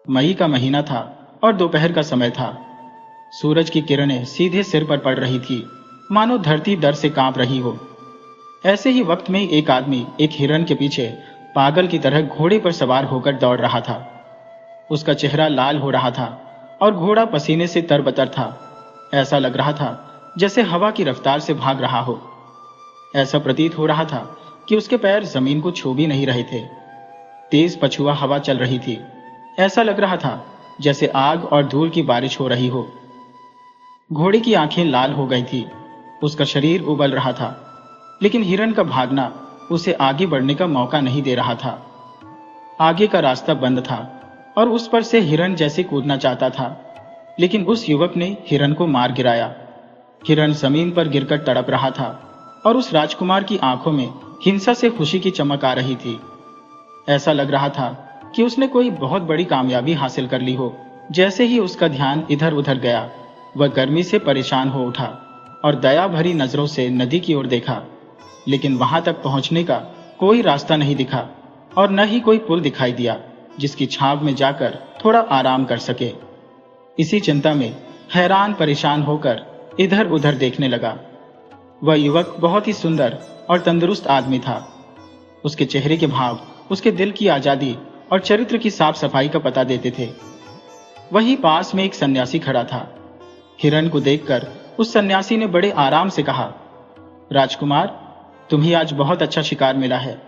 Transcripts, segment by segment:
मई का महीना था और दोपहर का समय था। सूरज की किरणें सीधे सिर पर पड़ रही थी, मानो धरती डर से कांप रही हो। ऐसे ही वक्त में एक आदमी एक हिरण के पीछे पागल की तरह घोड़े पर सवार होकर दौड़ रहा था। उसका चेहरा लाल हो रहा था और घोड़ा पसीने से तरबतर था। ऐसा लग रहा था जैसे हवा की रफ्तार से भाग रहा हो। ऐसा प्रतीत हो रहा था कि उसके पैर जमीन को छू भी नहीं रहे थे। तेज पछुआ हवा चल रही थी। ऐसा लग रहा था जैसे आग और धूल की बारिश हो रही हो। घोड़े की आंखें लाल हो गई थी, उसका शरीर उबल रहा था, लेकिन हिरण का भागना उसे आगे बढ़ने का मौका नहीं दे रहा था। आगे का रास्ता बंद था और उस पर से हिरण जैसे कूदना चाहता था, लेकिन उस युवक ने हिरण को मार गिराया। हिरण जमीन पर गिरकर तड़प रहा था और उस राजकुमार की आंखों में हिंसा से खुशी की चमक आ रही थी। ऐसा लग रहा था कि उसने कोई बहुत बड़ी कामयाबी हासिल कर ली हो। जैसे ही उसका ध्यान इधर उधर गया, वह गर्मी से परेशान हो उठा और दया भरी नजरों से नदी की ओर देखा, लेकिन वहां तक पहुंचने का कोई रास्ता नहीं दिखा और न ही कोई पुल दिखाई दिया जिसकी छांव में जाकर थोड़ा आराम कर सके। इसी चिंता में हैरान परेशान होकर इधर उधर देखने लगा। वह युवक बहुत ही सुंदर और तंदुरुस्त आदमी था। उसके चेहरे के भाव उसके दिल की आजादी और चरित्र की साफ सफाई का पता देते थे। वहीं पास में एक सन्यासी खड़ा था। हिरण को देखकर उस सन्यासी ने बड़े आराम से कहा, राजकुमार, तुम्हें आज बहुत अच्छा शिकार मिला है।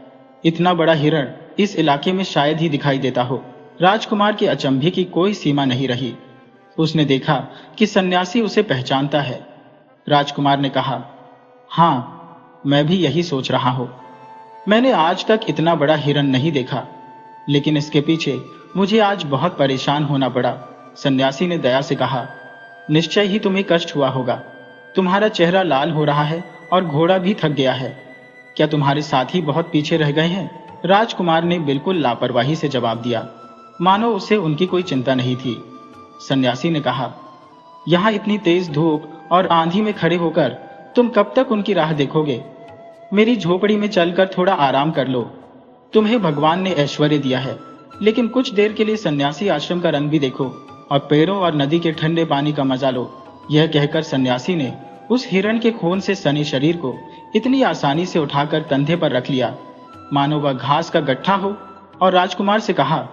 इतना बड़ा हिरण इस इलाके में शायद ही दिखाई देता हो। राजकुमार के अचंभे की कोई सीमा नहीं रही। उसने देखा कि सन्यासी उसे पहचानता है। राजकुमार ने कहा, हाँ, मैं भी यही सोच रहा हूं। मैंने आज तक इतना बड़ा हिरण नहीं देखा, लेकिन इसके पीछे मुझे आज बहुत परेशान होना पड़ा। सन्यासी ने दया से कहा, निश्चय ही तुम्हें कष्ट हुआ होगा। तुम्हारा चेहरा लाल हो रहा है और घोड़ा भी थक गया है। क्या तुम्हारे साथी बहुत पीछे रह गए हैं? राजकुमार ने बिल्कुल लापरवाही से जवाब दिया, मानो उसे उनकी कोई चिंता नहीं थी। सन्यासी ने कहा, यहाँ इतनी तेज धूप और आंधी में खड़े होकर तुम कब तक उनकी राह देखोगे? मेरी झोपड़ी में चलकर थोड़ा आराम कर लो। तुम्हें भगवान ने ऐश्वर्य दिया है, लेकिन कुछ देर के लिए सन्यासी आश्रम का रंग भी देखो और पेड़ों और नदी के ठंडे पानी का मजा लो। यह कहकर सन्यासी ने उस हिरण के खून से सने शरीर को इतनी आसानी से उठाकर कंधे पर रख लिया, मानो वह घास का गट्ठा हो, और राजकुमार से कहा,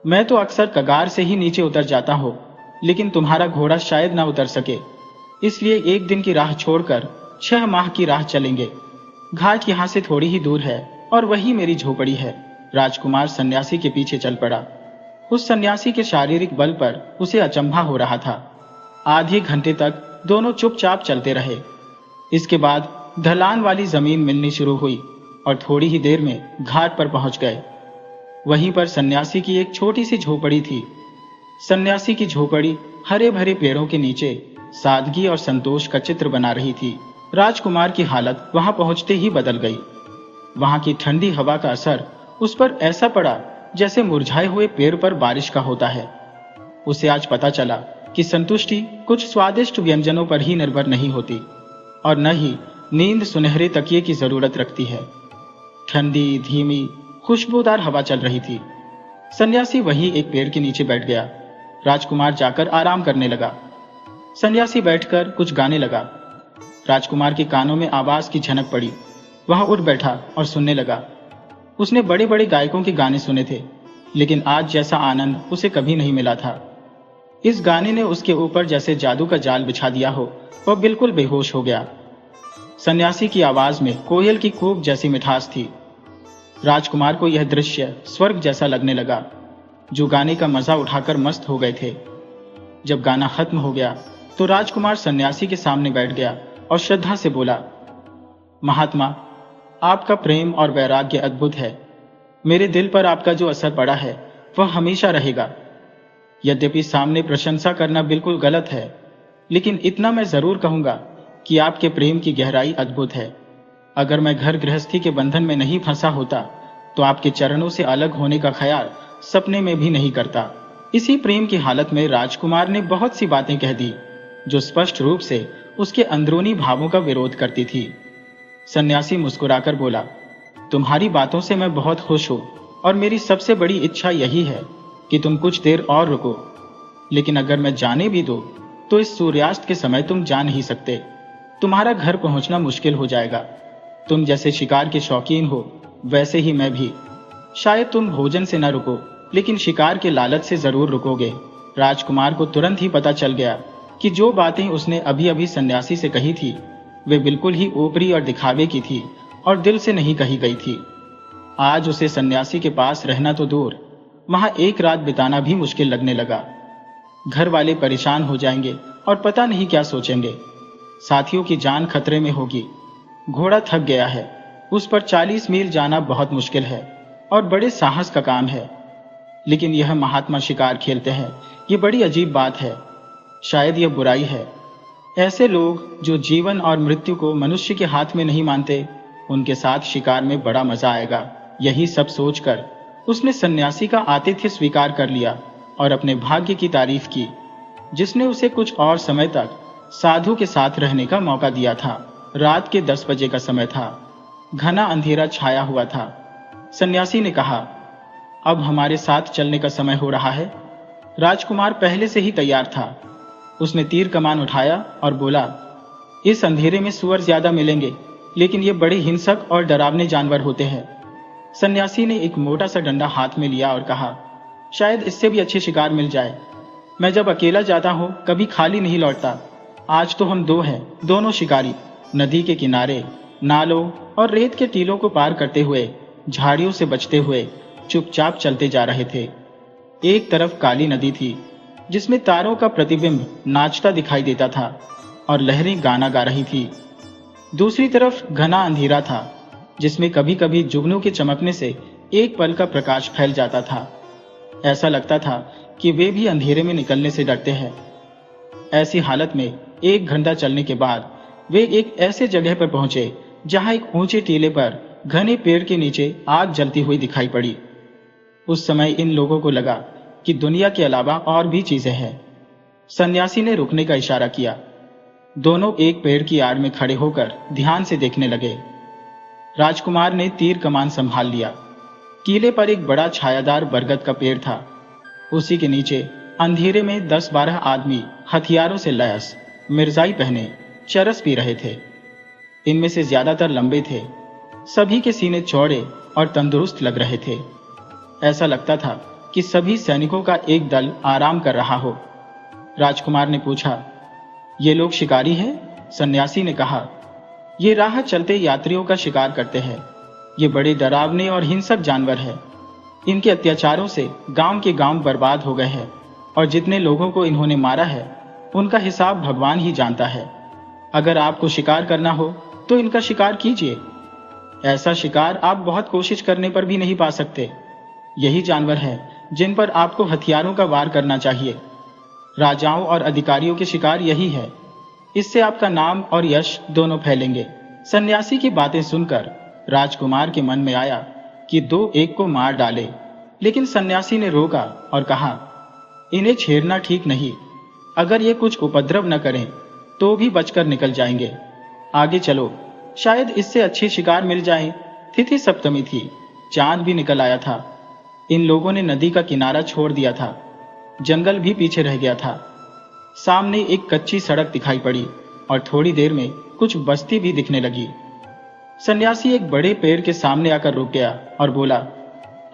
मैं तो अक्सर कगार से ही नीचे उतर जाता हूं, लेकिन तुम्हारा घोड़ा शायद ना उतर सके। इसलिए एक दिन की राह छोड़कर 6 माह की राह चलेंगे। घाट यहाँ से थोड़ी ही दूर है और वही मेरी झोपड़ी है। राजकुमार सन्यासी के पीछे चल पड़ा। उस सन्यासी के शारीरिक बल पर उसे अचंभा हो रहा था। आधे घंटे तक दोनों चुपचाप चलते रहे। इसके बाद ढलान वाली जमीन मिलनी शुरू हुई और थोड़ी ही देर में घाट पर पहुंच गए। वहीं पर सन्यासी की एक छोटी सी झोपड़ी थी। सन्यासी की झोपड़ी हरे भरे पेड़ों के नीचे सादगी और संतोष का चित्र बना रही थी। राजकुमार की हालत वहां पहुंचते ही बदल गई। वहां की ठंडी हवा का असर उस पर ऐसा पड़ा जैसे मुरझाए हुए पेड़ पर बारिश का होता है। उसे आज पता चला कि संतुष्टि कुछ स्वादिष्ट व्यंजनों पर ही निर्भर नहीं होती और न ही नींद सुनहरे तकिए की जरूरत रखती है। ठंडी, धीमी, खुशबूदार हवा चल रही थी। सन्यासी वहीं एक पेड़ के नीचे बैठ गया। राजकुमार जाकर आराम करने लगा। सन्यासी बैठकर कुछ गाने लगा। राजकुमार के कानों में आवाज की झनक पड़ी। वह उठ बैठा और सुनने लगा। उसने बड़े बड़े गायकों के गाने सुने थे, लेकिन आज जैसा आनंद उसे कभी नहीं मिला था। इस गाने ने उसके ऊपर जैसे जादू का जाल बिछा दिया हो। वह बिल्कुल बेहोश हो गया। सन्यासी की आवाज में कोयल की कूक जैसी मिठास थी। राजकुमार को यह दृश्य स्वर्ग जैसा लगने लगा। जो गाने का मजा उठाकर मस्त हो गए थे। जब गाना खत्म हो गया तो राजकुमार सन्यासी के सामने बैठ गया और श्रद्धा से बोला, महात्मा, आपका प्रेम और वैराग्य अद्भुत है। मेरे दिल पर आपका जो असर पड़ा है वह हमेशा रहेगा। यद्यपि सामने प्रशंसा करना बिल्कुल गलत है, लेकिन इतना मैं जरूर कहूंगा कि आपके प्रेम की गहराई अद्भुत है। अगर मैं घर गृहस्थी के बंधन में नहीं फंसा होता तो आपके चरणों से अलग होने का ख्याल सपने में भी नहीं करता। इसी प्रेम की हालत में राजकुमार ने बहुत सी बातें कह दी जो स्पष्ट रूप से उसके अंदरूनी भावों का विरोध करती थी। सन्यासी मुस्कुराकर बोला, तुम्हारी बातों से मैं बहुत खुश हूं और मेरी सबसे बड़ी इच्छा यही है कि तुम कुछ देर और रुको, लेकिन अगर मैं जाने भी दूं तो इस सूर्यास्त के समय तुम जा नहीं सकते। तुम्हारा घर पहुंचना मुश्किल हो जाएगा। तुम जैसे शिकार के शौकीन हो वैसे ही मैं भी। शायद तुम भोजन से न रुको, लेकिन शिकार के लालच से जरूर रुकोगे। राजकुमार को तुरंत ही पता चल गया कि जो बातें उसने अभी अभी सन्यासी से कही थी वे बिल्कुल ही ऊपरी और दिखावे की थी और दिल से नहीं कही गई थी। आज उसे सन्यासी के पास रहना तो दूर, वहां एक रात बिताना भी मुश्किल लगने लगा। घर वाले परेशान हो जाएंगे और पता नहीं क्या सोचेंगे। साथियों की जान खतरे में होगी। घोड़ा थक गया है, उस पर 40 मील जाना बहुत मुश्किल है और बड़े साहस का काम है। लेकिन यह महात्मा शिकार खेलते हैं, ये बड़ी अजीब बात है। शायद यह बुराई है। ऐसे लोग जो जीवन और मृत्यु को मनुष्य के हाथ में नहीं मानते, उनके साथ शिकार में बड़ा मजा आएगा। यही सब सोचकर उसने सन्यासी का आतिथ्य स्वीकार कर लिया और अपने भाग्य की तारीफ की, जिसने उसे कुछ और समय तक साधु के साथ रहने का मौका दिया था। रात के 10 बजे का समय था। घना अंधेरा छाया हुआ था। सन्यासी ने कहा, अब हमारे साथ चलने का समय हो रहा है। राजकुमार पहले से ही तैयार था। उसने तीर कमान उठाया और बोला, इस अंधेरे में सुअर ज्यादा मिलेंगे, लेकिन ये बड़े हिंसक और डरावने जानवर होते हैं। सन्यासी ने एक मोटा सा डंडा हाथ में लिया और कहा, शायद इससे भी अच्छे शिकार मिल जाए। मैं जब अकेला जाता हूं कभी खाली नहीं लौटता। आज तो हम 2 हैं, दोनों शिकारी। नदी के किनारे, नालों और रेत के टीलों को पार करते हुए, झाड़ियों से बचते हुए चुपचाप चलते जा रहे थे। एक तरफ काली नदी थी, जिसमें तारों का प्रतिबिंब नाचता दिखाई देता था और लहरें गाना गा रही थी। दूसरी तरफ घना अंधेरा था, जिसमें कभी कभी जुगनू के चमकने से एक पल का प्रकाश फैल जाता था। ऐसा लगता था कि वे भी अंधेरे में निकलने से डरते हैं। ऐसी हालत में 1 घंटा चलने के बाद वे एक ऐसे जगह पर पहुंचे जहां एक ऊंचे टीले पर घने पेड़ के नीचे आग जलती हुई दिखाई पड़ी। उस समय इन लोगों को लगा कि दुनिया के अलावा और भी चीजें हैं। सन्यासी ने रुकने का इशारा किया। दोनों एक पेड़ की आड़ में खड़े होकर ध्यान से देखने लगे। राजकुमार ने तीर कमान संभाल लिया। कीले पर एक बड़ा छायादार बरगद का पेड़ था। उसी के नीचे अंधेरे में 10-12 आदमी हथियारों से लैस, मिर्जाई पहने, चरस पी रहे थे। इनमें से ज्यादातर लंबे थे। सभी के सीने चौड़े और तंदुरुस्त लग रहे थे। ऐसा लगता था कि सभी सैनिकों का एक दल आराम कर रहा हो। राजकुमार ने पूछा, ये लोग शिकारी हैं? सन्यासी ने कहा, ये राह चलते यात्रियों का शिकार करते हैं। ये बड़े डरावने और हिंसक जानवर हैं। इनके अत्याचारों से गांव के गांव बर्बाद हो गए हैं और जितने लोगों को इन्होंने मारा है उनका हिसाब भगवान ही जानता है। अगर आपको शिकार करना हो तो इनका शिकार कीजिए। ऐसा शिकार आप बहुत कोशिश करने पर भी नहीं पा सकते। यही जानवर हैं जिन पर आपको हथियारों का वार करना चाहिए। राजाओं और अधिकारियों के शिकार यही है। इससे आपका नाम और यश दोनों फैलेंगे। सन्यासी की बातें सुनकर राजकुमार के मन में आया कि 2 एक को मार डाले, लेकिन सन्यासी ने रोका और कहा, इन्हें छेड़ना ठीक नहीं। अगर ये कुछ उपद्रव न करें तो भी बचकर निकल जाएंगे। आगे चलो, शायद इससे अच्छे शिकार मिल जाएं। तिथि सप्तमी थी, चांद भी निकल आया था। इन लोगों ने नदी का किनारा छोड़ दिया था। जंगल भी पीछे रह गया था। सामने एक कच्ची सड़क दिखाई पड़ी और थोड़ी देर में कुछ बस्ती भी दिखने लगी। सन्यासी एक बड़े पेड़ के सामने आकर रुक गया और बोला,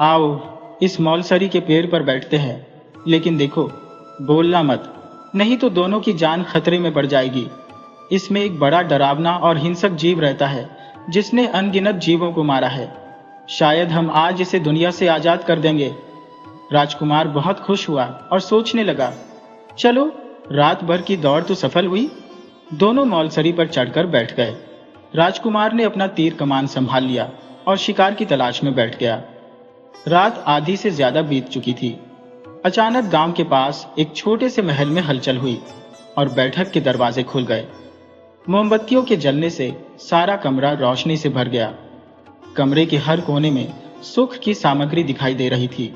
आओ इस मौलसरी के पेड़ पर बैठते हैं, लेकिन देखो बोलना मत, नहीं तो दोनों की जान खतरे में पड़ जाएगी। इसमें एक बड़ा डरावना और हिंसक जीव रहता है जिसने अनगिनत जीवों को मारा है। शायद हम आज इसे दुनिया से आजाद कर देंगे। राजकुमार बहुत खुश हुआ और सोचने लगा, चलो रात भर की दौड़ तो सफल हुई। दोनों मौलसरी पर चढ़कर बैठ गए। राजकुमार ने अपना तीर कमान संभाल लिया और शिकार की तलाश में बैठ गया। रात आधी से ज्यादा बीत चुकी थी। अचानक गांव के पास एक छोटे से महल में हलचल हुई और बैठक के दरवाजे खुल गए। मोमबत्तियों के जलने से सारा कमरा रोशनी से भर गया। कमरे के हर कोने में सुख की सामग्री दिखाई दे रही थी।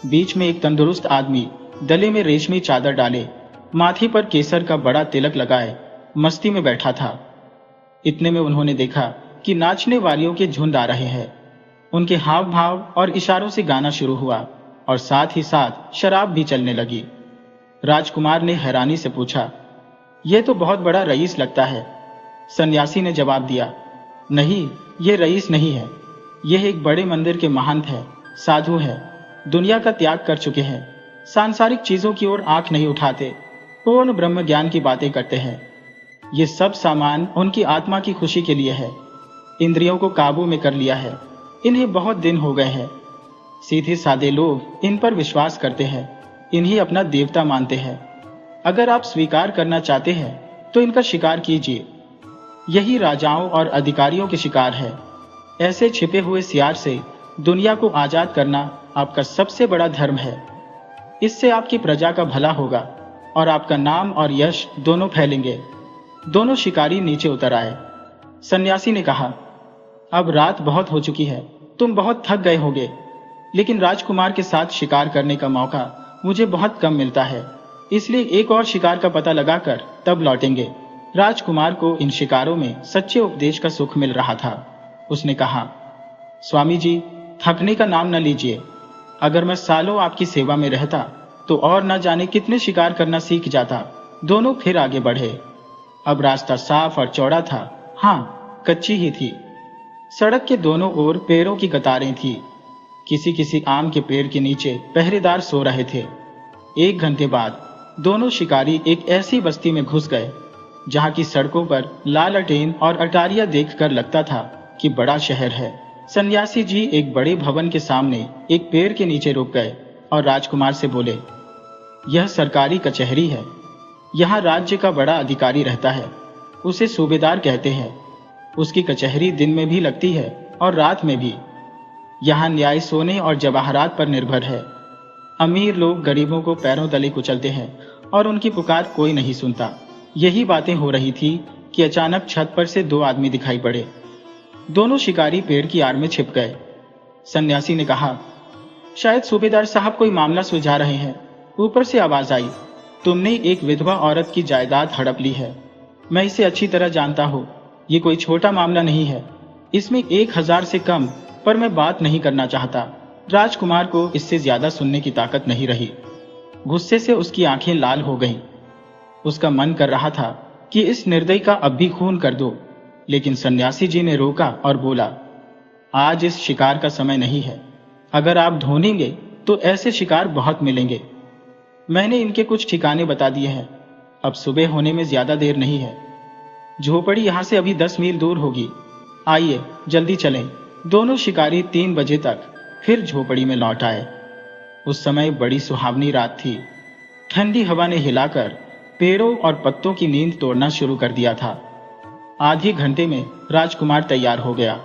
बीच में एक तंदुरुस्त आदमी गले में रेशमी चादर डाले, माथे पर केसर का बड़ा तिलक लगाए मस्ती में बैठा था। इतने में उन्होंने देखा कि नाचने वालियों के झुंड आ रहे हैं। उनके हाव भाव और इशारों से गाना शुरू हुआ। और साथ ही साथ शराब भी चलने लगी। राजकुमार ने हैरानी से पूछा, यह तो बहुत बड़ा रईस लगता है। सन्यासी ने जवाब दिया, नहीं, ये रईस नहीं है, यह एक बड़े मंदिर के महंत है, साधु है, दुनिया का त्याग कर चुके हैं, सांसारिक चीजों की ओर आंख नहीं उठाते, पूर्ण ब्रह्म ज्ञान की बातें करते हैं। ये सब सामान उनकी आत्मा की खुशी के लिए है। इंद्रियों को काबू में कर लिया है, इन्हें बहुत दिन हो गए हैं। सीधे सादे लोग इन पर विश्वास करते हैं, इन्हें अपना देवता मानते हैं। अगर आप स्वीकार करना चाहते हैं तो इनका शिकार कीजिए। यही राजाओं और अधिकारियों के शिकार है। ऐसे छिपे हुए सियार से दुनिया को आजाद करना आपका सबसे बड़ा धर्म है। इससे आपकी प्रजा का भला होगा और आपका नाम और यश दोनों फैलेंगे। दोनों शिकारी नीचे उतर आए। सन्यासी ने कहा, अब रात बहुत हो चुकी है, तुम बहुत थक गए होगे, लेकिन राजकुमार के साथ शिकार करने का मौका मुझे बहुत कम मिलता है, इसलिए एक और शिकार का पता लगाकर तब लौटेंगे। राजकुमार को इन शिकारों में सच्चे उपदेश का सुख मिल रहा था। उसने कहा, स्वामी जी, थकने का नाम न लीजिए। अगर मैं सालों आपकी सेवा में रहता तो और न जाने कितने शिकार करना सीख जाता। दोनों फिर आगे बढ़े। अब रास्ता साफ और चौड़ा था, हाँ, कच्ची ही थी। सड़क के दोनों ओर पेड़ों की कतारें थी। किसी किसी आम के पेड़ के नीचे पहरेदार सो रहे थे। 1 घंटे बाद दोनों शिकारी एक ऐसी बस्ती में घुस गए जहां की सड़कों पर लालटेन और अटारियां देखकर लगता था कि बड़ा शहर है। सन्यासी जी एक बड़े भवन के सामने एक पेड़ के नीचे रुक गए और राजकुमार से बोले, यह सरकारी कचहरी है। यहाँ राज्य का बड़ा अधिकारी रहता है, उसे सूबेदार कहते हैं। उसकी कचहरी दिन में भी लगती है और रात में भी। यहाँ न्याय सोने और जवाहरात पर निर्भर है। अमीर लोग गरीबों को पैरों तले कुचलते हैं और उनकी पुकार कोई नहीं सुनता। यही बातें हो रही थी कि अचानक छत पर से 2 आदमी दिखाई पड़े। दोनों शिकारी पेड़ की आड़ में छिप गए। सन्यासी ने कहा, शायद सूबेदार साहब कोई मामला सुलझा रहे हैं। ऊपर से आवाज आई, तुमने एक विधवा औरत की जायदाद हड़प ली है। मैं इसे अच्छी तरह जानता हूँ। ये कोई छोटा मामला नहीं है। इसमें 1000 से कम पर मैं बात नहीं करना चाहता। राजकुमार को इससे ज्यादा सुनने की ताकत नहीं रही। गुस्से से उसकी आंखें लाल हो गईं। उसका मन कर रहा था कि इस निर्दयी का अब भी खून कर दो, लेकिन सन्यासी जी ने रोका और बोला, आज इस शिकार का समय नहीं है। अगर आप ढूंढेंगे तो ऐसे शिकार बहुत मिलेंगे। मैंने इनके कुछ ठिकाने बता दिए हैं। अब सुबह होने में ज्यादा देर नहीं है। झोपड़ी यहां से अभी 10 मील दूर होगी। आइए जल्दी चलें। दोनों शिकारी 3 बजे तक फिर झोपड़ी में लौट आए। उस समय बड़ी सुहावनी रात थी। ठंडी हवा ने हिलाकर पेड़ों और पत्तों की नींद तोड़ना शुरू कर दिया था। आधे घंटे में राजकुमार तैयार हो गया।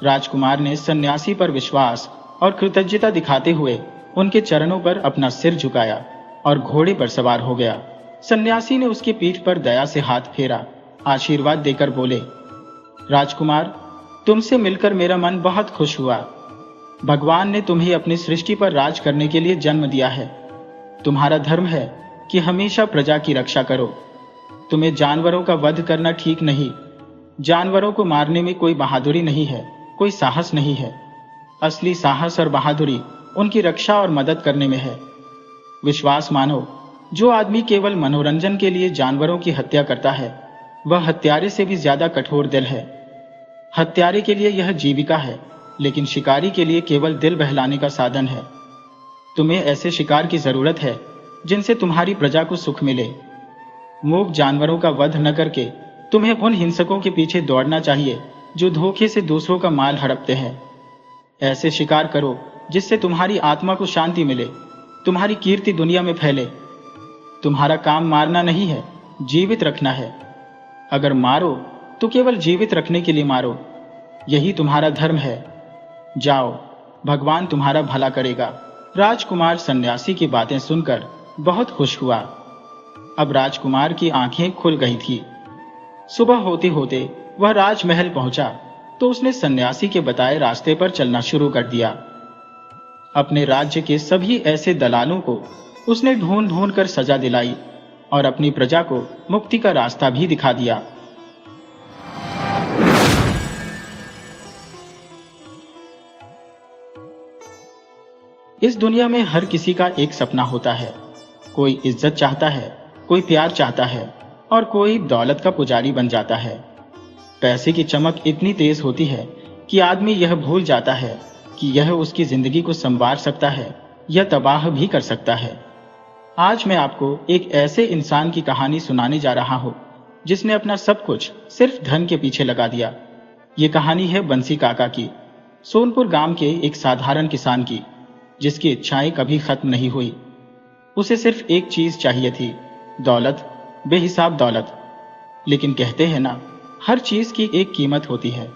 राजकुमार ने सन्यासी पर विश्वास और कृतज्ञता दिखाते हुए उनके चरणों पर अपना सिर झुकाया और घोड़े पर सवार हो गया। सन्यासी ने उसकी पीठ पर दया से हाथ फेरा, आशीर्वाद देकर बोले, राजकुमार, तुमसे मिलकर मेरा मन बहुत खुश हुआ। भगवान ने तुम्हें अपनी सृष्टि पर राज करने के लिए जन्म दिया है। तुम्हारा धर्म है कि हमेशा प्रजा की रक्षा करो। तुम्हें जानवरों का वध करना ठीक नहीं। जानवरों को मारने में कोई बहादुरी नहीं है, कोई साहस नहीं है। असली साहस और बहादुरी उनकी रक्षा और मदद करने में है। विश्वास मानो, जो आदमी केवल मनोरंजन के लिए जानवरों की हत्या करता है, वह हत्यारे से भी ज्यादा कठोर दिल है। हत्यारे के लिए यह जीविका है, लेकिन शिकारी के लिए केवल दिल बहलाने का साधन है। तुम्हें ऐसे शिकार की जरूरत है जिनसे तुम्हारी प्रजा को सुख मिले। मूक जानवरों का वध न करके तुम्हें उन हिंसकों के पीछे दौड़ना चाहिए जो धोखे से दूसरों का माल हड़पते हैं। ऐसे शिकार करो जिससे तुम्हारी आत्मा को शांति मिले, तुम्हारी कीर्ति दुनिया में फैले। तुम्हारा काम मारना नहीं है, जीवित रखना है। अगर मारो तो केवल जीवित रखने के लिए मारो। यही तुम्हारा धर्म है। जाओ, भगवान तुम्हारा भला करेगा। राजकुमार सन्यासी की बातें सुनकर बहुत खुश हुआ। अब राजकुमार की आंखें खुल गई थी। सुबह होते होते वह राजमहल पहुंचा तो उसने सन्यासी के बताए रास्ते पर चलना शुरू कर दिया। अपने राज्य के सभी ऐसे दलालों को उसने ढूंढ ढूंढ कर सजा दिलाई और अपनी प्रजा को मुक्ति का रास्ता भी दिखा दिया। इस दुनिया में हर किसी का एक सपना होता है। कोई इज्जत चाहता है, कोई प्यार चाहता है और कोई दौलत का पुजारी बन जाता है। पैसे की चमक इतनी तेज होती है कि आदमी यह भूल जाता है कि यह उसकी जिंदगी को संवार सकता है या तबाह भी कर सकता है। आज मैं आपको एक ऐसे इंसान की कहानी सुनाने जा रहा हूं जिसने अपना सब कुछ सिर्फ धन के पीछे लगा दिया। ये कहानी है बंसी काका की, सोनपुर गांव के एक साधारण किसान की, जिसकी इच्छाएं कभी खत्म नहीं हुई। उसे सिर्फ एक चीज चाहिए थी, दौलत, बेहिसाब दौलत। लेकिन कहते हैं ना, हर चीज की एक कीमत होती है।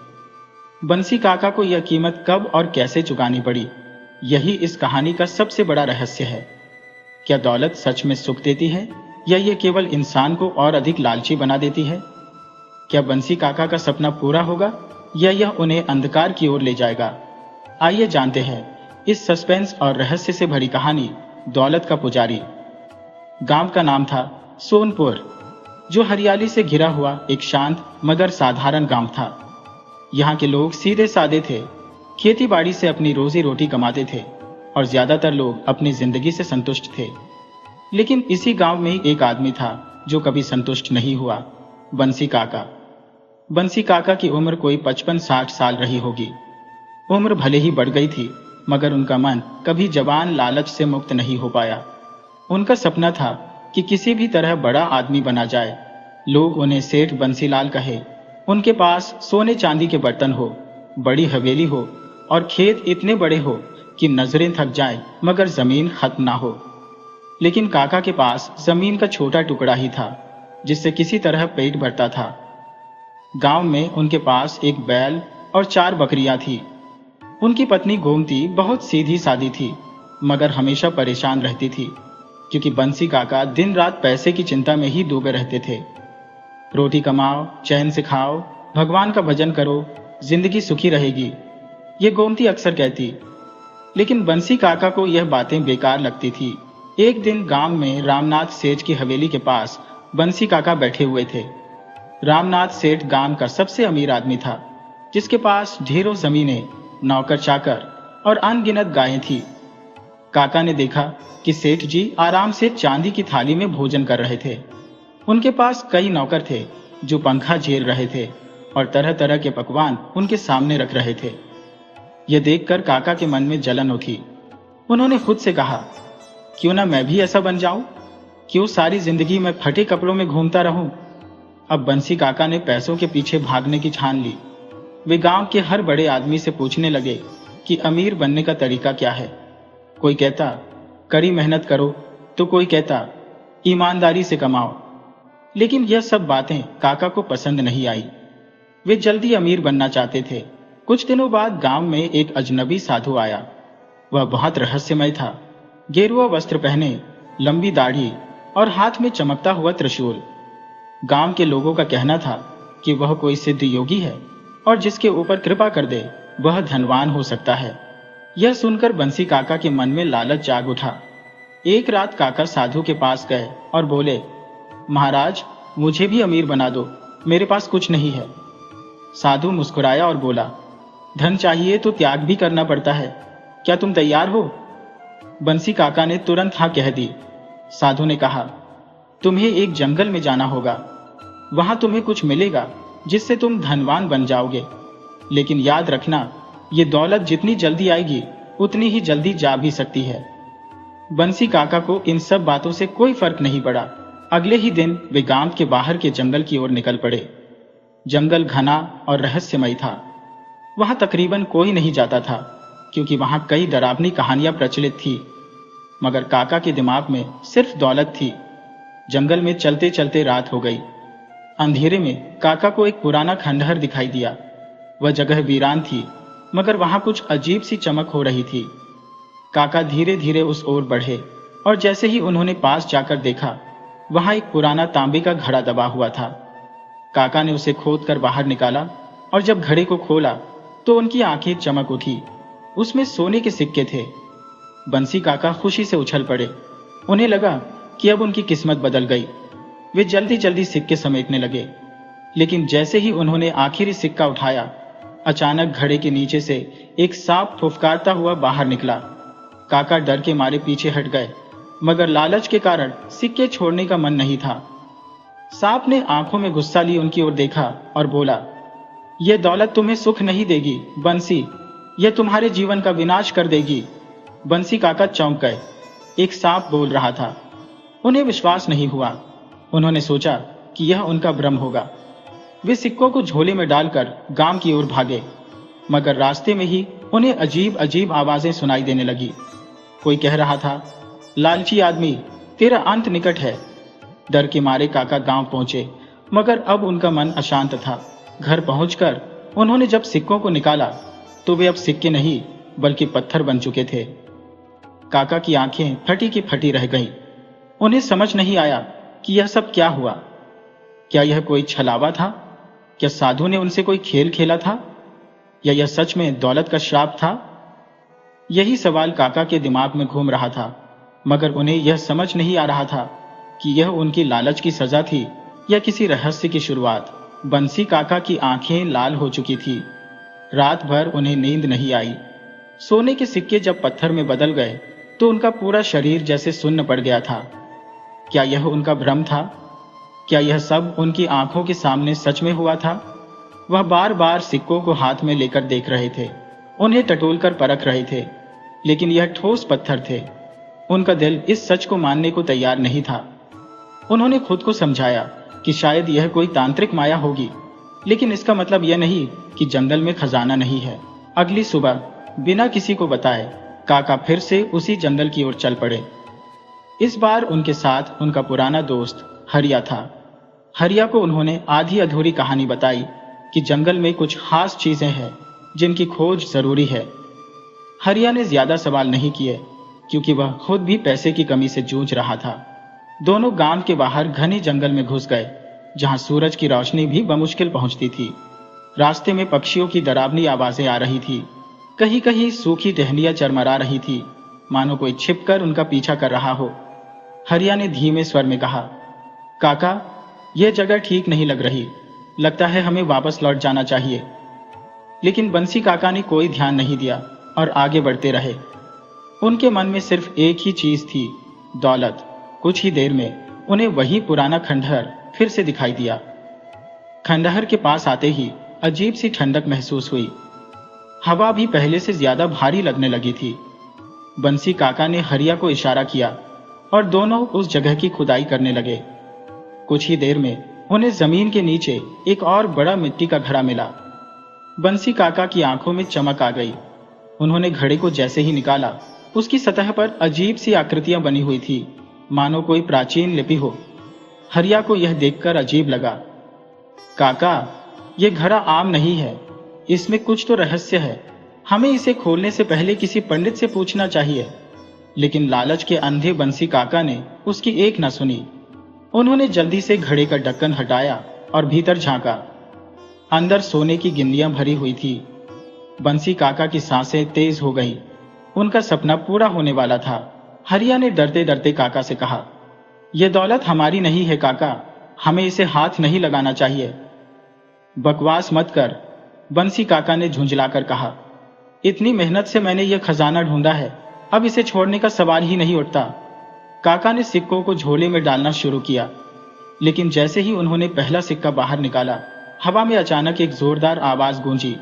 बंसी काका को यह कीमत कब और कैसे चुकानी पड़ी, यही इस कहानी का सबसे बड़ा रहस्य है। क्या दौलत सच में सुख देती है या यह केवल इंसान को और अधिक लालची बना देती है? क्या बंसी काका का सपना पूरा होगा या यह उन्हें अंधकार की ओर ले जाएगा? आइए जानते हैं इस सस्पेंस और रहस्य से भरी कहानी, दौलत का पुजारी। गांव का नाम था सोनपुर, जो हरियाली से घिरा हुआ एक शांत मगर साधारण गांव था। यहाँ के लोग सीधे सादे थे, खेती बाड़ी से अपनी रोजी रोटी कमाते थे और ज्यादातर लोग अपनी जिंदगी से संतुष्ट थे। लेकिन इसी गांव में एक आदमी था जो कभी संतुष्ट नहीं हुआ, बंसी काका। बंसी काका की उम्र कोई 55-60 साल रही होगी। उम्र भले ही बढ़ गई थी, मगर उनका मन कभी जवान लालच से मुक्त नहीं हो पाया। उनका सपना था कि किसी भी तरह बड़ा आदमी बना जाए, लोग उन्हें सेठ बंसीलाल कहे। उनके पास सोने चांदी के बर्तन हो, बड़ी हवेली हो और खेत इतने बड़े हो कि नजरें थक जाएं मगर जमीन खत्म ना हो। लेकिन काका के पास जमीन का छोटा टुकड़ा ही था, जिससे किसी तरह पेट भरता था। गांव में उनके पास एक बैल और 4 बकरियां थी। उनकी पत्नी गोमती बहुत सीधी सादी थी, मगर हमेशा परेशान रहती थी, क्योंकि बंसी काका दिन रात पैसे की चिंता में ही डूबे रहते थे। रोटी कमाओ, चैन से खाओ, भगवान का भजन करो, जिंदगी सुखी रहेगी, ये गोमती अक्सर कहती। लेकिन बंसी काका को यह बातें बेकार लगती थी। एक दिन गांव में रामनाथ सेठ की हवेली के पास बंसी काका बैठे हुए थे। रामनाथ सेठ गांव का सबसे अमीर आदमी था, जिसके पास ढेरों जमीनें, नौकर चाकर और अनगिनत गायें थी। काका ने देखा कि सेठ जी आराम से चांदी की थाली में भोजन कर रहे थे। उनके पास कई नौकर थे जो पंखा झेल रहे थे और तरह तरह के पकवान उनके सामने रख रहे थे। यह देखकर काका के मन में जलन उठी। उन्होंने खुद से कहा, क्यों ना मैं भी ऐसा बन जाऊं? क्यों सारी जिंदगी मैं फटे कपड़ों में घूमता रहूं? अब बंसी काका ने पैसों के पीछे भागने की ठान ली। वे गांव के हर बड़े आदमी से पूछने लगे कि अमीर बनने का तरीका क्या है। कोई कहता कड़ी मेहनत करो, तो कोई कहता ईमानदारी से कमाओ। लेकिन यह सब बातें काका को पसंद नहीं आई। वे जल्दी अमीर बनना चाहते थे। कुछ दिनों बाद गांव में एक अजनबी साधु आया। वह बहुत रहस्यमय था। गेरुआ वस्त्र पहने, लंबी दाढ़ी और हाथ में चमकता हुआ त्रिशूल। गांव के लोगों का कहना था कि वह कोई सिद्ध योगी है और जिसके ऊपर कृपा कर दे वह धनवान हो सकता है। यह सुनकर बंसी काका के मन में लालच जाग उठा। एक रात काका साधु के पास गए और बोले, महाराज, मुझे भी अमीर बना दो, मेरे पास कुछ नहीं है। साधु मुस्कुराया और बोला, धन चाहिए तो त्याग भी करना पड़ता है, क्या तुम तैयार हो? बंसी काका ने तुरंत हाँ कह दी। साधु ने कहा, तुम्हें एक जंगल में जाना होगा, वहां तुम्हें कुछ मिलेगा जिससे तुम धनवान बन जाओगे। लेकिन याद रखना, ये दौलत जितनी जल्दी आएगी उतनी ही जल्दी जा भी सकती है। बंसी काका को इन सब बातों से कोई फर्क नहीं पड़ा। अगले ही दिन वे गांव के बाहर के जंगल की ओर निकल पड़े। जंगल घना और रहस्यमय था। वहां तकरीबन कोई नहीं जाता था, क्योंकि वहां कई डरावनी कहानियां प्रचलित थी। मगर काका के दिमाग में सिर्फ दौलत थी। जंगल में चलते चलते रात हो गई। अंधेरे में काका को एक पुराना खंडहर दिखाई दिया। वह जगह वीरान थी, मगर वहां कुछ अजीब सी चमक हो रही थी। काका धीरे धीरे उस ओर बढ़े और जैसे ही उन्होंने पास जाकर देखा, वहां एक पुराना तांबे का घड़ा दबा हुआ था। काका ने उसे खोदकर बाहर निकाला और जब घड़े को खोला तो उनकी आंखें चमक उठी। उसमें सोने के सिक्के थे। बंसी काका खुशी से उछल पड़े। उन्हें लगा कि अब उनकी किस्मत बदल गई। वे जल्दी जल्दी सिक्के समेटने लगे। लेकिन जैसे ही उन्होंने आखिरी सिक्का उठाया, अचानक घड़े के नीचे से एक सांप फुफकारता हुआ बाहर निकला। काका डर के मारे पीछे हट गए, मगर लालच के कारण सिक्के छोड़ने का मन नहीं था। सांप ने आंखों में गुस्सा ली उनकी ओर देखा और बोला, यह दौलत तुम्हें सुख नहीं देगी बंसी, यह तुम्हारे जीवन का विनाश कर देगी। बंसी काका चौंक गए। एक सांप बोल रहा था। उन्हें विश्वास नहीं हुआ। उन्होंने सोचा कि यह उनका भ्रम होगा। वे सिक्कों को झोले में डालकर गांव की ओर भागे, मगर रास्ते में ही उन्हें अजीब अजीब आवाजें सुनाई देने लगी। कोई कह रहा था, लालची आदमी, तेरा अंत निकट है। डर के मारे काका गांव पहुंचे, मगर अब उनका मन अशांत था। घर पहुंचकर उन्होंने जब सिक्कों को निकाला तो वे अब सिक्के नहीं बल्कि पत्थर बन चुके थे। काका की आंखें फटी की फटी रह गईं। उन्हें समझ नहीं आया कि यह सब क्या हुआ। क्या यह कोई छलावा था? क्या साधु ने उनसे कोई खेल खेला था, या यह सच में दौलत का श्राप था? यही सवाल काका के दिमाग में घूम रहा था, मगर उन्हें यह समझ नहीं आ रहा था कि यह उनकी लालच की सजा थी या किसी रहस्य की शुरुआत। बंसी काका की आंखें लाल हो चुकी थी। रात भर उन्हें नींद नहीं आई। सोने के सिक्के जब पत्थर में बदल गए तो उनका पूरा शरीर जैसे सुन्न पड़ गया था। क्या यह उनका भ्रम था? क्या यह सब उनकी आंखों के सामने सच में हुआ था? वह बार बार सिक्कों को हाथ में लेकर देख रहे थे, उन्हें टटोलकर परख रहे थे, लेकिन यह ठोस पत्थर थे। उनका दिल इस सच को मानने को तैयार नहीं था। उन्होंने खुद को समझाया कि शायद यह कोई तांत्रिक माया होगी, लेकिन इसका मतलब यह नहीं कि जंगल में खजाना नहीं है। अगली सुबह बिना किसी को बताए काका फिर से उसी जंगल की ओर चल पड़े। इस बार उनके साथ उनका पुराना दोस्त हरिया था। हरिया को उन्होंने आधी अधूरी कहानी बताई कि जंगल में कुछ खास चीजें हैं जिनकी खोज जरूरी है। हरिया ने ज्यादा सवाल नहीं किए, क्योंकि वह खुद भी पैसे की कमी से जूझ रहा था। दोनों गांव के बाहर घने जंगल में घुस गए, जहां सूरज की रोशनी भी बमुश्किल पहुंचती थी। रास्ते में पक्षियों की डरावनी आवाजें आ रही थी। कहीं कहीं सूखी टहनियां चरमरा रही थी, मानो कोई छिपकर उनका पीछा कर रहा हो। हरिया ने धीमे स्वर में कहा, काका, यह जगह ठीक नहीं लग रही। लगता है हमें वापस लौट जाना चाहिए। लेकिन बंसी काका ने कोई ध्यान नहीं दिया और आगे बढ़ते रहे। उनके मन में सिर्फ एक ही चीज थी, दौलत। कुछ ही देर में उन्हें वही पुराना खंडहर फिर से दिखाई दिया। खंडहर के पास आते ही अजीब सी ठंडक महसूस हुई। हवा भी पहले से ज्यादा भारी लगने लगी थी। बंसी काका ने हरिया को इशारा किया और दोनों उस जगह की खुदाई करने लगे। कुछ ही देर में उन्हें जमीन के नीचे एक और बड़ा मिट्टी का घड़ा मिला। बंसी काका की आंखों में चमक आ गई। उन्होंने घड़े को जैसे ही निकाला, उसकी सतह पर अजीब सी आकृतियां बनी हुई थी, मानो कोई प्राचीन लिपि हो। हरिया को यह देखकर अजीब लगा। काका, यह घड़ा आम नहीं है, इसमें कुछ तो रहस्य है। हमें इसे खोलने से पहले किसी पंडित से पूछना चाहिए। लेकिन लालच के अंधे बंसी काका ने उसकी एक न सुनी। उन्होंने जल्दी से घड़े का ढक्कन हटाया और भीतर झांका। अंदर सोने की गिल्लियां भरी हुई थी। बंसी काका की सांसें तेज हो गईं। उनका सपना पूरा होने वाला था। हरिया ने डरते डरते काका से कहा, यह दौलत हमारी नहीं है काका, हमें इसे हाथ नहीं लगाना चाहिए। बकवास मत कर, बंसी काका ने झुंझलाकर कहा। इतनी मेहनत से मैंने यह खजाना ढूंढा है, अब इसे छोड़ने का सवाल ही नहीं उठता। काका ने सिक्कों को झोले में डालना शुरू किया, लेकिन जैसे ही उन्होंने पहला सिक्का बाहर निकाला, हवा में अचानक एक जोरदार आवाज गूंजी,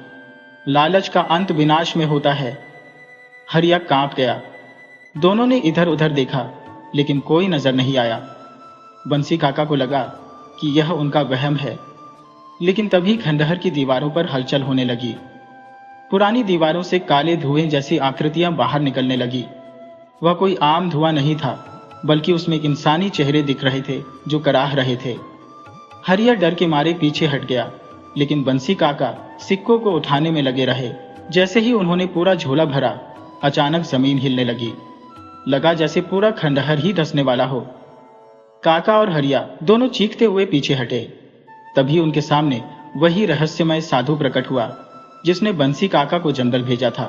लालच का अंत विनाश में होता है। हरिया कांप गया। दोनों ने इधर उधर देखा, लेकिन कोई नजर नहीं आया। बंसी काका को लगा कि यह उनका वहम है, लेकिन तभी खंडहर की दीवारों पर हलचल होने लगी। पुरानी दीवारों से काले धुएं जैसी आकृतियां बाहर निकलने लगी। वह कोई आम धुआं नहीं था, बल्कि उसमें इंसानी चेहरे दिख रहे थे जो कराह रहे थे। हरिया डर के मारे पीछे हट गया, लेकिन बंसी काका सिक्कों को उठाने में लगे रहे। जैसे ही उन्होंने पूरा झोला भरा, अचानक जमीन हिलने लगी। लगा जैसे पूरा खंडहर ही धंसने वाला हो। काका और हरिया दोनों चीखते हुए पीछे हटे। तभी उनके सामने वही रहस्यमय साधु प्रकट हुआ जिसने बंसी काका को जंगल भेजा था।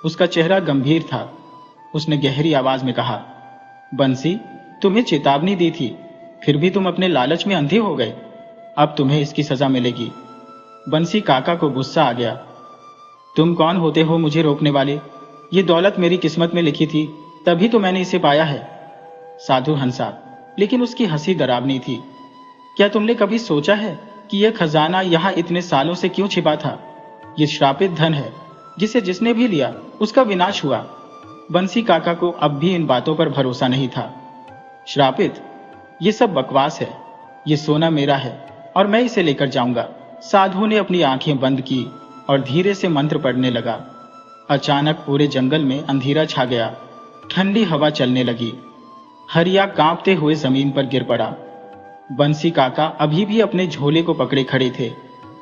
उसका चेहरा गंभीर था। उसने गहरी आवाज में कहा, बंसी, तुम्हें चेतावनी दी थी, फिर भी तुम अपने लालच में अंधे हो गए। अब तुम्हें इसकी सजा मिलेगी। बंसी काका को गुस्सा आ गया। तुम कौन होते हो मुझे रोकने वाले? ये दौलत मेरी किस्मत में लिखी थी, तभी तो मैंने इसे पाया है। साधु हंसा, लेकिन उसकी हंसी डरावनी थी। क्या तुमने कभी सोचा है कि यह खजाना यहाँ इतने सालों से क्यों छिपा था? ये श्रापित धन है, जिसे जिसने भी लिया उसका विनाश हुआ। बंसी काका को अब भी इन बातों पर भरोसा नहीं था। श्रापित? ये सब बकवास है। ये सोना मेरा है और मैं इसे लेकर जाऊंगा। साधु ने अपनी आंखें बंद की और धीरे से मंत्र पढ़ने लगा। अचानक पूरे जंगल में अंधेरा छा गया। ठंडी हवा चलने लगी। हरिया कांपते हुए जमीन पर गिर पड़ा। बंसी काका अभी भी अपने झोले को पकड़े खड़े थे।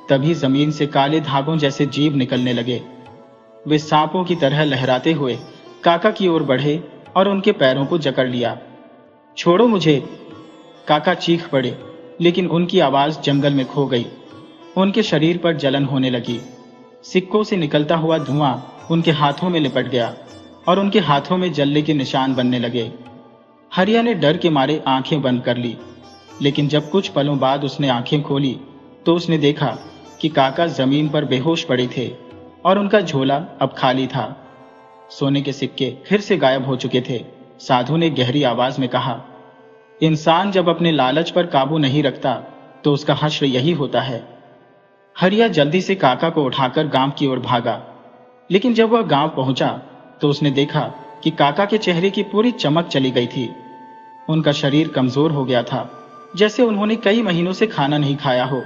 तभी जमीन से काले धागों जैसे जीभ निकलने लगे। वे सांपों की तरह लहराते हुए काका की ओर बढ़े और उनके पैरों को जकड़ लिया। छोड़ो मुझे! काका चीख पड़े, लेकिन उनकी आवाज जंगल में खो गई। उनके शरीर पर जलन होने लगी। सिक्कों से निकलता हुआ धुआं उनके हाथों में लिपट गया और उनके हाथों में जलने के निशान बनने लगे। हरिया ने डर के मारे आंखें बंद कर ली, लेकिन जब कुछ पलों बाद उसने आंखें खोली तो उसने देखा कि काका जमीन पर बेहोश पड़े थे और उनका झोला अब खाली था। सोने के सिक्के फिर से गायब हो चुके थे। साधु ने गहरी आवाज में कहा, इंसान जब अपने लालच पर काबू नहीं रखता तो उसका हश्र यही होता है। हरिया जल्दी से काका को उठाकर गांव की ओर भागा, लेकिन जब वह गांव पहुंचा तो उसने देखा कि काका के चेहरे की पूरी चमक चली गई थी। उनका शरीर कमजोर हो गया था, जैसे उन्होंने कई महीनों से खाना नहीं खाया हो।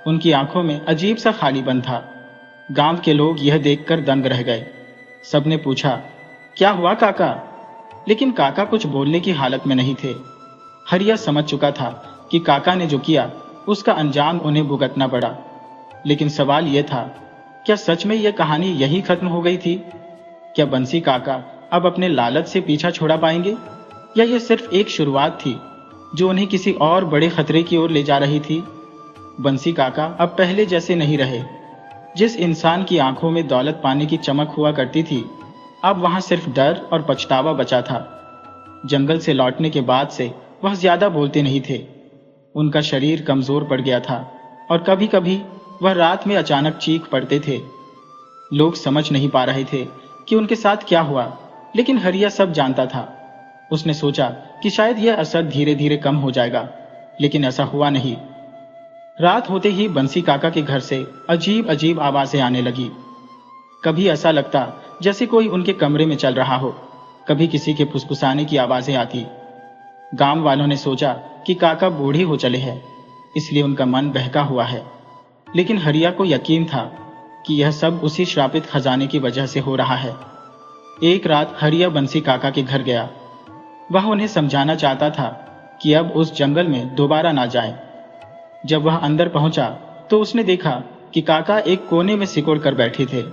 उनकी आंखों में अजीब सा खालीपन था। गांव के लोग यह देखकर दंग रह गए। सबने पूछा, क्या हुआ काका? लेकिन काका कुछ बोलने की हालत में नहीं थे। हरिया समझ चुका था कि काका ने जो किया उसका अंजाम उन्हें भुगतना पड़ा। लेकिन सवाल यह था, क्या सच में यह कहानी यही खत्म हो गई थी? क्या बंसी काका अब अपने लालच से पीछा छोड़ा पाएंगे, या यह सिर्फ एक शुरुआत थी जो उन्हें किसी और बड़े खतरे की ओर ले जा रही थी? बंसी काका अब पहले जैसे नहीं रहे। जिस इंसान की आंखों में दौलत पाने की चमक हुआ करती थी, अब वहां सिर्फ डर और पछतावा बचा था। जंगल से लौटने के बाद से वह ज्यादा बोलते नहीं थे। उनका शरीर कमजोर पड़ गया था और कभी कभी वह रात में अचानक चीख पड़ते थे। लोग समझ नहीं पा रहे थे कि उनके साथ क्या हुआ, लेकिन हरिया सब जानता था। उसने सोचा कि शायद यह असर धीरे धीरे कम हो जाएगा, लेकिन ऐसा हुआ नहीं। रात होते ही बंसी काका के घर से अजीब अजीब आवाजें आने लगी। कभी ऐसा लगता जैसे कोई उनके कमरे में चल रहा हो, कभी किसी के फुसफुसाने की आवाजें आती। गांव वालों ने सोचा कि काका बूढ़े हो चले हैं, इसलिए उनका मन बहका हुआ है। लेकिन हरिया को यकीन था कि यह सब उसी श्रापित खजाने की वजह से हो रहा है। एक रात हरिया बंसी काका के घर गया। वह उन्हें समझाना चाहता था कि अब उस जंगल में दोबारा ना जाएं। जब वह अंदर पहुंचा तो उसने देखा कि काका एक कोने में सिकुड़ कर बैठे थे।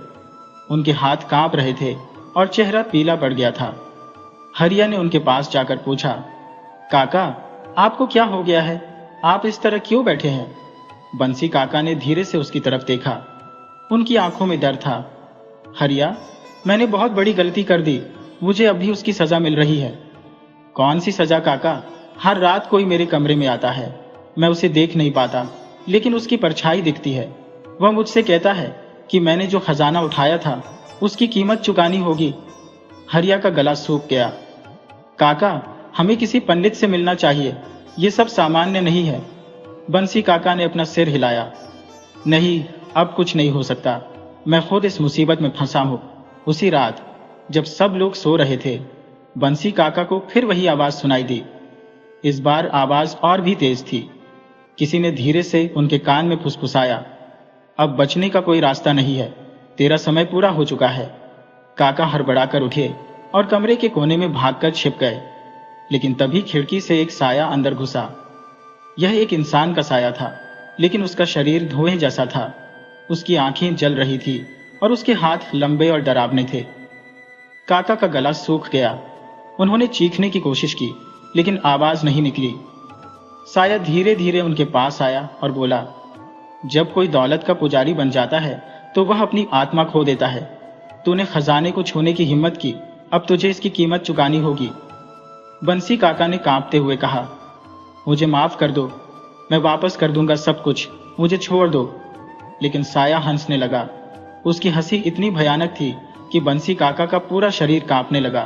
उनके हाथ कांप रहे थे और चेहरा पीला पड़ गया था। हरिया ने उनके पास जाकर पूछा, काका, आपको क्या हो गया है? आप इस तरह क्यों बैठे हैं? बंसी काका ने धीरे से उसकी तरफ देखा। उनकी आंखों में डर था। हरिया, मैंने बहुत बड़ी गलती कर दी। मुझे अब भी उसकी सजा मिल रही है। कौन सी सजा काका? हर रात कोई मेरे कमरे में आता है। मैं उसे देख नहीं पाता, लेकिन उसकी परछाई दिखती है। वह मुझसे कहता है कि मैंने जो खजाना उठाया था उसकी कीमत चुकानी होगी। हरिया का गला सूख गया। काका, हमें किसी पंडित से मिलना चाहिए। ये सब सामान्य नहीं है। बंसी काका ने अपना सिर हिलाया। नहीं, अब कुछ नहीं हो सकता। मैं खुद इस मुसीबत में फंसा हूं। उसी रात जब सब लोग सो रहे थे, बंसी काका को फिर वही आवाज सुनाई दी। इस बार आवाज और भी तेज थी। किसी ने धीरे से उनके कान में फुसफुसाया, अब बचने का कोई रास्ता नहीं है। तेरा समय पूरा हो चुका है। काका हड़बड़ाकर उठे और कमरे के कोने में भागकर छिप गए। लेकिन तभी खिड़की से एक साया अंदर घुसा। यह एक इंसान का साया था, लेकिन उसका शरीर धुएं जैसा था। उसकी आंखें जल रही थी और उसके हाथ लंबे और डरावने थे। काका का गला सूख गया। उन्होंने चीखने की कोशिश की, लेकिन आवाज नहीं निकली। साया धीरे धीरे उनके पास आया और बोला, जब कोई दौलत का पुजारी बन जाता है तो वह अपनी आत्मा खो देता है। तूने खजाने को छूने की हिम्मत की, अब तुझे इसकी कीमत चुकानी होगी। बंसी काका ने कांपते हुए कहा, मुझे माफ कर दो, मैं वापस कर दूंगा सब कुछ, मुझे छोड़ दो। लेकिन साया हंसने लगा। उसकी हंसी इतनी भयानक थी कि बंसी काका का पूरा शरीर कांपने लगा।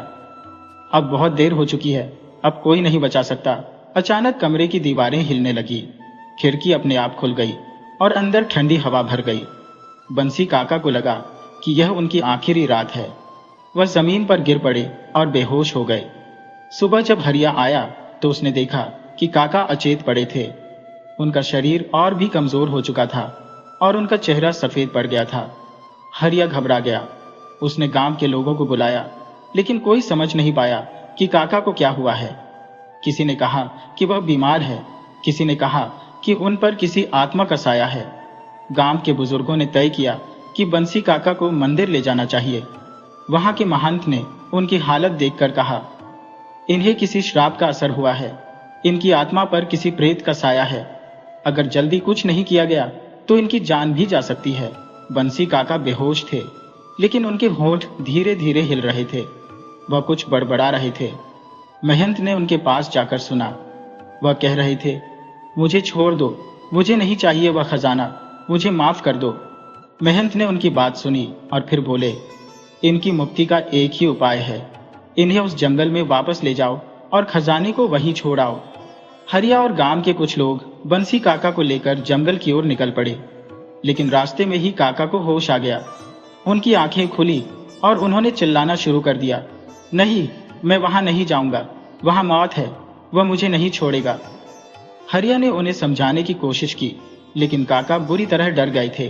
अब बहुत देर हो चुकी है, अब कोई नहीं बचा सकता। अचानक कमरे की दीवारें हिलने लगी, खिड़की अपने आप खुल गई और अंदर ठंडी हवा भर गई। बंसी काका को लगा कि यह उनकी आखिरी रात है। वह जमीन पर गिर पड़े और बेहोश हो गए। सुबह जब हरिया आया तो उसने देखा कि काका अचेत पड़े थे। उनका शरीर और भी कमजोर हो चुका था और उनका चेहरा सफेद पड़ गया था। हरिया घबरा गया। उसने गांव के लोगों को बुलाया, लेकिन कोई समझ नहीं पाया कि काका को क्या हुआ है। किसी ने कहा कि वह बीमार है, किसी ने कहा कि उन पर किसी आत्मा का साया है। गांव के बुजुर्गों ने तय किया कि बंसी काका को मंदिर ले जाना चाहिए। वहां के महंत ने उनकी हालत देखकर कहा, इन्हें किसी श्राप का असर हुआ है, इनकी आत्मा पर किसी प्रेत का साया है। अगर जल्दी कुछ नहीं किया गया तो इनकी जान भी जा सकती है। बंसी काका बेहोश थे, लेकिन उनके होंठ धीरे धीरे हिल रहे थे। वह कुछ बड़बड़ा रहे थे। महंत ने उनके पास जाकर सुना। वह कह रहे थे, मुझे छोड़ दो, मुझे नहीं चाहिए वह खजाना, मुझे माफ कर दो। महंत ने उनकी बात सुनी और फिर बोले, इनकी मुक्ति का एक ही उपाय है, इन्हें उस जंगल में वापस ले जाओ और खजाने को वहीं छोड़ आओ। हरिया और गांव के कुछ लोग बंसी काका को लेकर जंगल की ओर निकल पड़े, लेकिन रास्ते में ही काका को होश आ गया। उनकी आंखें खुली और उन्होंने चिल्लाना शुरू कर दिया, नहीं, मैं वहां नहीं जाऊंगा, वहां मौत है, वह मुझे नहीं छोड़ेगा। हरिया ने उन्हें समझाने की कोशिश की, लेकिन काका बुरी तरह डर गए थे।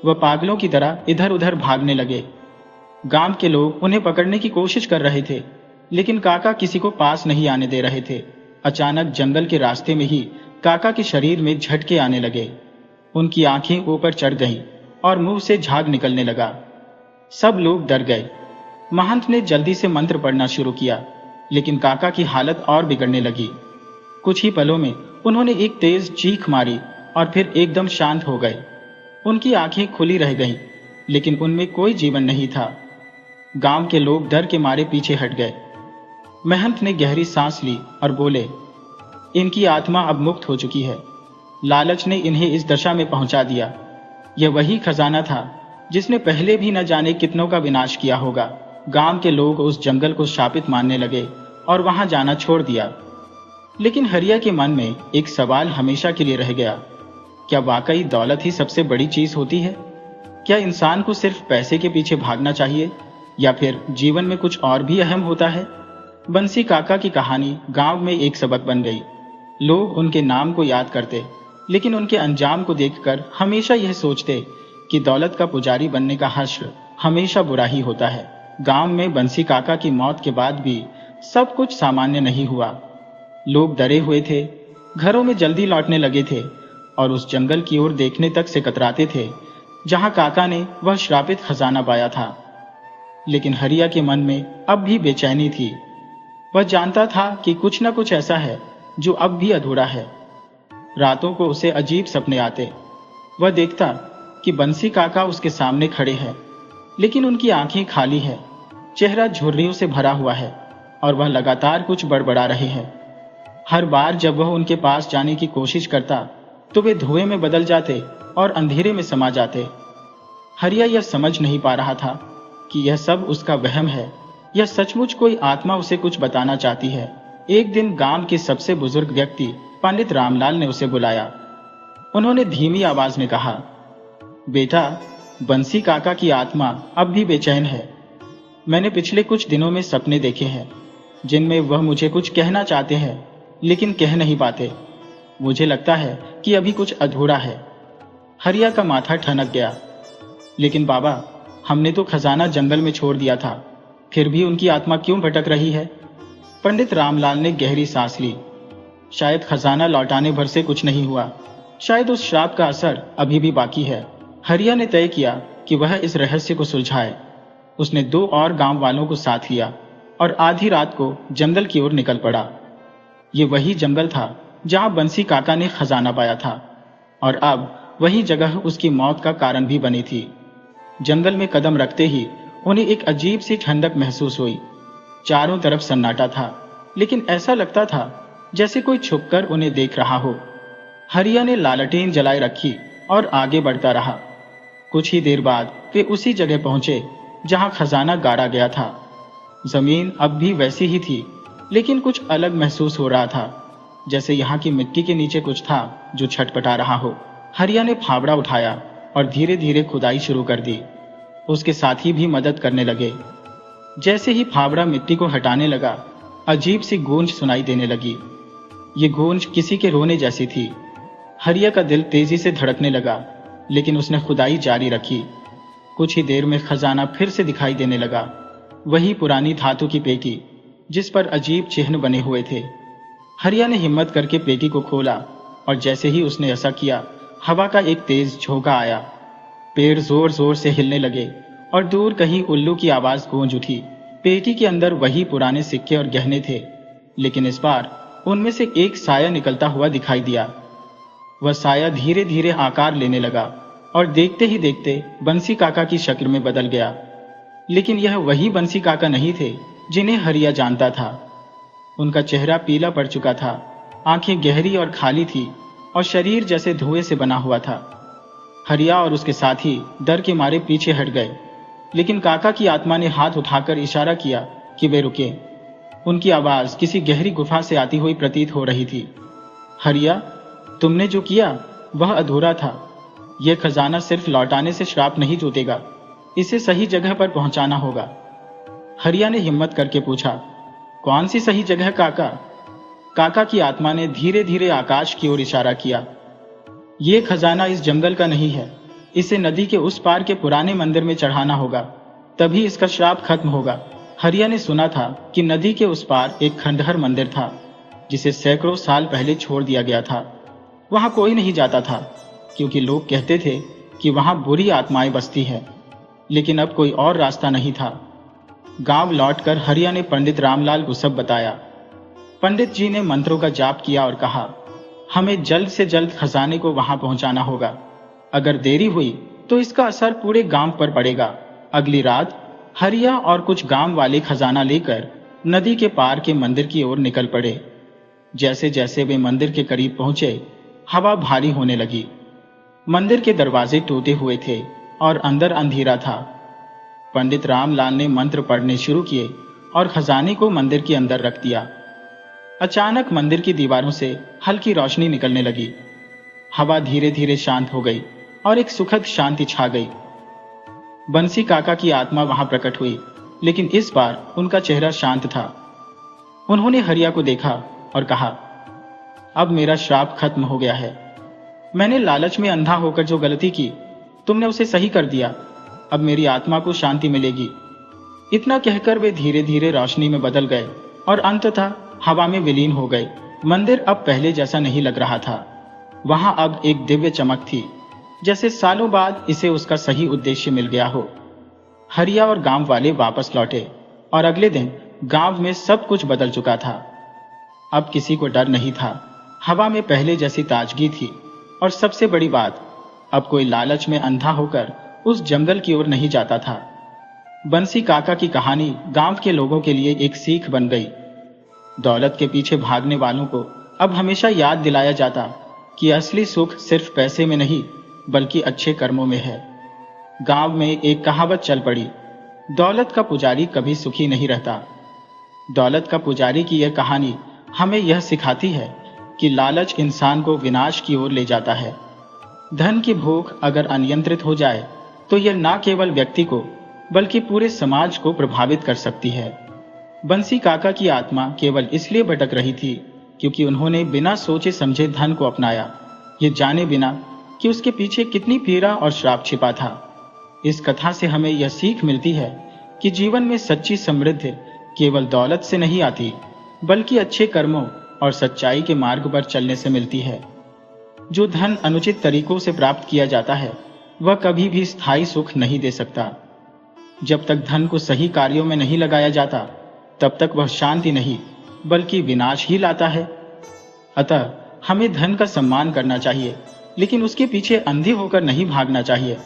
वह पागलों की तरह इधर उधर भागने लगे। गांव के लोग उन्हें पकड़ने की कोशिश कर रहे थे, लेकिन काका किसी को पास नहीं आने दे रहे थे। अचानक जंगल के रास्ते में ही काका के शरीर में झटके आने लगे। उनकी आंखें ऊपर चढ़ गईं और मुंह से झाग निकलने लगा। सब लोग डर गए। महंत ने जल्दी से मंत्र पढ़ना शुरू किया, लेकिन काका की हालत और बिगड़ने लगी। कुछ ही पलों में उन्होंने एक तेज चीख मारी और फिर एकदम शांत हो गए। उनकी आंखें खुली रह गईं, लेकिन उनमें कोई जीवन नहीं था। गांव के लोग डर के मारे पीछे हट गए। महंत ने गहरी सांस ली और बोले, इनकी आत्मा अब मुक्त हो चुकी है। लालच ने इन्हें इस दशा में पहुंचा दिया। यह वही खजाना था जिसने पहले भी न जाने कितनों का विनाश किया होगा। गांव के लोग उस जंगल को शापित मानने लगे और वहां जाना छोड़ दिया। लेकिन हरिया के मन में एक सवाल हमेशा के लिए रह गया, क्या वाकई दौलत ही सबसे बड़ी चीज होती है? क्या इंसान को सिर्फ पैसे के पीछे भागना चाहिए, या फिर जीवन में कुछ और भी अहम होता है? बंसी काका की कहानी गांव में एक सबक बन गई। लोग उनके नाम को याद करते, लेकिन उनके अंजाम को देखकर हमेशा यह सोचते कि दौलत का पुजारी बनने का हश्र हमेशा बुरा ही होता है। गांव में बंसी काका की मौत के बाद भी सब कुछ सामान्य नहीं हुआ। लोग डरे हुए थे, घरों में जल्दी लौटने लगे थे और उस जंगल की ओर देखने तक से कतराते थे जहां काका ने वह श्रापित खजाना पाया था। लेकिन हरिया के मन में अब भी बेचैनी थी। वह जानता था कि कुछ न कुछ ऐसा है जो अब भी अधूरा है। रातों को उसे अजीब सपने आते। वह देखता कि बंसी काका उसके सामने खड़े हैं, लेकिन उनकी आंखें खाली है, चेहरा झुर्रियों से भरा हुआ है और वह लगातार कुछ बड़बड़ा रहे हैं। हर बार जब वह उनके पास जाने की कोशिश करता तो वे धुएं में बदल जाते और अंधेरे में समा जाते। हरिया यह समझ नहीं पा रहा था कि यह सब उसका वहम है या सचमुच कोई आत्मा उसे कुछ बताना चाहती है। एक दिन गांव के सबसे बुजुर्ग व्यक्ति पंडित रामलाल ने उसे बुलाया। उन्होंने धीमी आवाज में कहा, बेटा, बंसी काका की आत्मा अब भी बेचैन है। मैंने पिछले कुछ दिनों में सपने देखे हैं जिनमें वह मुझे कुछ कहना चाहते हैं, लेकिन कह नहीं पाते। मुझे लगता है कि अभी कुछ अधूरा है। हरिया का माथा ठनक गया। लेकिन बाबा, हमने तो खजाना जंगल में छोड़ दिया था, फिर भी उनकी आत्मा क्यों भटक रही है? पंडित रामलाल ने गहरी सांस ली। शायद खजाना लौटाने भर से कुछ नहीं हुआ, शायद उस श्राप का असर अभी भी बाकी है। हरिया ने तय किया कि वह इस रहस्य को सुलझाए। उसने 2 और गांव वालों को साथ लिया और आधी रात को जंगल की ओर निकल पड़ा। ये वही जंगल था जहां बंसी काका ने खजाना पाया था और अब वही जगह उसकी मौत का कारण भी बनी थी। जंगल में कदम रखते ही उन्हें एक अजीब सी ठंडक महसूस हुई। चारों तरफ सन्नाटा था, लेकिन ऐसा लगता था जैसे कोई छुपकर उन्हें देख रहा हो। हरिया ने लालटेन जलाए रखी और आगे बढ़ता रहा। कुछ ही देर बाद वे उसी जगह पहुंचे जहां खजाना गाड़ा गया था। जमीन अब भी वैसी ही थी, लेकिन कुछ अलग महसूस हो रहा था, जैसे यहाँ की मिट्टी के नीचे कुछ था जो छटपटा रहा हो। हरिया ने फावड़ा उठाया और धीरे धीरे खुदाई शुरू कर दी। उसके साथी भी मदद करने लगे। जैसे ही फावड़ा मिट्टी को हटाने लगा, अजीब सी गूंज सुनाई देने लगी। ये गूंज किसी के रोने जैसी थी। हरिया का दिल तेजी से धड़कने लगा, लेकिन उसने खुदाई जारी रखी। कुछ ही देर में खजाना फिर से दिखाई देने लगा। वही पुरानी धातु की पेटी, जिस पर अजीब चिन्ह बने हुए थे। हरिया ने हिम्मत करके पेटी को खोला, और जैसे ही उसने ऐसा किया, हवा का एक तेज झोंका आया। पेड़ जोर जोर से हिलने लगे और दूर कहीं उल्लू की आवाज गूंज उठी। पेटी के अंदर वही पुराने सिक्के और गहने थे, लेकिन इस बार उनमें से एक साया निकलता हुआ दिखाई दिया। वह साया धीरे धीरे आकार लेने लगा और देखते ही देखते बंसी काका की शक्ल में बदल गया। लेकिन यह वही बंसी काका नहीं थे जिन्हें हरिया जानता था। उनका चेहरा पीला पड़ चुका था, आंखें गहरी और खाली थी और शरीर जैसे धुएं से बना हुआ था। हरिया और उसके साथी डर के मारे पीछे हट गए, लेकिन काका की आत्मा ने हाथ उठाकर इशारा किया कि वे रुके। उनकी आवाज किसी गहरी गुफा से आती हुई प्रतीत हो रही थी। हरिया, तुमने जो किया वह अधूरा था। यह खजाना सिर्फ लौटाने से श्राप नहीं टूटेगा, इसे सही जगह पर पहुंचाना होगा। हरिया ने हिम्मत करके पूछा, कौन सी सही जगह काका? काका की आत्मा ने धीरे धीरे आकाश की ओर इशारा किया। यह खजाना इस जंगल का नहीं है, इसे नदी के उस पार के पुराने मंदिर में चढ़ाना होगा, तभी इसका श्राप खत्म होगा। हरिया ने सुना था कि नदी के उस पार एक खंडहर मंदिर था, जिसे सैकड़ों साल पहले छोड़ दिया गया था। वहां कोई नहीं जाता था, क्योंकि लोग कहते थे कि वहां बुरी आत्माएं बसती है। लेकिन अब कोई और रास्ता नहीं था। गांव लौटकर हरिया ने पंडित रामलाल को सब बताया। पंडित जी ने मंत्रों का जाप किया और कहा, हमें जल्द से जल्द खजाने को वहां पहुंचाना होगा। अगर देरी हुई तो इसका असर पूरे गांव पर पड़ेगा। अगली रात हरिया और कुछ गांव वाले खजाना लेकर नदी के पार के मंदिर की ओर निकल पड़े। जैसे जैसे वे मंदिर के करीब पहुंचे, हवा भारी होने लगी। मंदिर के दरवाजे टूटे हुए थे और अंदर अंधेरा था। पंडित रामलाल ने मंत्र पढ़ने शुरू किए और खजाने को मंदिर के अंदर रख दिया। अचानक मंदिर की दीवारों से हल्की रोशनी निकलने लगी। हवा धीरे धीरे शांत हो गई और एक सुखद शांति छा गई। बंसी काका की आत्मा वहां प्रकट हुई, लेकिन इस बार उनका चेहरा शांत था। उन्होंने हरिया को देखा और कहा, अब मेरा श्राप खत्म हो गया है। मैंने लालच में अंधा होकर जो गलती की, तुमने उसे सही कर दिया। अब मेरी आत्मा को शांति मिलेगी। इतना कहकर वे धीरे धीरे रोशनी में बदल गए और अंततः हवा में विलीन हो गए। मंदिर अब पहले जैसा नहीं लग रहा था। वहां अब एक दिव्य चमक थी, जैसे सालों बाद इसे उसका सही उद्देश्य मिल गया हो। हरिया और गांव वाले वापस लौटे और अगले दिन गांव में सब कुछ बदल चुका था। अब किसी को डर नहीं था। हवा में पहले जैसी ताजगी थी, और सबसे बड़ी बात, अब कोई लालच में अंधा होकर उस जंगल की ओर नहीं जाता था। बंसी काका की कहानी गांव के लोगों के लिए एक सीख बन गई। दौलत के पीछे भागने वालों को अब हमेशा याद दिलाया जाता कि असली सुख सिर्फ पैसे में नहीं, बल्कि अच्छे कर्मों में है। गांव में एक कहावत चल पड़ी, दौलत का पुजारी कभी सुखी नहीं रहता। दौलत का पुजारी की यह कहानी हमें यह सिखाती है कि लालच इंसान को विनाश की ओर ले जाता है। धन की भूख अगर अनियंत्रित हो जाए तो यह न केवल व्यक्ति को बल्कि पूरे समाज को प्रभावित कर सकती है। बंसी काका की आत्मा केवल इसलिए भटक रही थी क्योंकि उन्होंने बिना सोचे समझे धन को अपनाया, ये जाने बिना कि उसके पीछे कितनी पीड़ा और श्राप छिपा था। इस कथा से हमें यह सीख मिलती है कि जीवन में सच्ची समृद्धि केवल दौलत से नहीं आती, बल्कि अच्छे कर्मों और सच्चाई के मार्ग पर चलने से मिलती है। जो धन अनुचित तरीकों से प्राप्त किया जाता है, वह कभी भी स्थायी सुख नहीं दे सकता। जब तक धन को सही कार्यों में नहीं लगाया जाता, तब तक वह शांति नहीं बल्कि विनाश ही लाता है। अतः हमें धन का सम्मान करना चाहिए, लेकिन उसके पीछे अंधे होकर नहीं भागना चाहिए।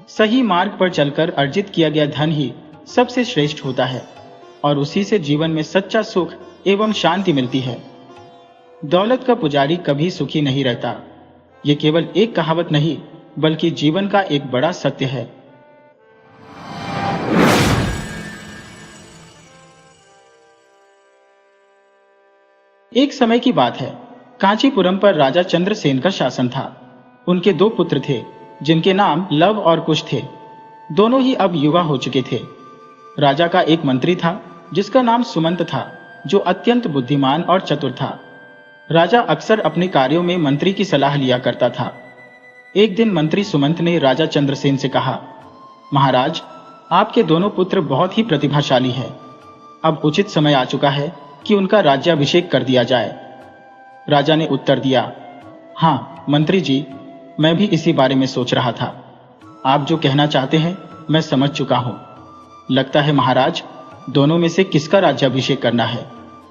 सही मार्ग पर चलकर अर्जित किया गया धन ही सबसे श्रेष्ठ होता है, और उसी से जीवन में सच्चा सुख एवं शांति मिलती है। दौलत का पुजारी कभी सुखी नहीं रहता। ये केवल एक कहावत नहीं, बल्कि जीवन का एक बड़ा सत्य है। एक समय की बात है, कांचीपुरम पर राजा चंद्रसेन का शासन था। उनके दो पुत्र थे जिनके नाम लव और कुश थे। दोनों ही अब युवा हो चुके थे। राजा का एक मंत्री था जिसका नाम सुमंत था, जो अत्यंत बुद्धिमान और चतुर था। राजा अक्सर अपने कार्यों में मंत्री की सलाह लिया करता था। एक दिन मंत्री सुमंत ने राजा चंद्रसेन से कहा, महाराज, आपके दोनों पुत्र बहुत ही प्रतिभाशाली हैं। अब उचित समय आ चुका है कि उनका राज्याभिषेक कर दिया जाए। राजा ने उत्तर दिया, हाँ मंत्री जी, मैं भी इसी बारे में सोच रहा था। आप जो कहना चाहते हैं मैं समझ चुका हूं। लगता है महाराज, दोनों में से किसका राज्याभिषेक करना है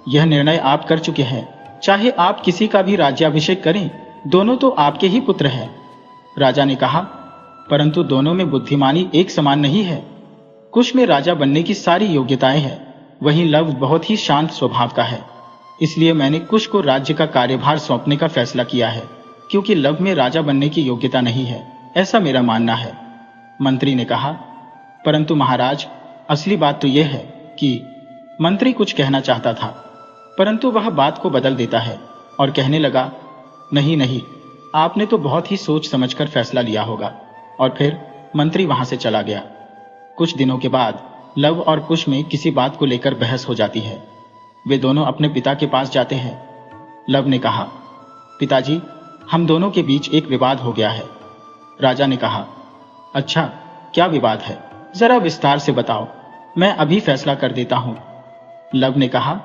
यह निर्णय आप कर चुके हैं। चाहे आप किसी का भी राज्याभिषेक करें, दोनों तो आपके ही पुत्र हैं। राजा ने कहा, परंतु दोनों में बुद्धिमानी एक समान नहीं है। कुश में राजा बनने की सारी योग्यताएं हैं, वहीं लव बहुत ही शांत स्वभाव का है। इसलिए मैंने कुश को राज्य का कार्यभार सौंपने का फैसला किया है, क्योंकि लव में राजा बनने की योग्यता नहीं है, ऐसा मेरा मानना है। मंत्री ने कहा, परंतु महाराज, असली बात तो यह है कि मंत्री कुछ कहना चाहता था, परंतु वह बात को बदल देता है और कहने लगा, नहीं नहीं, आपने तो बहुत ही सोच समझकर फैसला लिया होगा। और फिर मंत्री वहां से चला गया। कुछ दिनों के बाद लव और कुश में किसी बात को लेकर बहस हो जाती है। वे दोनों अपने पिता के पास जाते हैं। लव ने कहा, पिताजी, हम दोनों के बीच एक विवाद हो गया है। राजा ने कहा, अच्छा, क्या विवाद है? जरा विस्तार से बताओ, मैं अभी फैसला कर देता हूं। लव ने कहा,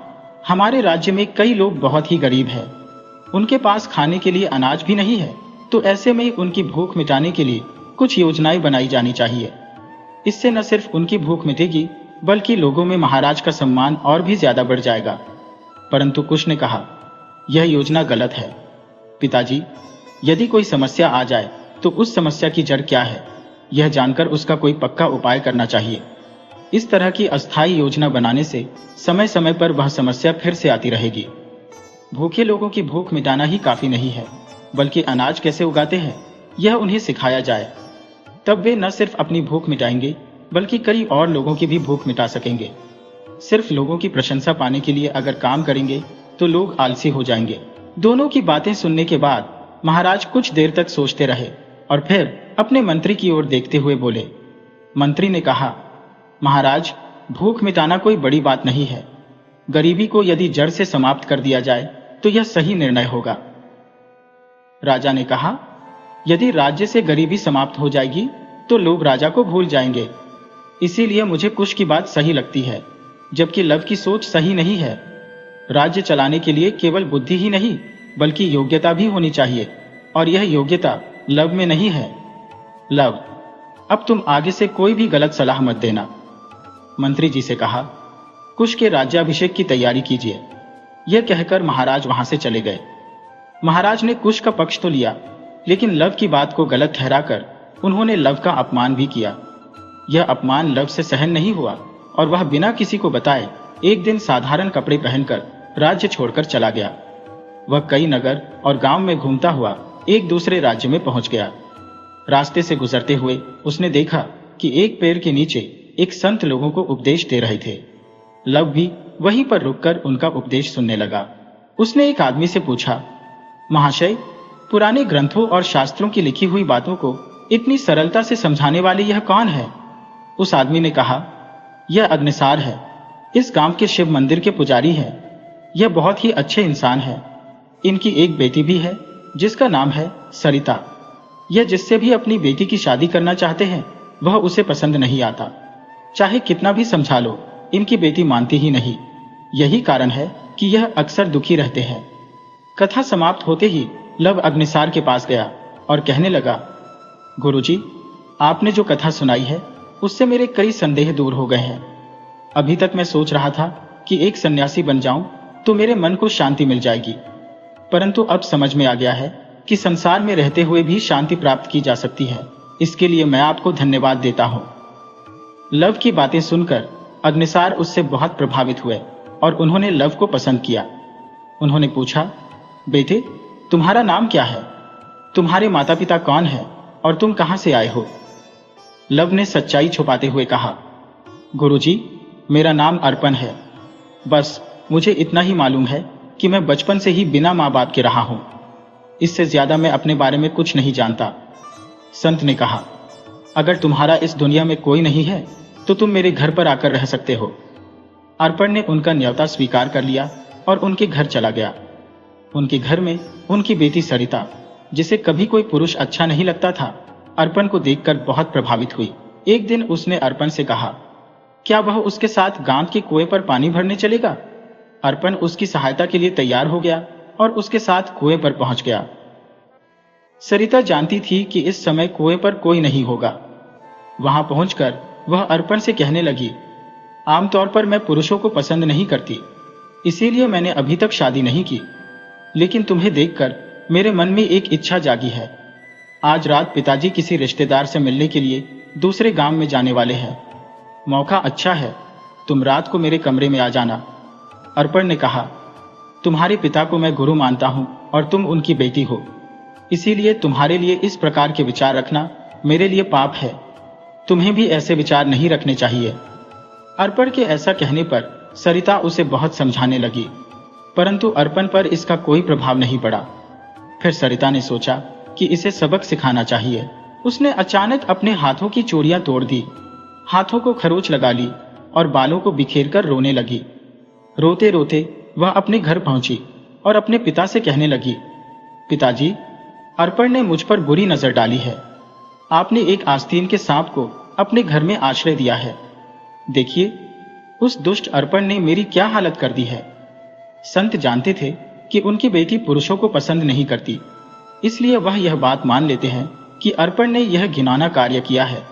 हमारे राज्य में कई लोग बहुत ही गरीब हैं। उनके पास खाने के लिए अनाज भी नहीं है, तो ऐसे में उनकी भूख मिटाने के लिए कुछ योजनाएं बनाई जानी चाहिए। इससे न सिर्फ उनकी भूख मिटेगी, बल्कि लोगों में महाराज का सम्मान और भी ज्यादा बढ़ जाएगा। परंतु कुश ने कहा, यह योजना गलत है। पिताजी, यदि कोई समस्या आ जाए तो उस समस्या की जड़ क्या है, यह जानकर उसका कोई पक्का उपाय करना चाहिए। इस तरह की अस्थायी योजना बनाने से समय समय पर वह समस्या फिर से आती रहेगी। भूखे लोगों की भूख मिटाना ही काफी नहीं है, बल्कि अनाज कैसे उगाते हैं यह उन्हें सिखाया जाए। तब वे न सिर्फ अपनी भूख मिटाएंगे, बल्कि कई और लोगों की भी भूख मिटा सकेंगे। सिर्फ लोगों की प्रशंसा पाने के लिए अगर काम करेंगे तो लोग आलसी हो जाएंगे। दोनों की बातें सुनने के बाद महाराज कुछ देर तक सोचते रहे और फिर अपने मंत्री की ओर देखते हुए बोले। मंत्री ने कहा, महाराज, भूख मिटाना कोई बड़ी बात नहीं है। गरीबी को यदि जड़ से समाप्त कर दिया जाए तो यह सही निर्णय होगा। राजा ने कहा, यदि राज्य से गरीबी समाप्त हो जाएगी तो लोग राजा को भूल जाएंगे। इसीलिए मुझे कुश की बात सही लगती है, जबकि लव की सोच सही नहीं है। राज्य चलाने के लिए केवल बुद्धि ही नहीं, बल्कि योग्यता भी होनी चाहिए, और यह योग्यता लव में नहीं है। लव, अब तुम आगे से कोई भी गलत सलाह मत देना। मंत्री जी से कहा, कुश के राज्याभिषेक की तैयारी कीजिए। यह कहकर महाराज वहां से चले गए। महाराज ने कुश का पक्ष तो लिया, लेकिन लव की बात को गलत ठहराकर उन्होंने लव का अपमान भी किया। यह अपमान लव से सहन नहीं हुआ और वह बिना किसी को बताए एक दिन साधारण कपड़े पहनकर राज्य छोड़कर चला गया। वह कई नगर और गांव में घूमता हुआ एक दूसरे राज्य में पहुंच गया। रास्ते से गुजरते हुए उसने देखा कि एक पेड़ के नीचे एक संत लोगों को उपदेश दे रहे थे। लव भी वहीं पर रुककर उनका उपदेश सुनने लगा। उसने एक आदमी से पूछा, महाशय, पुराने ग्रंथों और शास्त्रों की लिखी हुई बातों को इतनी सरलता से समझाने वाले यह कौन है? उस आदमी ने कहा, यह अग्निसार है। इस गांव के शिव मंदिर के पुजारी हैं। यह बहुत ही अच्छे इंसान है। इनकी एक बेटी भी है जिसका नाम है सरिता। यह जिससे भी अपनी बेटी की शादी करना चाहते हैं वह उसे पसंद नहीं आता। चाहे कितना भी समझा लो, इनकी बेटी मानती ही नहीं। यही कारण है कि यह अक्सर दुखी रहते हैं। कथा समाप्त होते ही लव अग्निसार के पास गया और कहने लगा, गुरुजी, आपने जो कथा सुनाई है उससे मेरे कई संदेह दूर हो गए हैं। अभी तक मैं सोच रहा था कि एक सन्यासी बन जाऊं तो मेरे मन को शांति मिल जाएगी, परंतु अब समझ में आ गया है कि संसार में रहते हुए भी शांति प्राप्त की जा सकती है। इसके लिए मैं आपको धन्यवाद देता हूं। लव की बातें सुनकर अग्निसार उससे बहुत प्रभावित हुए और उन्होंने लव को पसंद किया। उन्होंने पूछा, बेटे, तुम्हारा नाम क्या है? तुम्हारे माता पिता कौन है और तुम कहां से आए हो? लव ने सच्चाई छुपाते हुए कहा, गुरुजी, मेरा नाम अर्पण है। बस मुझे इतना ही मालूम है कि मैं बचपन से ही बिना माँ बाप के रहा हूं। इससे ज्यादा मैं अपने बारे में कुछ नहीं जानता। संत ने कहा, अगर तुम्हारा इस दुनिया में कोई नहीं है तो तुम मेरे घर पर आकर रह सकते हो। अर्पण ने उनका न्योता स्वीकार कर लिया और उनके घर चला गया। उनके घर में उनकी बेटी सरिता, जिसे कभी कोई पुरुष अच्छा नहीं लगता था, अर्पण को देखकर बहुत प्रभावित हुई। एक दिन उसने अर्पण से कहा, क्या वह उसके साथ गांव के कुएं पर पानी भरने चलेगा? अर्पण उसकी सहायता के लिए तैयार हो गया और उसके साथ कुएं पर पहुंच गया। सरिता जानती थी कि इस समय कुएं पर कोई नहीं होगा। वहां पहुंचकर वह अर्पण से कहने लगी, आमतौर पर मैं पुरुषों को पसंद नहीं करती, इसीलिए मैंने अभी तक शादी नहीं की। लेकिन तुम्हें देखकर मेरे मन में एक इच्छा जागी है। आज रात पिताजी किसी रिश्तेदार से मिलने के लिए दूसरे गांव में जाने वाले हैं। मौका अच्छा है, तुम रात को मेरे कमरे में आ जाना। अर्पण ने कहा, तुम्हारे पिता को मैं गुरु मानता हूं और तुम उनकी बेटी हो, इसीलिए तुम्हारे लिए इस प्रकार के विचार रखना मेरे लिए पाप है। तुम्हें भी ऐसे विचार नहीं रखने चाहिए। अर्पण के ऐसा कहने पर सरिता उसे बहुत समझाने लगी, परंतु अर्पण पर इसका कोई प्रभाव नहीं पड़ा। फिर सरिता ने सोचा कि इसे सबक सिखाना चाहिए। उसने अचानक अपने हाथों की चूड़ियां तोड़ दी, हाथों को खरोंच लगा ली और बालों को बिखेरकर रोने लगी। रोते रोते वह अपने घर पहुंची और अपने पिता से कहने लगी, पिताजी, अर्पण ने मुझ पर बुरी नजर डाली है। आपने एक आस्तीन के सांप को अपने घर में आश्रय दिया है। देखिए, उस दुष्ट अर्पण ने मेरी क्या हालत कर दी है। संत जानते थे कि उनकी बेटी पुरुषों को पसंद नहीं करती, इसलिए वह यह बात मान लेते हैं कि अर्पण ने यह घिनौना कार्य किया है।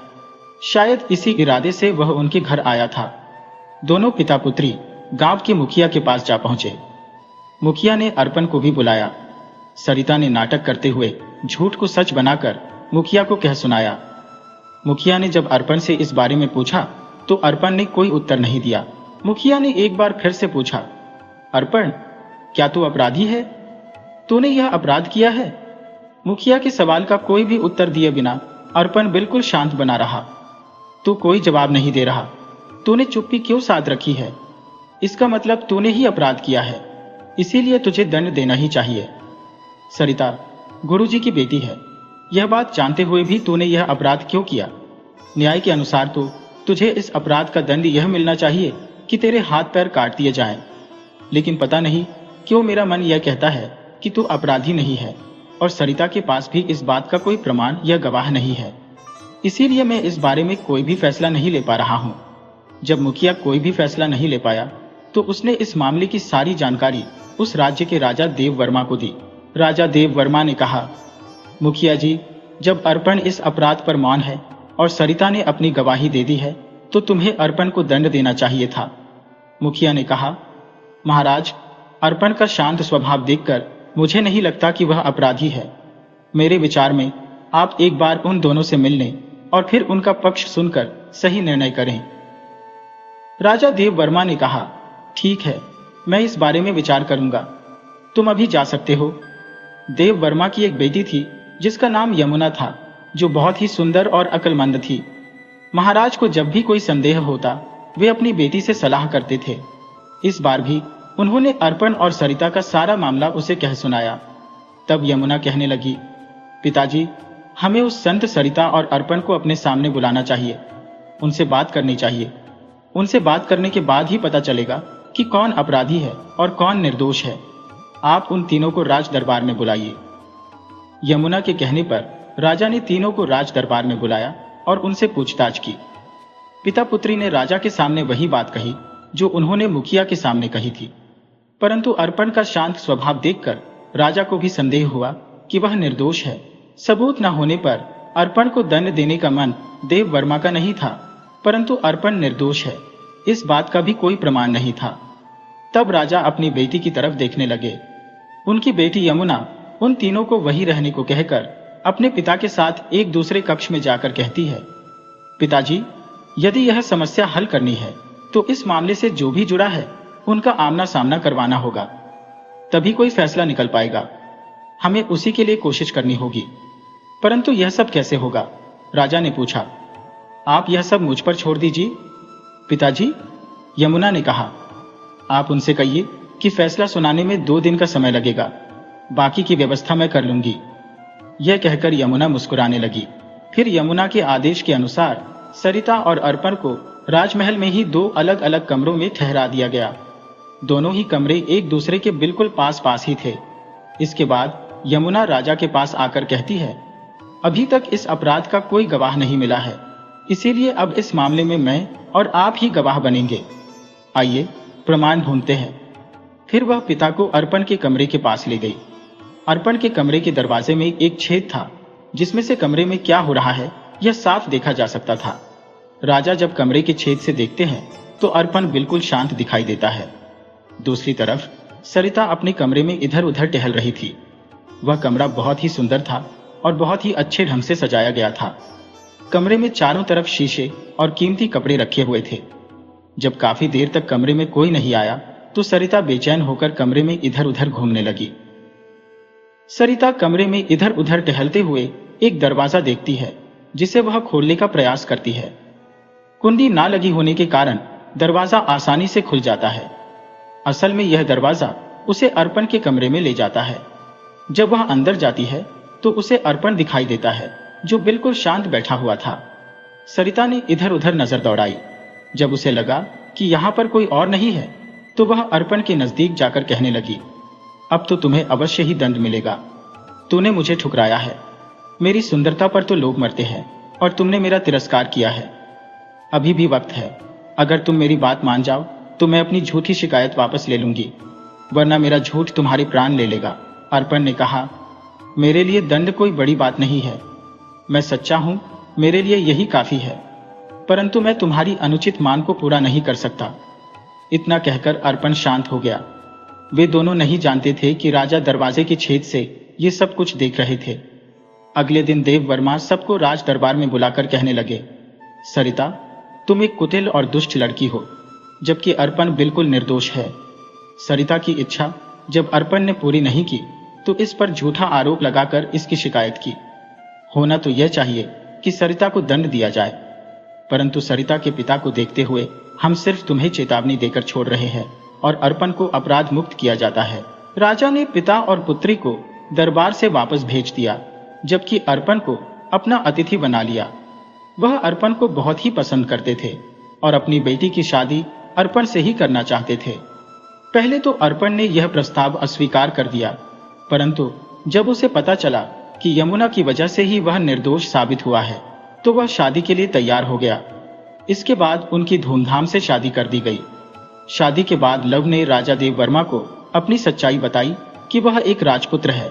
शायद इसी इरादे से वह उनके घर आया था। दोनों पिता पुत्री गांव के मुखिया के पास जा पहुंचे। मुखिया ने अर्पण को भी बुलाया। सरिता ने नाटक करते हुए झूठ को सच बनाकर मुखिया को कह सुनाया। मुखिया ने जब अर्पण से इस बारे में पूछा तो अर्पण ने कोई उत्तर नहीं दिया। मुखिया ने एक बार फिर से पूछा, अर्पण, क्या तू अपराधी है? तूने यह अपराध किया है? मुखिया के सवाल का कोई भी उत्तर दिए बिना अर्पण बिल्कुल शांत बना रहा। तू कोई जवाब नहीं दे रहा। तूने चुप्पी क्यों साध रखी है? इसका मतलब तूने ही अपराध किया है, इसीलिए तुझे दंड देना ही चाहिए। सरिता गुरुजी की बेटी है, यह बात जानते हुए भी तूने यह अपराध क्यों किया? न्याय के अनुसार तो तुझे इस अपराध का दंड यह मिलना चाहिए कि तेरे हाथ पैर काट दिए जाएं। लेकिन पता नहीं क्यों मेरा मन यह कहता है कि तू अपराधी नहीं है, और सरिता के पास भी इस बात का कोई प्रमाण या गवाह नहीं है। इसीलिए मैं इस बारे में कोई भी फैसला नहीं ले पा रहा हूं। जब मुखिया कोई भी फैसला नहीं ले पाया तो उसने इस मामले की सारी जानकारी उस राज्य के राजा देव वर्मा को दी। राजा देव वर्मा ने कहा, मुखिया जी, जब अर्पण इस अपराध पर मौन है और सरिता ने अपनी गवाही दे दी है तो तुम्हें अर्पण को दंड देना चाहिए था। मुखिया ने कहा, महाराज, अर्पण का शांत स्वभाव देखकर मुझे नहीं लगता कि वह अपराधी है। मेरे विचार में आप एक बार उन दोनों से मिल लें और फिर उनका पक्ष सुनकर सही निर्णय करें। राजा देव वर्मा ने कहा, ठीक है, मैं इस बारे में विचार करूंगा। तुम अभी जा सकते हो। देव वर्मा की एक बेटी थी जिसका नाम यमुना था, जो बहुत ही सुंदर और अक्लमंद थी। महाराज को जब भी कोई संदेह होता वे अपनी बेटी से सलाह करते थे। इस बार भी उन्होंने अर्पण और सरिता का सारा मामला उसे कह सुनाया। तब यमुना कहने लगी, पिताजी, हमें उस संत सरिता और अर्पण को अपने सामने बुलाना चाहिए। उनसे बात करनी चाहिए। उनसे बात करने के बाद ही पता चलेगा कि कौन अपराधी है और कौन निर्दोष है। आप उन तीनों को राज दरबार में बुलाइए। यमुना के कहने पर राजा ने तीनों को राज दरबार में बुलाया और उनसे पूछताछ की। पिता पुत्री ने राजा के सामने वही बात कही जो उन्होंने मुखिया के सामने कही थी, परंतु अर्पण का शांत स्वभाव देखकर राजा को भी संदेह हुआ कि वह निर्दोष है। सबूत न होने पर अर्पण को दंड देने का मन देव वर्मा का नहीं था, परंतु अर्पण निर्दोष है, इस बात का भी कोई प्रमाण नहीं था। तब राजा अपनी बेटी की तरफ देखने लगे। उनकी बेटी यमुना उन तीनों को वहीं रहने को कहकर अपने पिता के साथ एक दूसरे कक्ष में जाकर कहती है, पिताजी, यदि यह समस्या हल करनी है तो इस मामले से जो भी जुड़ा है उनका आमना सामना करवाना होगा, तभी कोई फैसला निकल पाएगा। हमें उसी के लिए कोशिश करनी होगी। परंतु यह सब कैसे होगा? राजा ने पूछा। आप यह सब मुझ पर छोड़ दीजिए। पिताजी, यमुना ने कहा, आप उनसे कहिए कि फैसला सुनाने में 2 दिन का समय लगेगा, बाकी की व्यवस्था मैं कर लूंगी। यह कहकर यमुना मुस्कुराने लगी। फिर यमुना के आदेश के अनुसार सरिता और अर्पण को राजमहल में ही 2 अलग अलग कमरों में ठहरा दिया गया। दोनों ही कमरे एक दूसरे के बिल्कुल पास पास ही थे। इसके बाद यमुना राजा के पास आकर कहती है, अभी तक इस अपराध का कोई गवाह नहीं मिला है, इसीलिए अब इस मामले में मैं और आप ही गवाह बनेंगे। आइए प्रमाण ढूंढते हैं। फिर वह पिता को अर्पण के कमरे के पास ले गई। अर्पण के कमरे के दरवाजे में एक छेद था, जिसमें से कमरे में क्या हो रहा है यह साफ देखा जा सकता था। राजा जब कमरे के छेद से देखते हैं तो अर्पण बिल्कुल शांत दिखाई देता है। दूसरी तरफ सरिता अपने कमरे में इधर उधर टहल रही थी। वह कमरा बहुत ही सुंदर था और बहुत ही अच्छे ढंग से सजाया गया था। कमरे में चारों तरफ शीशे और कीमती कपड़े रखे हुए थे। जब काफी देर तक कमरे में कोई नहीं आया तो सरिता बेचैन होकर कमरे में इधर उधर घूमने लगी। सरिता कमरे में इधर उधर टहलते हुए एक दरवाजा देखती है, जिसे वह खोलने का प्रयास करती है। कुंडी ना लगी होने के कारण दरवाजा आसानी से खुल जाता है। असल में यह दरवाजा उसे अर्पण के कमरे में ले जाता है। जब वह अंदर जाती है तो उसे अर्पण दिखाई देता है, जो बिल्कुल शांत बैठा हुआ था। सरिता ने इधर उधर नजर दौड़ाई। जब उसे लगा कि यहाँ पर कोई और नहीं है तो वह अर्पण के नजदीक जाकर कहने लगी, अब तो तुम्हें अवश्य ही दंड मिलेगा। तूने मुझे ठुकराया है, मेरी सुंदरता पर तो लोग मरते हैं और तुमने मेरा तिरस्कार किया है। अभी भी वक्त है, अगर तुम मेरी बात मान जाओ तो मैं अपनी झूठी शिकायत वापस ले लूंगी, वरना मेरा झूठ तुम्हारे प्राण ले लेगा। अर्पण ने कहा, मेरे लिए दंड कोई बड़ी बात नहीं है, मैं सच्चा हूं, मेरे लिए यही काफी है, परंतु मैं तुम्हारी अनुचित मांग को पूरा नहीं कर सकता। इतना कहकर अर्पण शांत हो गया। वे दोनों नहीं जानते थे कि राजा दरवाजे के छेद से ये सब कुछ देख रहे थे। अगले दिन देव वर्मा सबको राज दरबार में बुलाकर कहने लगे, सरिता, तुम एक कुटिल और दुष्ट लड़की हो, जबकि अर्पण बिल्कुल निर्दोष है। सरिता की इच्छा जब अर्पण ने पूरी नहीं की तो इस पर झूठा आरोप लगाकर इसकी शिकायत की। होना तो यह चाहिए कि सरिता को दंड दिया जाए, परंतु सरिता के पिता को देखते हुए हम सिर्फ तुम्हें चेतावनी देकर छोड़ रहे हैं और अर्पण को अपराध मुक्त किया जाता है। राजा ने पिता और पुत्री को दरबार से वापस भेज दिया, जबकि अर्पण को अपना अतिथि बना लिया। वह अर्पण को बहुत ही पसंद करते थे और अपनी बेटी की शादी अर्पण से ही करना चाहते थे। पहले तो अर्पण ने यह प्रस्ताव अस्वीकार कर दिया, परंतु जब उसे पता चला कि यमुना की वजह से ही वह निर्दोष साबित हुआ है तो वह शादी के लिए तैयार हो गया। इसके बाद उनकी धूमधाम से शादी कर दी गई। शादी के बाद लव ने राजा देव वर्मा को अपनी सच्चाई बताई कि वह एक राजपुत्र है,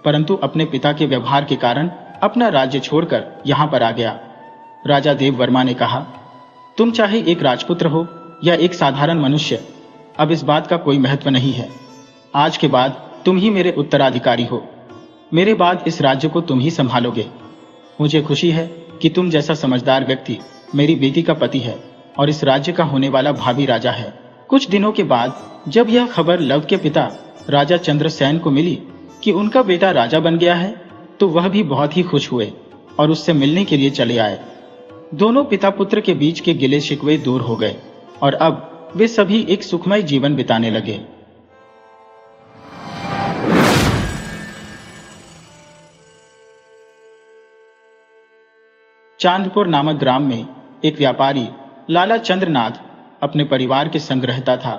परंतु अपने पिता के व्यवहार के कारण अपना राज्य छोड़कर यहाँ पर आ गया। राजा देव वर्मा ने कहा, तुम चाहे एक राजपुत्र हो या एक साधारण मनुष्य, अब इस बात का कोई महत्व नहीं है। आज के बाद तुम ही मेरे उत्तराधिकारी हो। मेरे बाद इस राज्य को तुम ही संभालोगे। मुझे खुशी है कि तुम जैसा समझदार व्यक्ति मेरी बेटी का पति है और इस राज्य का होने वाला भावी राजा है। कुछ दिनों के बाद जब यह खबर लव के पिता राजा चंद्रसेन को मिली कि उनका बेटा राजा बन गया है, तो वह भी बहुत ही खुश हुए और उससे मिलने के लिए चले आए। दोनों पिता पुत्र के बीच के गिले शिकवे दूर हो गए और अब वे सभी एक सुखमय जीवन बिताने लगे। चांदपुर नामक ग्राम में एक व्यापारी लाला चंद्रनाथ अपने परिवार के संग रहता था,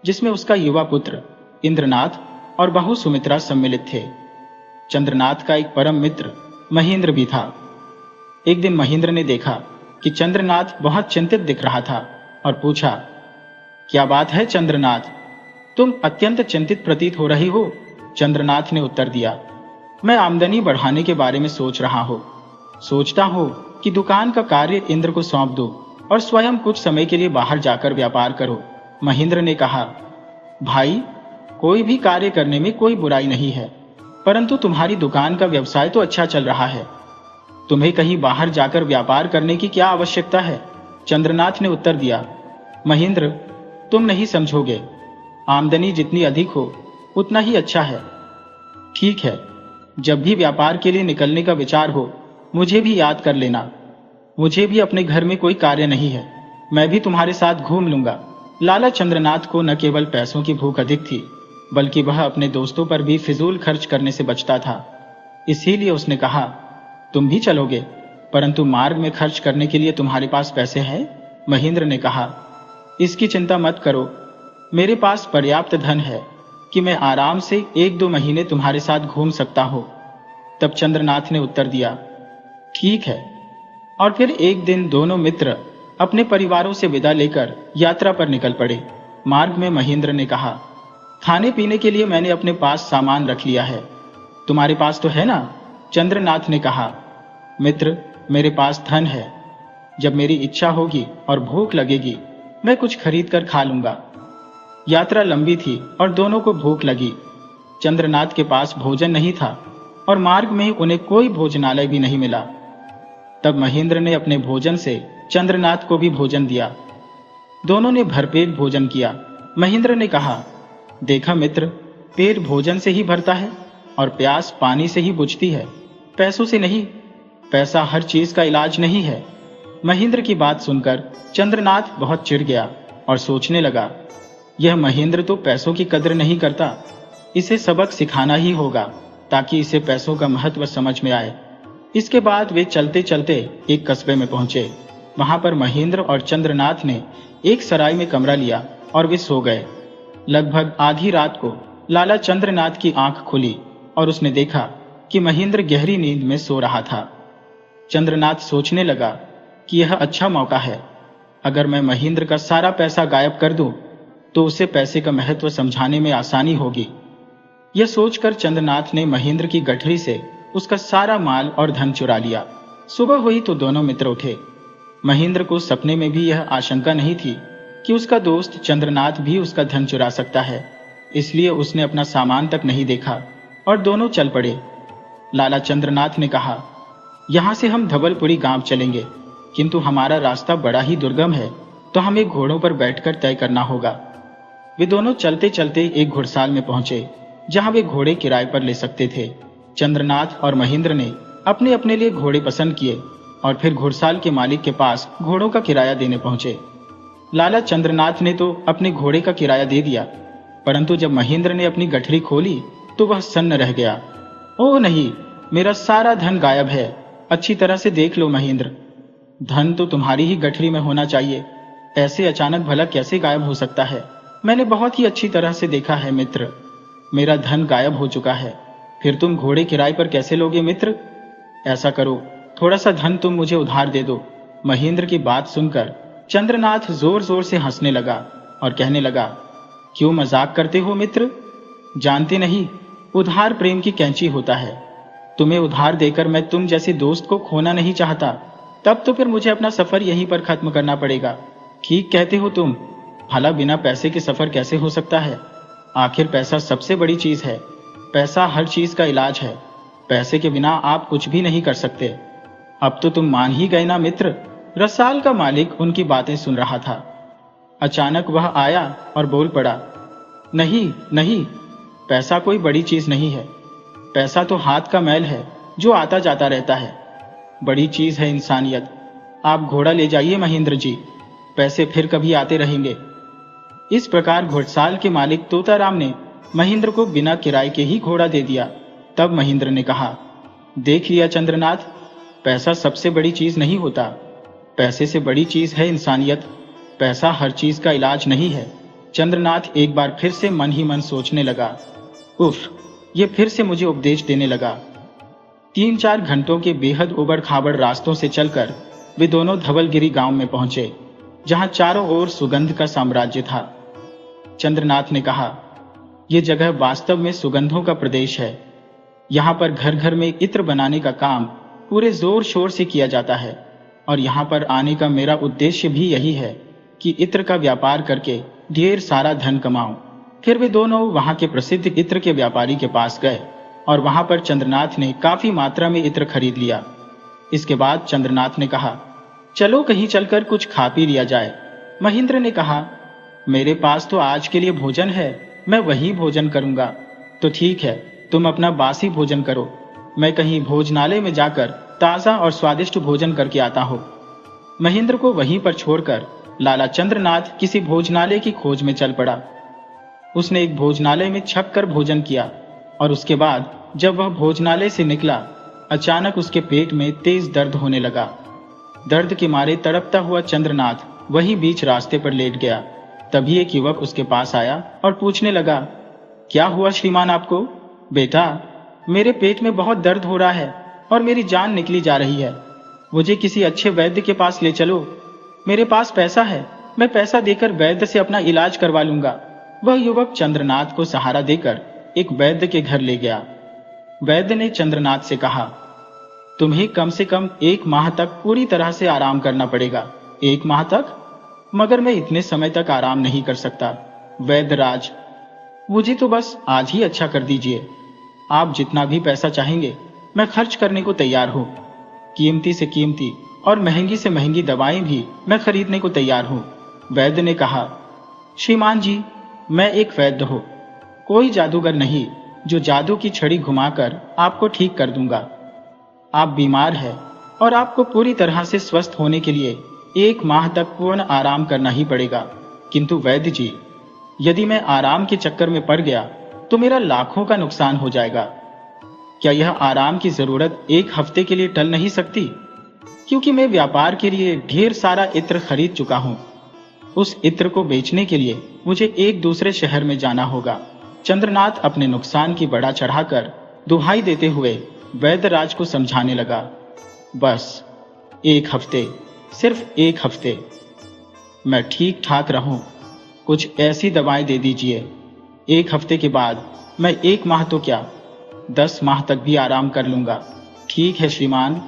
जिसमें उसका युवा पुत्र इंद्रनाथ और बहू सुमित्रा सम्मिलित थे। चंद्रनाथ का एक परम मित्र महेंद्र भी था। एक दिन महेंद्र ने देखा कि चंद्रनाथ बहुत चिंतित दिख रहा था और पूछा, क्या बात है चंद्रनाथ, तुम अत्यंत चिंतित प्रतीत हो रही हो। चंद्रनाथ ने उत्तर दिया, मैं आमदनी बढ़ाने के बारे में सोच रहा हूँ। सोचता हूँ कि दुकान का कार्य इंद्र को सौंप दो और स्वयं कुछ समय के लिए बाहर जाकर व्यापार करो। महेंद्र ने कहा, भाई, कोई भी कार्य करने में कोई बुराई नहीं है, परंतु तुम्हारी दुकान का व्यवसाय तो अच्छा चल रहा है, तुम्हें कहीं बाहर जाकर व्यापार करने की क्या आवश्यकता है। चंद्रनाथ ने उत्तर दिया, महेंद्र, तुम नहीं समझोगे, आमदनी जितनी अधिक हो उतना ही अच्छा है। ठीक है, जब भी व्यापार के लिए निकलने का विचार हो मुझे भी याद कर लेना। मुझे भी अपने घर में कोई कार्य नहीं है, मैं भी तुम्हारे साथ घूम लूंगा। लाला चंद्रनाथ को न केवल पैसों की भूख अधिक थी, बल्कि वह अपने दोस्तों पर भी फिजूल खर्च करने से बचता था। इसीलिए उसने कहा, तुम भी चलोगे, परंतु मार्ग में खर्च करने के लिए तुम्हारे पास पैसे हैं? महेंद्र ने कहा, इसकी चिंता मत करो, मेरे पास पर्याप्त धन है कि मैं आराम से 1-2 महीने तुम्हारे साथ घूम सकता हूं। तब चंद्रनाथ ने उत्तर दिया, ठीक है। और फिर एक दिन दोनों मित्र अपने परिवारों से विदा लेकर यात्रा पर निकल पड़े। मार्ग में महेंद्र ने कहा, खाने पीने के लिए मैंने अपने पास सामान रख लिया है, तुम्हारे पास तो है ना? चंद्रनाथ ने कहा, मित्र, मेरे पास धन है, जब मेरी इच्छा होगी और भूख लगेगी मैं कुछ खरीद कर खा लूंगा। यात्रा लंबी थी और दोनों को भूख लगी। चंद्रनाथ के पास भोजन नहीं था और मार्ग में उन्हें कोई भोजनालय भी नहीं मिला। तब महेंद्र ने अपने भोजन से चंद्रनाथ को भी भोजन दिया। दोनों ने भरपेट भोजन किया। महेंद्र ने कहा, देखा मित्र, पेट भोजन से ही भरता है और प्यास पानी से ही बुझती है, पैसों से नहीं। पैसा हर चीज का इलाज नहीं है। महेंद्र की बात सुनकर चंद्रनाथ बहुत चिढ़ गया और सोचने लगा, यह महेंद्र तो पैसों की कदर नहीं करता, इसे सबक सिखाना ही होगा ताकि इसे पैसों का महत्व समझ में आए। इसके बाद वे चलते चलते एक कस्बे में पहुंचे। वहां पर महेंद्र और चंद्रनाथ ने एक सराय में कमरा लिया और वे सो गए। लगभग आधी रात को लाला चंद्रनाथ की आंख खुली और उसने देखा कि महेंद्र गहरी नींद में सो रहा था। चंद्रनाथ सोचने लगा कि यह अच्छा मौका है, अगर मैं महेंद्र का सारा पैसा गायब कर दूं तो उसे पैसे का महत्व समझाने में आसानी होगी। यह सोचकर चंद्रनाथ ने महेंद्र की गठरी से उसका सारा माल और धन चुरा लिया। सुबह हुई तो दोनों मित्र उठे। महेंद्र को सपने में भी यह आशंका नहीं थी कि उसका दोस्त चंद्रनाथ भी उसका धन चुरा सकता है, इसलिए उसने अपना सामान तक नहीं देखा और दोनों चल पड़े। लाला चंद्रनाथ ने कहा, यहां से हम धवलपुरी गांव चलेंगे, किंतु हमारा रास्ता बड़ा ही दुर्गम है, तो हमें घोड़ों पर बैठकर तय करना होगा। वे दोनों चलते चलते एक घुड़साल में पहुंचे, जहां वे घोड़े किराए पर ले सकते थे। चंद्रनाथ और महेंद्र ने अपने अपने लिए घोड़े पसंद किए और फिर घुड़साल के मालिक के पास घोड़ों का किराया देने पहुंचे। लाला चंद्रनाथ ने तो अपने घोड़े का किराया दे दिया, परंतु जब महेंद्र ने अपनी गठरी खोली तो वह सन्न रह गया। ओह नहीं, मेरा सारा धन गायब है, अच्छी तरह से देख लो महेंद्र, धन तो तुम्हारी ही गठरी में होना चाहिए, ऐसे अचानक भला कैसे गायब हो सकता है? मैंने बहुत ही अच्छी तरह से देखा है मित्र, मेरा धन गायब हो चुका है, फिर तुम घोड़े किराए पर कैसे लोगे मित्र? ऐसा करो, थोड़ा सा धन तुम मुझे उधार दे दो। महेंद्र की बात सुनकर चंद्रनाथ जोर जोर से हंसने लगा और कहने लगा, क्यों मजाक करते हो मित्र? जानते नहीं, उधार प्रेम की कैंची होता है। तुम्हें उधार देकर मैं तुम जैसे दोस्त को खोना नहीं चाहता, तब तो फिर मुझे अपना सफर यहीं पर खत्म करना पड़ेगा। ठीक कहते हो तुम, भला बिना पैसे के सफर कैसे हो सकता है? आखिर पैसा सबसे बड़ी चीज है, पैसा हर चीज का इलाज है, पैसे के बिना आप कुछ भी नहीं कर सकते। अब तो तुम मान ही गए ना मित्र? रसाल का मालिक उनकी बातें सुन रहा था। अचानक वह आया और बोल पड़ा, नहीं नहीं, पैसा कोई बड़ी चीज नहीं है, पैसा तो हाथ का मैल है जो आता जाता रहता है, बड़ी चीज है इंसानियत। आप घोड़ा ले जाइए महेंद्र जी, पैसे फिर कभी आते रहेंगे। इस प्रकार घुड़साल के मालिक तोताराम ने महेंद्र को बिना किराए के ही घोड़ा दे दिया। तब महेंद्र ने कहा, देख लिया चंद्रनाथ, पैसा सबसे बड़ी चीज नहीं होता, पैसे से बड़ी चीज है इंसानियत, पैसा हर चीज का इलाज नहीं है। चंद्रनाथ एक बार फिर से मन ही मन सोचने लगा, उफ, ये फिर से मुझे उपदेश देने लगा। 3-4 घंटों के बेहद उबड़ खाबड़ रास्तों से चलकर वे दोनों धवलगिरी गांव में पहुंचे, जहां चारों ओर सुगंध का साम्राज्य था। चंद्रनाथ ने कहा, यह जगह वास्तव में सुगंधों का प्रदेश है। यहाँ पर घर घर में इत्र बनाने का काम पूरे जोर शोर से किया जाता है और यहाँ पर आने का मेरा उद्देश्य भी यही है कि इत्र का व्यापार करके ढेर सारा धन कमाऊं। फिर वे दोनों वहां के प्रसिद्ध इत्र के व्यापारी के पास गए और वहां पर चंद्रनाथ ने काफी मात्रा में इत्र खरीद लिया। इसके बाद चंद्रनाथ ने कहा, चलो कहीं चलकर कुछ खा पी लिया जाए। महेंद्र ने कहा, मेरे पास तो आज के लिए भोजन है, मैं वही भोजन करूंगा। तो ठीक है, तुम अपना बासी भोजन करो, मैं कहीं भोजनालय में जाकर ताजा और स्वादिष्ट भोजन करके आता हूं। महेंद्र को वहीं पर छोड़कर लाला चंद्रनाथ किसी भोजनालय की खोज में चल पड़ा। उसने एक भोजनालय में छप कर भोजन किया और उसके बाद जब वह भोजनालय से निकला, अचानक उसके पेट में तेज दर्द होने लगा। दर्द के मारे तड़पता हुआ चंद्रनाथ वहीं बीच रास्ते पर लेट गया। तभी एक युवक उसके पास आया और पूछने लगा, क्या हुआ श्रीमान आपको? बेटा, मेरे पेट में बहुत दर्द हो रहा है और मेरी जान निकली जा रही है। मुझे किसी अच्छे वैद्य के पास ले चलो। मेरे पास पैसा है, मैं पैसा देकर वैद्य से अपना इलाज करवा लूंगा। वह युवक चंद्रनाथ को सहारा देकर एक वैद्य के घर ले गया। वैद्य ने चंद्रनाथ से कहा, तुम्हें कम से कम 1 माह तक पूरी तरह से आराम करना पड़ेगा। 1 माह तक? मगर मैं इतने समय तक आराम नहीं कर सकता। वैद्यराज, मुझे तो बस आज ही अच्छा कर दीजिए। आप जितना भी पैसा चाहेंगे मैं खर्च करने को तैयार हूँ। कीमती से कीमती और महंगी से महंगी दवाएं भी मैं खरीदने को तैयार हूँ। वैद्य ने कहा, श्रीमान जी, मैं एक वैद्य हूँ, कोई जादूगर नहीं जो जादू की छड़ी घुमाकर आपको ठीक कर दूंगा। आप बीमार हैं और आपको पूरी तरह से स्वस्थ होने के लिए 1 माह तक पूर्ण आराम करना ही पड़ेगा। किंतु वैद्य जी, यदि मैं आराम के चक्कर में पड़ गया तो मेरा लाखों का नुकसान हो जाएगा। क्या यह आराम की जरूरत 1 हफ्ते के लिए टल नहीं सकती? क्योंकि मैं व्यापार के लिए ढेर सारा इत्र खरीद चुका हूं। उस इत्र को बेचने के लिए मुझे एक दूसरे शहर में जाना होगा। चंद्रनाथ अपने नुकसान की बढ़ा चढ़ाकर दुहाई देते हुए वैद्यराज को समझाने लगा, बस 1 हफ्ते, सिर्फ 1 हफ्ते, मैं ठीक ठाक रहूं, कुछ ऐसी दवाएं दे दीजिए। 1 हफ्ते के बाद मैं 1 माह तो क्या, 10 माह तक भी आराम कर लूंगा। ठीक है श्रीमान,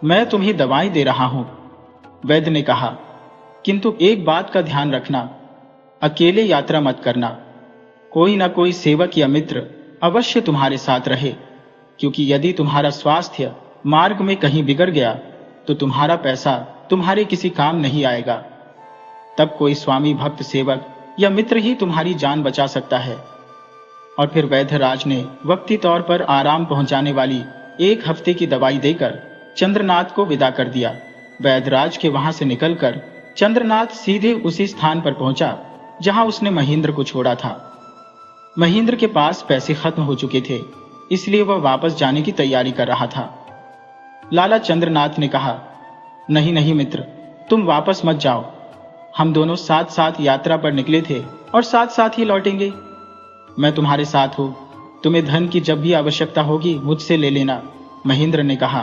मैं तुम्हें दवाएं दे रहा हूं। वैद्य ने कहा, किंतु एक बात का ध्यान रखना, अकेले यात्रा मत करना। कोई ना कोई सेवक या मित्र अवश्य तुम्हारे साथ रहे, क्योंकि यदि तुम्हारा स्वास्थ्य मार्ग में कहीं बिगड़ गया तो तुम्हारा पैसा तुम्हारे किसी काम नहीं आएगा। तब कोई स्वामी भक्त सेवक या मित्र ही तुम्हारी जान बचा सकता है। और फिर वैद्यराज ने वक्ती तौर पर आराम पहुंचाने वाली 1 हफ्ते की दवाई देकर चंद्रनाथ को विदा कर दिया। वैद्यराज के वहां से निकलकर चंद्रनाथ सीधे उसी स्थान पर पहुंचा जहां उसने महेंद्र को छोड़ा था। महेंद्र के पास पैसे खत्म हो चुके थे, इसलिए वह वापस जाने की तैयारी कर रहा था। लाला चंद्रनाथ ने कहा, नहीं नहीं मित्र, तुम वापस मत जाओ। हम दोनों साथ साथ यात्रा पर निकले थे और साथ साथ ही लौटेंगे। मैं तुम्हारे साथ हूं, तुम्हें धन की जब भी आवश्यकता होगी मुझसे ले लेना। महेंद्र ने कहा,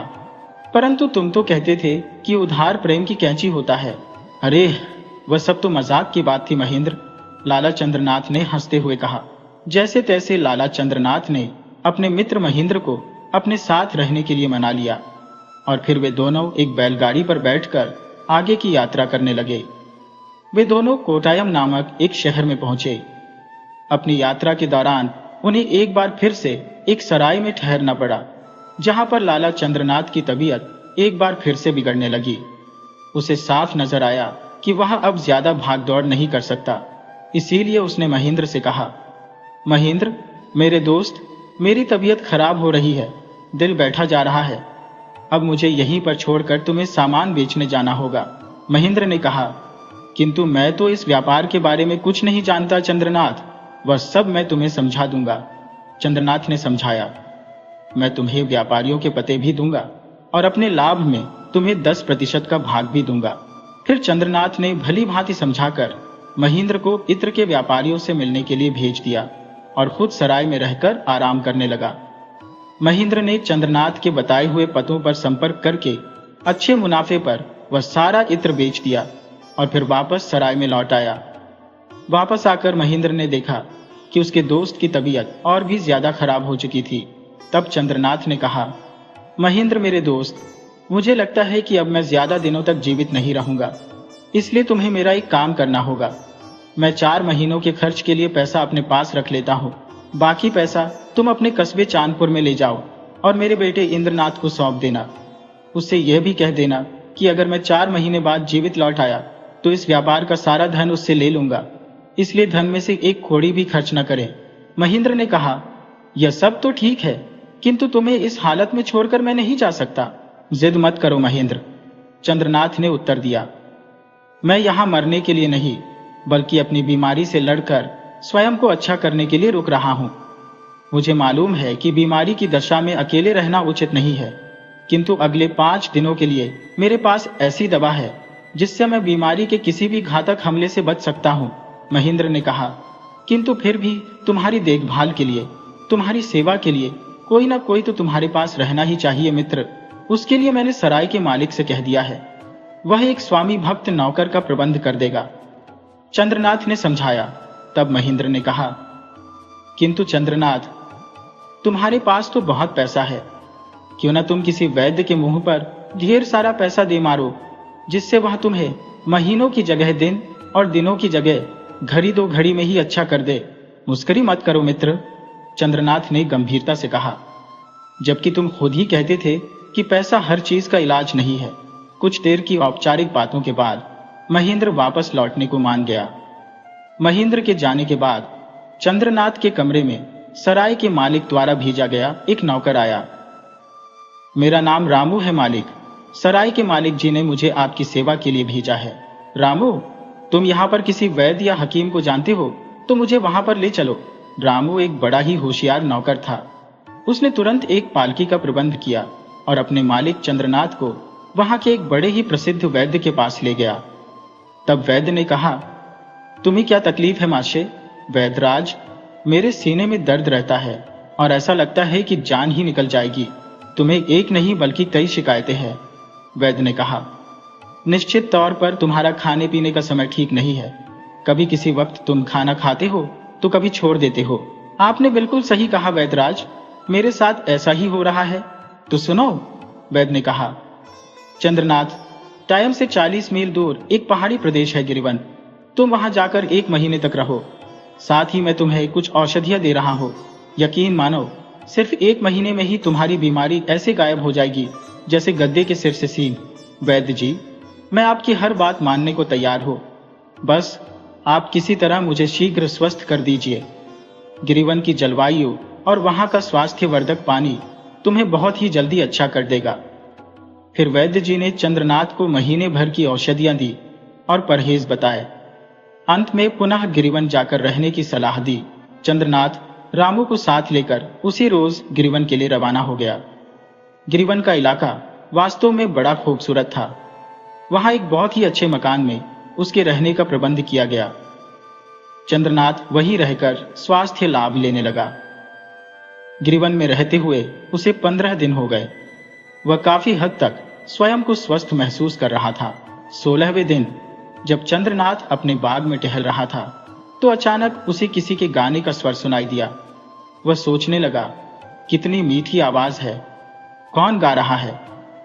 परंतु तुम तो कहते थे कि उधार प्रेम की कैंची होता है। अरे, वह सब तो मजाक की बात थी महेंद्र, लाला चंद्रनाथ ने हंसते हुए कहा। जैसे तैसे लाला चंद्रनाथ ने अपने मित्र महेंद्र को अपने साथ रहने के लिए मना लिया और फिर वे दोनों एक बैलगाड़ी पर बैठकर आगे की यात्रा करने लगे। वे दोनों कोटायम नामक एक शहर में पहुंचे। अपनी यात्रा के दौरान उन्हें एक बार फिर से एक सराय में ठहरना पड़ा, जहां पर लाला चंद्रनाथ की तबीयत एक बार फिर से बिगड़ने लगी। उसे साफ नजर आया कि वह अब ज्यादा भागदौड़ नहीं कर सकता। इसीलिए उसने महेंद्र से कहा, महेंद्र, मेरे दोस्त, मेरी तबीयत खराब हो रही है, दिल बैठा जा रहा है। अब मुझे यहीं पर छोड़कर तुम्हें सामान बेचने जाना होगा। महेंद्र ने कहा, किंतु मैं तो इस व्यापार के बारे में कुछ नहीं जानता चंद्रनाथ, वह सब मैं तुम्हें समझा दूंगा। चंद्रनाथ ने समझाया, मैं तुम्हें व्यापारियों के पते भी दूंगा और अपने लाभ में तुम्हें 10% का भाग भी दूंगा। फिर चंद्रनाथ ने भली भांति समझाकर महेंद्र को इत्र के व्यापारियों से मिलने के लिए भेज दिया और खुद सराय में रहकर आराम करने लगा। महेंद्र ने चंद्रनाथ के बताए हुए पतों पर संपर्क करके अच्छे मुनाफे पर वह सारा इत्र बेच दिया और फिर वापस सराय में लौट आया। वापस आकर महेंद्र ने देखा कि उसके दोस्त की तबीयत और भी ज्यादा खराब हो चुकी थी। तब चंद्रनाथ ने कहा, महेंद्र मेरे दोस्त, मुझे लगता है कि अब मैं ज्यादा दिनों तक जीवित नहीं रहूंगा, इसलिए तुम्हें मेरा एक काम करना होगा। मैं 4 महीनों के खर्च के लिए पैसा अपने पास रख लेता हूँ, बाकी पैसा तुम अपने कस्बे चांदपुर में ले जाओ और मेरे बेटे इंद्रनाथ को सौंप देना। उससे यह भी कह देना कि अगर मैं 4 महीने बाद जीवित लौट आया तो इस व्यापार का सारा धन उससे ले लूंगा, इसलिए धन में से एक कौड़ी भी खर्च न करें। महेंद्र ने कहा, यह सब तो ठीक है, किंतु तुम्हें इस हालत में छोड़कर मैं नहीं जा सकता। जिद मत करो महेंद्र, चंद्रनाथ ने उत्तर दिया। मैं यहाँ मरने के लिए नहीं, बल्कि अपनी बीमारी से लड़कर स्वयं को अच्छा करने के लिए रुक रहा हूँ। मुझे मालूम है कि बीमारी की दशा में अकेले रहना उचित नहीं है, किंतु अगले 5 दिनों के लिए मेरे पास ऐसी दवा है जिससे मैं बीमारी के किसी भी घातक हमले से बच सकता हूँ, महेंद्र ने कहा। किंतु फिर भी तुम्हारी देखभाल के लिए, तुम्हारी सेवा के लिए कोई ना कोई तो तुम्हारे पास रहना ही चाहिए मित्र। उसके लिए मैंने सराय के मालिक से कह दिया है, वह एक स्वामी भक्त नौकर का प्रबंध कर देगा, चंद्रनाथ ने समझाया। तब महेंद्र ने कहा, किंतु चंद्रनाथ, तुम्हारे पास तो बहुत पैसा है, क्यों ना तुम किसी वैद्य के मुंह पर ढेर सारा पैसा दे मारो, जिससे वह तुम्हें महीनों की जगह दिन और दिनों की जगह घड़ी 2 घड़ी में ही अच्छा कर दे। मुस्करी मत करो मित्र, चंद्रनाथ ने गंभीरता से कहा, जबकि तुम खुद ही कहते थे कि पैसा हर चीज का इलाज नहीं है। कुछ देर की औपचारिक बातों के बाद महेंद्र वापस लौटने को मान गया। महेंद्र के जाने के बाद चंद्रनाथ के कमरे में सराय के मालिक द्वारा भेजा गया एक नौकर आया। मेरा नाम रामू है मालिक, सराय के मालिक जी ने मुझे आपकी सेवा के लिए भेजा है। रामू, तुम यहाँ पर किसी वैद्य या हकीम को जानते हो तो मुझे वहां पर ले चलो। रामू एक बड़ा ही होशियार नौकर था। उसने तुरंत एक पालकी का प्रबंध किया और अपने मालिक चंद्रनाथ को वहां के एक बड़े ही प्रसिद्ध वैद्य के पास ले गया। तब वैद्य ने कहा, तुम्हें क्या तकलीफ है माशे? वैद्यराज, मेरे सीने में दर्द रहता है और ऐसा लगता है कि जान ही निकल जाएगी। तुम्हें एक नहीं बल्कि कई शिकायतें हैं, वैद्य ने कहा। निश्चित तौर पर तुम्हारा खाने पीने का समय ठीक नहीं है। कभी किसी वक्त तुम खाना खाते हो तो कभी छोड़ देते हो। आपने बिल्कुल सही कहा वैद्यराज, मेरे साथ ऐसा ही हो रहा है। तो सुनो, वैद्य ने कहा। चंद्रनाथ, टाइम से 40 मील दूर एक पहाड़ी प्रदेश है गिरिवन। तुम वहां जाकर 1 महीने तक रहो। साथ ही मैं तुम्हें कुछ औषधियां दे रहा हूं। यकीन मानो, सिर्फ 1 महीने में ही तुम्हारी बीमारी ऐसे गायब हो जाएगी जैसे गद्दे के सिर से सींग। वैद्य जी, मैं आपकी हर बात मानने को तैयार हूं, बस आप किसी तरह मुझे शीघ्र स्वस्थ कर दीजिए। गिरिवन की जलवायु और वहां का स्वास्थ्यवर्धक पानी तुम्हें बहुत ही जल्दी अच्छा कर देगा। फिर वैद्य जी ने चंद्रनाथ को महीने भर की औषधियां दी और परहेज बताए। अंत में पुनः गिरिवन जाकर रहने की सलाह दी। चंद्रनाथ रामू को साथ लेकर उसी रोज गिरिवन के लिए रवाना हो गया। गिरिवन का इलाका वास्तव में बड़ा खूबसूरत था। वहां एक बहुत ही अच्छे मकान में उसके रहने का प्रबंध किया गया। चंद्रनाथ वहीं रहकर स्वास्थ्य लाभ लेने लगा। गिरिवन में रहते हुए उसे 15 दिन हो गए। वह काफी हद तक स्वयं को स्वस्थ महसूस कर रहा था। 16वें दिन जब चंद्रनाथ अपने बाग में टहल रहा था तो अचानक उसे किसी के गाने का स्वर सुनाई दिया। वह सोचने लगा, कितनी मीठी आवाज है, कौन गा रहा है,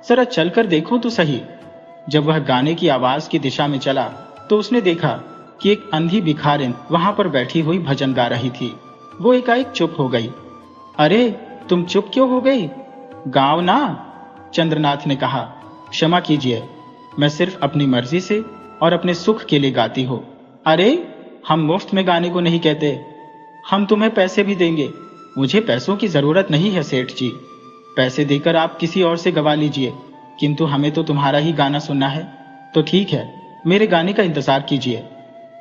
जरा चलकर देखो तो सही। जब वह गाने की आवाज की दिशा में चला तो उसने देखा कि एक अंधी भिखारिन वहां पर बैठी हुई भजन गा रही थी। वो एकाएक चुप हो गई। अरे, तुम चुप क्यों हो गई? गाओ ना, चंद्रनाथ ने कहा। क्षमा कीजिए, मैं सिर्फ अपनी मर्जी से और अपने सुख के लिए गाती हूँ। अरे, हम मुफ्त में गाने को नहीं कहते, हम तुम्हें पैसे भी देंगे। मुझे पैसों की जरूरत नहीं है सेठ जी, पैसे देकर आप किसी और से गवा लीजिए, किंतु हमें तो तुम्हारा ही गाना सुनना है। तो ठीक है, मेरे गाने का इंतजार कीजिए।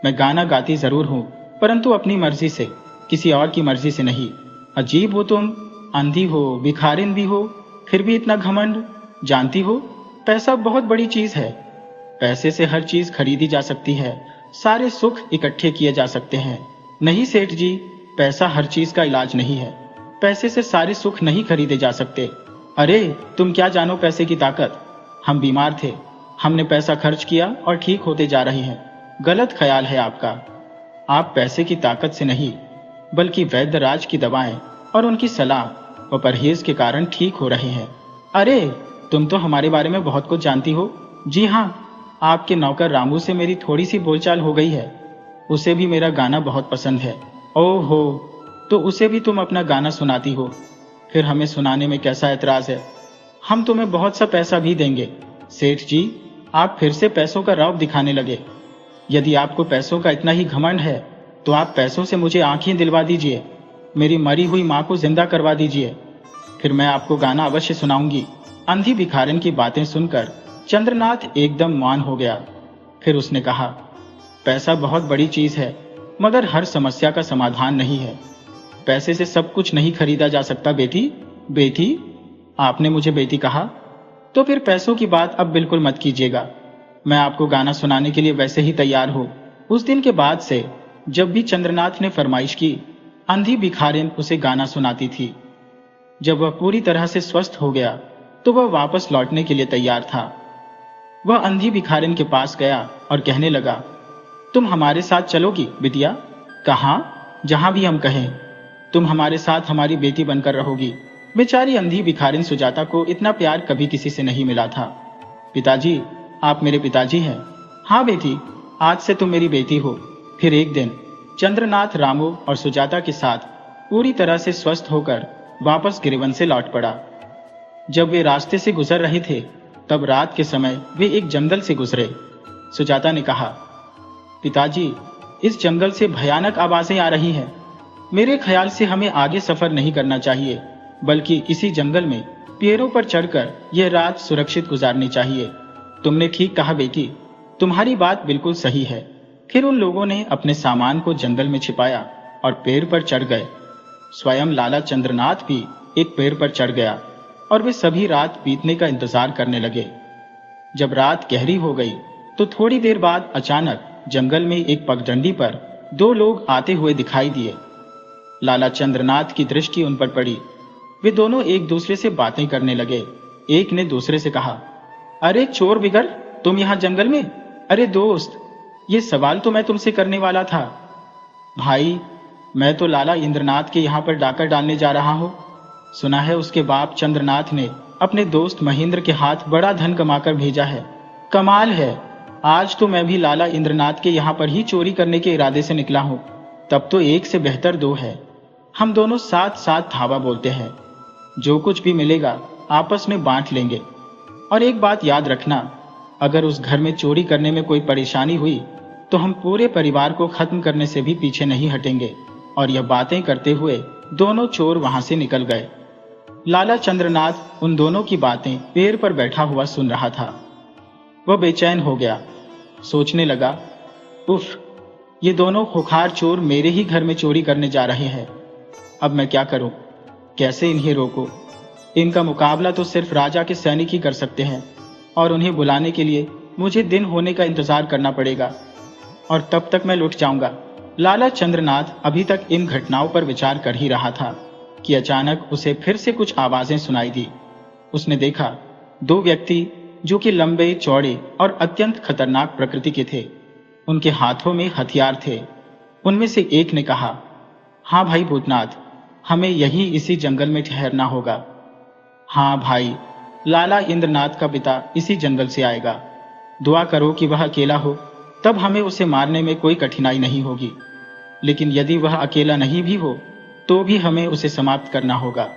मैं गाना गाती जरूर हूँ, परंतु अपनी मर्जी से, किसी और की मर्जी से नहीं। अजीब हो तुम, अंधी हो, भिखारिन भी हो, फिर भी इतना घमंड। जानती हो, पैसा बहुत बड़ी चीज है। पैसे से हर चीज खरीदी जा सकती है, सारे सुख इकट्ठे किए जा सकते हैं। नहीं सेठ जी, पैसा हर चीज का इलाज नहीं है। पैसे से सारे सुख नहीं खरीदे जा सकते। अरे, तुम क्या जानो पैसे की ताकत। हम बीमार थे, हमने पैसा खर्च किया और ठीक होते जा रहे हैं। गलत ख्याल है आपका। आप पैसे की ताकत से नहीं, बल्कि वैद्यराज की दवाएं और उनकी सलाह व परहेज के कारण ठीक हो रहे हैं। अरे, तुम तो हमारे बारे में बहुत कुछ जानती हो। जी हाँ, आपके नौकर रामू से मेरी थोड़ी सी बोलचाल हो गई है। उसे भी मेरा गाना बहुत पसंद है। ओहो, तो उसे भी तुम अपना गाना सुनाती हो, फिर हमें सुनाने में कैसा ऐतराज है? हम तुम्हें बहुत सा पैसा भी देंगे। सेठ जी, आप फिर से पैसों का रौब दिखाने लगे। यदि आपको पैसों का इतना ही घमंड है तो आप पैसों से मुझे आंखें दिलवा दीजिए, मेरी मरी हुई माँ को जिंदा करवा दीजिए, फिर मैं आपको गाना अवश्य सुनाऊंगी। अंधी भिखारिन की बातें सुनकर चंद्रनाथ एकदम मौन हो गया। फिर उसने कहा, पैसा बहुत बड़ी चीज है, मगर हर समस्या का समाधान नहीं है। पैसे से सब कुछ नहीं खरीदा जा सकता बेटी। बेटी? आपने मुझे बेटी कहा? तो फिर पैसों की बात अब बिल्कुल मत कीजिएगा। मैं आपको गाना सुनाने के लिए वैसे ही तैयार हूं। उस दिन के बाद से जब भी चंद्रनाथ ने फरमाइश की, अंधी भिखारिन उसे गाना सुनाती थी। जब वह पूरी तरह से स्वस्थ हो गया तो वह वापस लौटने के लिए तैयार था। वह अंधी भिखारिन के पास गया और कहने लगा, तुम हमारे साथ चलोगी बिटिया? कहाँ? जहां भी हम कहें। तुम हमारे साथ हमारी बेटी बनकर रहोगी। बेचारी अंधी भिखारिन सुजाता को इतना प्यार कभी किसी से नहीं मिला था। पिताजी, आप मेरे पिताजी हैं। हाँ बेटी, आज से तुम मेरी बेटी हो। फिर एक दिन चंद्रनाथ रामू और सुजाता के साथ पूरी तरह से स्वस्थ होकर वापस गिरिवन से लौट पड़ा। जब वे रास्ते से गुजर रहे थे तब रात के समय वे एक जंगल से गुजरे। सुजाता ने कहा, पिताजी, इस जंगल से भयानक आवाजें आ रही हैं। मेरे ख्याल से हमें आगे सफर नहीं करना चाहिए, बल्कि इसी जंगल में पेड़ों पर चढ़कर यह रात सुरक्षित गुजारनी चाहिए। तुमने ठीक कहा बेटी, तुम्हारी बात बिल्कुल सही है। फिर उन लोगों ने अपने सामान को जंगल में छिपाया और पेड़ पर चढ़ गए। स्वयं लाला चंद्रनाथ भी एक पेड़ पर चढ़ गया और वे सभी रात बीतने का इंतजार करने लगे। जब रात गहरी हो गई तो थोड़ी देर बाद अचानक जंगल में एक पगडंडी पर दो लोग आते हुए दिखाई दिए। लाला चंद्रनाथ की दृष्टि उन पर पड़ी। वे दोनों एक दूसरे से बातें करने लगे। एक ने दूसरे से कहा, अरे चोर बिगर, तुम यहां जंगल में? अरे दोस्त, ये सवाल तो मैं तुमसे करने वाला था। भाई, मैं तो लाला इंद्रनाथ के यहाँ पर डाका डालने जा रहा हूँ। सुना है उसके बाप चंद्रनाथ ने अपने दोस्त महेंद्र के हाथ बड़ा धन कमाकर भेजा है। कमाल है, आज तो मैं भी लाला इंद्रनाथ के यहाँ पर ही चोरी करने के इरादे से निकला हूँ। तब तो एक से बेहतर दो है। हम दोनों साथ साथ धावा बोलते हैं। जो कुछ भी मिलेगा आपस में बांट लेंगे। और एक बात याद रखना, अगर उस घर में चोरी करने में कोई परेशानी हुई तो हम पूरे परिवार को खत्म करने से भी पीछे नहीं हटेंगे। और यह बातें करते हुए दोनों चोर वहां से निकल गए। लाला चंद्रनाथ उन दोनों की बातें पेड़ पर बैठा हुआ सुन रहा था। वह बेचैन हो गया। सोचने लगा, उफ, ये दोनों खुखार चोर मेरे ही घर में चोरी करने जा रहे हैं। अब मैं क्या करूं? कैसे इन्हें रोकूं? इनका मुकाबला तो सिर्फ राजा के सैनिक ही कर सकते हैं और उन्हें बुलाने के लिए मुझे दिन होने का इंतजार करना पड़ेगा और तब तक मैं लुट जाऊंगा। लाला चंद्रनाथ अभी तक इन घटनाओं पर विचार कर ही रहा था कि अचानक उसे फिर से कुछ आवाजें सुनाई दी। उसने देखा दो व्यक्ति जो कि लंबे चौड़े और अत्यंत खतरनाक प्रकृति के थे। उनके हाथों में हथियार थे। उनमें से एक ने कहा, हाँ भाई भूतनाथ, हमें यहीं इसी जंगल में ठहरना होगा। हाँ भाई, लाला इंद्रनाथ का पिता इसी जंगल से आएगा। दुआ करो कि वह अकेला हो, तब हमें उसे मारने में कोई कठिनाई नहीं होगी। लेकिन यदि वह अकेला नहीं भी हो तो भी हमें उसे समाप्त करना होगा।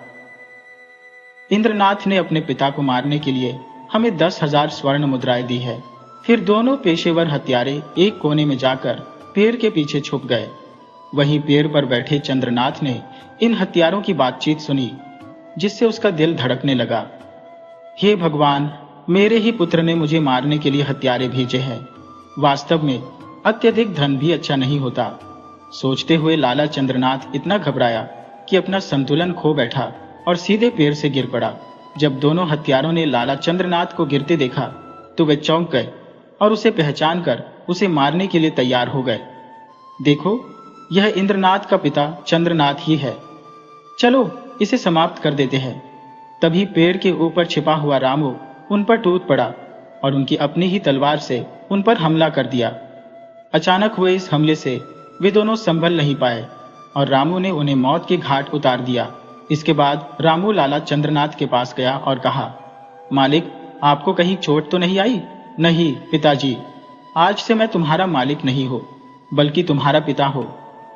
इंद्रनाथ ने अपने पिता को मारने के लिए हमें 10,000 स्वर्ण मुद्राएं दी है। फिर दोनों पेशेवर हत्यारे एक कोने में जाकर पेड़ के पीछे छुप गए। वहीं पेड़ पर बैठे चंद्रनाथ ने इन हत्यारों की बातचीत सुनी, जिससे उसका दिल धड़कने लगा। हे भगवान, मेरे ही पुत्र ने मुझे मारने के लिए हत्यारे भेजे हैं। वास्तव में अत्यधिक धन भी अच्छा नहीं होता। सोचते हुए लाला चंद्रनाथ इतना घबराया कि अपना संतुलन खो बैठा और सीधे पेड़ से गिर पड़ा। जब दोनों हत्यारों ने लाला चंद्रनाथ को गिरते देखा तो वे चौंक गए और उसे पहचान कर उसे मारने के लिए तैयार हो गए। देखो, यह इंद्रनाथ का पिता चंद्रनाथ ही है। चलो इसे समाप्त कर देते हैं। तभी पेड़ के ऊपर छिपा हुआ रामू उन पर टूट पड़ा और उनकी अपनी ही तलवार से उन पर हमला कर दिया। अचानक हुए इस हमले से वे दोनों संभल नहीं पाए और रामू ने उन्हें मौत के घाट उतार दिया। इसके बाद रामू लाला चंद्रनाथ के पास गया और कहा, मालिक, आपको कहीं चोट तो नहीं आई? नहीं पिताजी, आज से मैं तुम्हारा मालिक नहीं हो, बल्कि तुम्हारा पिता हो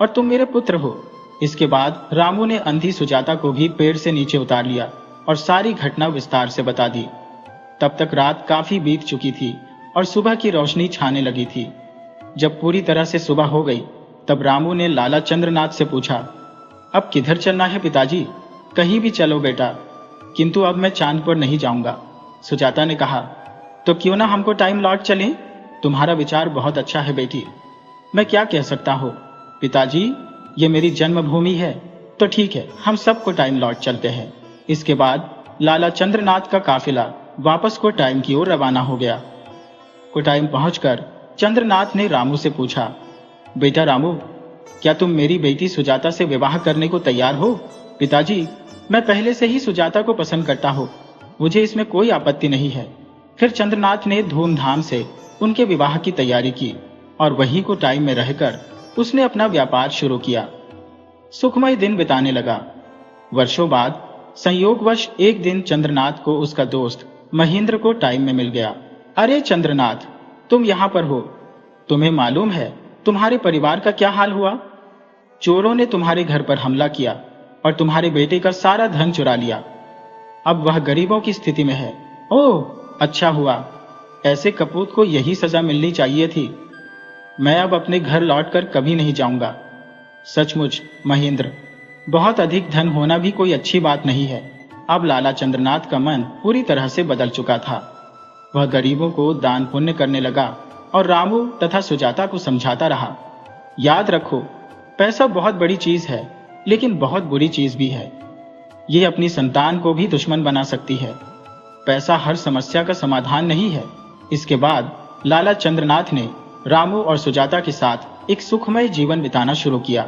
और तुम मेरे पुत्र हो। इसके बाद रामू ने अंधी सुजाता को भी पेड़ से नीचे उतार लिया और सारी घटना विस्तार से बता दी। तब तक रात काफी बीत चुकी थी और सुबह की रोशनी छाने लगी थी। जब पूरी तरह से सुबह हो गई तब रामू ने लाला चंद्रनाथ से पूछा, अब किधर चलना है पिताजी? कहीं भी चलो बेटा, किंतु अब मैं चांद पर नहीं जाऊंगा। सुजाता ने कहा, तो क्यों ना हमको टाइम लौट चलें? तुम्हारा विचार बहुत अच्छा है बेटी। मैं क्या कह सकता हूँ पिताजी, ये मेरी जन्मभूमि है, तो ठीक है, हम सबको टाइम लौट चलते हैं। इसके बाद लाला चंद्रनाथ का काफिला वापस को टाइम की ओर रवाना हो गया। कोटाइम पहुंचकर चंद्रनाथ ने रामू से पूछा, बेटा रामू, क्या तुम मेरी बेटी सुजाता से विवाह करने को तैयार हो? पिताजी, मैं पहले से ही सुजाता को पसंद करता हूँ, मुझे इसमें कोई आपत्ति नहीं है। फिर चंद्रनाथ ने धूमधाम से उनके विवाह की तैयारी की और वहीं को टाइम में रहकर उसने अपना व्यापार शुरू किया। सुखमय दिन बिताने लगा। वर्षों बाद संयोगवश एक दिन चंद्रनाथ को उसका दोस्त महेंद्र को टाइम में मिल गया। अरे चंद्रनाथ, तुम यहाँ पर हो? तुम्हें मालूम है तुम्हारे परिवार का क्या हाल हुआ? चोरों ने तुम्हारे घर पर हमला किया और तुम्हारे बेटे का सारा धन चुरा लिया। अब वह गरीबों की स्थिति में है। ओह, अच्छा हुआ, ऐसे कपूत को यही सजा मिलनी चाहिए थी। मैं अब अपने घर लौटकर कभी नहीं जाऊंगा। सचमुच महेंद्र, बहुत अधिक धन होना भी कोई अच्छी बात नहीं है। अब लाला चंद्रनाथ का मन पूरी तरह से बदल चुका था। वह गरीबों को दान पुण्य करने लगा और रामू तथा सुजाता को समझाता रहा, याद रखो, पैसा बहुत बड़ी चीज है, लेकिन बहुत बुरी चीज भी है। ये अपनी संतान को भी दुश्मन बना सकती है। पैसा हर समस्या का समाधान नहीं है। इसके बाद लाला चंद्रनाथ ने रामू और सुजाता के साथ एक सुखमय जीवन बिताना शुरू किया।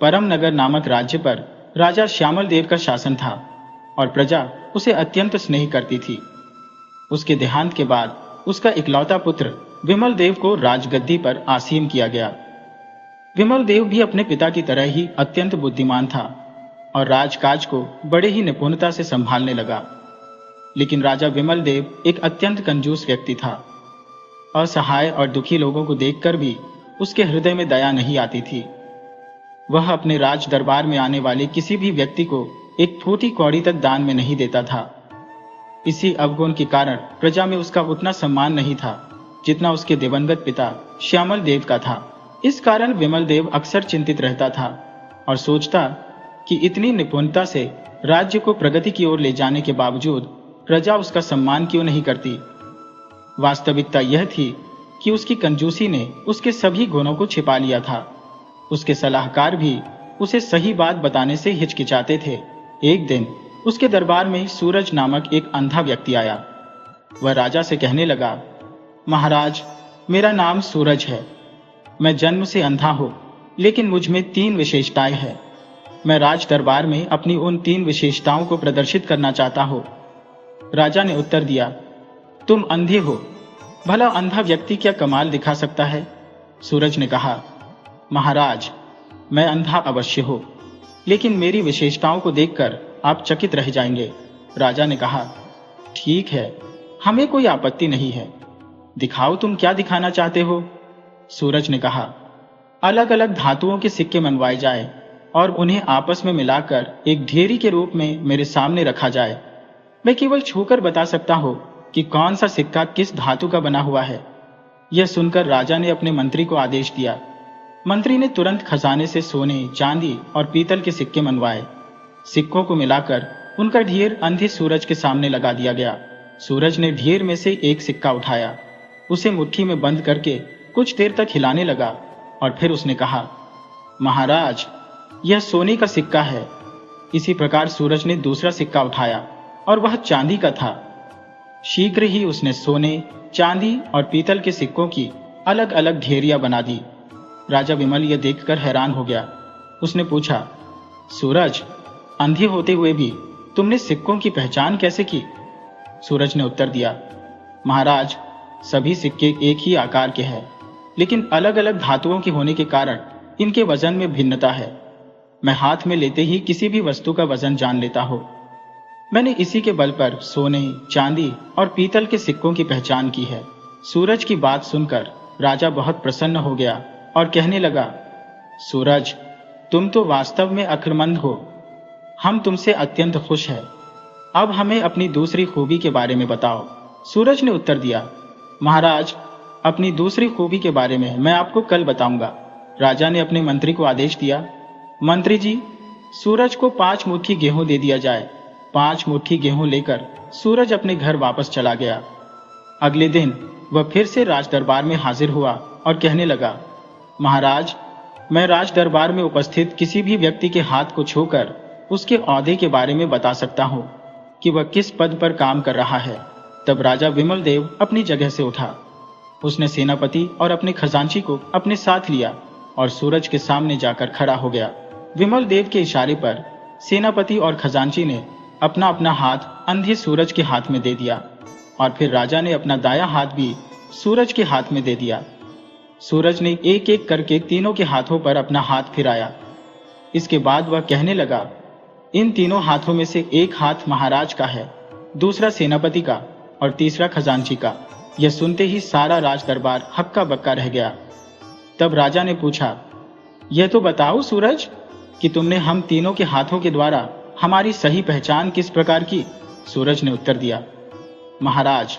परम नगर नामक राज्य पर राजा श्यामल देव का शासन था और प्रजा उसे अत्यंत स्नेह करती थी। उसके देहांत के बाद उसका इकलौता पुत्र विमल देव को राजगद्दी पर आसीन किया गया। विमल देव भी अपने पिता की तरह ही अत्यंत बुद्धिमान था और राजकाज को बड़े ही निपुणता से संभालने लगा। लेकिन राजा विमल देव एक अत्यंत कंजूस व्यक्ति था। असहाय और दुखी लोगों को देखकर भी उसके हृदय में दया नहीं आती थी। वह अपने राज दरबार में आने वाले किसी भी व्यक्ति को एक फूटी कौड़ी तक दान में नहीं देता था। इसी अवगुण के कारण प्रजा में उसका उतना सम्मान नहीं था जितना उसके दिवंगत पिता श्यामल देव का था। इस कारण विमल देव अक्सर चिंतित रहता था और सोचता कि इतनी निपुणता से राज्य को प्रगति की ओर ले जाने के बावजूद प्रजा उसका सम्मान क्यों नहीं करती। वास्तविकता यह थी कि उसकी कंजूसी ने उसके सभी गुणों को छिपा लिया था। उसके सलाहकार भी उसे सही बात बताने से हिचकिचाते थे। एक दिन उसके दरबार में सूरज नामक एक अंधा व्यक्ति आया। वह राजा से कहने लगा, महाराज, मेरा नाम सूरज है। मैं जन्म से अंधा हूं, लेकिन मुझ में 3 विशेषताएं हैं। मैं राज दरबार में अपनी उन 3 विशेषताओं को प्रदर्शित करना चाहता हूं। राजा ने उत्तर दिया, तुम अंधे हो, भला अंधा व्यक्ति क्या कमाल दिखा सकता है? सूरज ने कहा, महाराज, मैं अंधा अवश्य हूं, लेकिन मेरी विशेषताओं को देखकर आप चकित रह जाएंगे। राजा ने कहा, ठीक है, हमें कोई आपत्ति नहीं है, दिखाओ तुम क्या दिखाना चाहते हो। सूरज ने कहा, अलग अलग धातुओं के सिक्के मनवाए जाए और उन्हें आपस में मिलाकर एक ढेरी के रूप में मेरे सामने रखा जाए। मैं केवल छूकर बता सकता हूं कि कौन सा सिक्का किस धातु का बना हुआ है। यह सुनकर राजा ने अपने मंत्री को आदेश दिया। मंत्री ने तुरंत खजाने से सोने, चांदी और पीतल के सिक्के मनवाए। सिक्कों को मिलाकर उनका ढेर अंधे सूरज के सामने लगा दिया गया। सूरज ने ढेर में से एक सिक्का उठाया, उसे मुट्ठी में बंद करके कुछ देर तक हिलाने लगा और फिर उसने कहा, महाराज, यह सोने का सिक्का है। इसी प्रकार सूरज ने दूसरा सिक्का उठाया और वह चांदी का था। शीघ्र ही उसने सोने, चांदी और पीतल के सिक्कों की अलग अलग ढेरियां बना दी। राजा विमल यह देखकर हैरान हो गया। उसने पूछा, सूरज, अंधे होते हुए भी तुमने सिक्कों की पहचान कैसे की? सूरज ने उत्तर दिया, महाराज, सभी सिक्के एक ही आकार के हैं, लेकिन अलग अलग धातुओं के होने के कारण इनके वजन में भिन्नता है। मैं हाथ में लेते ही किसी भी वस्तु का वजन जान लेता हूं। मैंने इसी के बल पर सोने, चांदी और पीतल के सिक्कों की पहचान की है। सूरज की बात सुनकर राजा बहुत प्रसन्न हो गया और कहने लगा, सूरज, तुम तो वास्तव में अक्लमंद हो। हम तुमसे अत्यंत खुश हैं। अब हमें अपनी दूसरी खूबी के बारे में बताओ। सूरज ने उत्तर दिया, महाराज, अपनी दूसरी खूबी के बारे में मैं आपको कल बताऊंगा। राजा ने अपने मंत्री को आदेश दिया, मंत्री जी, सूरज को 5 मुट्ठी गेहूं दे दिया जाए। 5 मुट्ठी गेहूं लेकर सूरज अपने घर वापस चला गया। अगले दिन वह फिर से राज दरबार में हाजिर हुआ और कहने लगा, महाराज, मैं राज दरबार में उपस्थित किसी भी व्यक्ति के हाथ को छूकर उसके ओहदे के बारे में बता सकता हूँ कि वह किस पद पर काम कर रहा है। तब राजा विमल देव अपनी जगह से उठा। उसने सेनापति और अपने खजांची को अपने साथ लिया और सूरज के सामने जाकर खड़ा हो गया। विमल देव के इशारे पर सेनापति और खजांची ने अपना अपना हाथ अंधे सूरज के हाथ में दे दिया और फिर राजा ने अपना दायां हाथ भी सूरज के हाथ में दे दिया। सूरज ने एक एक करके तीनों के हाथों पर अपना हाथ फिराया। इसके बाद वह कहने लगा, इन तीनों हाथों में से एक हाथ महाराज का है, दूसरा सेनापति का और तीसरा खजांची का। यह सुनते ही सारा राज दरबार हक्का बक्का रह गया। तब राजा ने पूछा, यह तो बताओ सूरज कि तुमने हम तीनों के हाथों के द्वारा हमारी सही पहचान किस प्रकार की? सूरज ने उत्तर दिया, महाराज,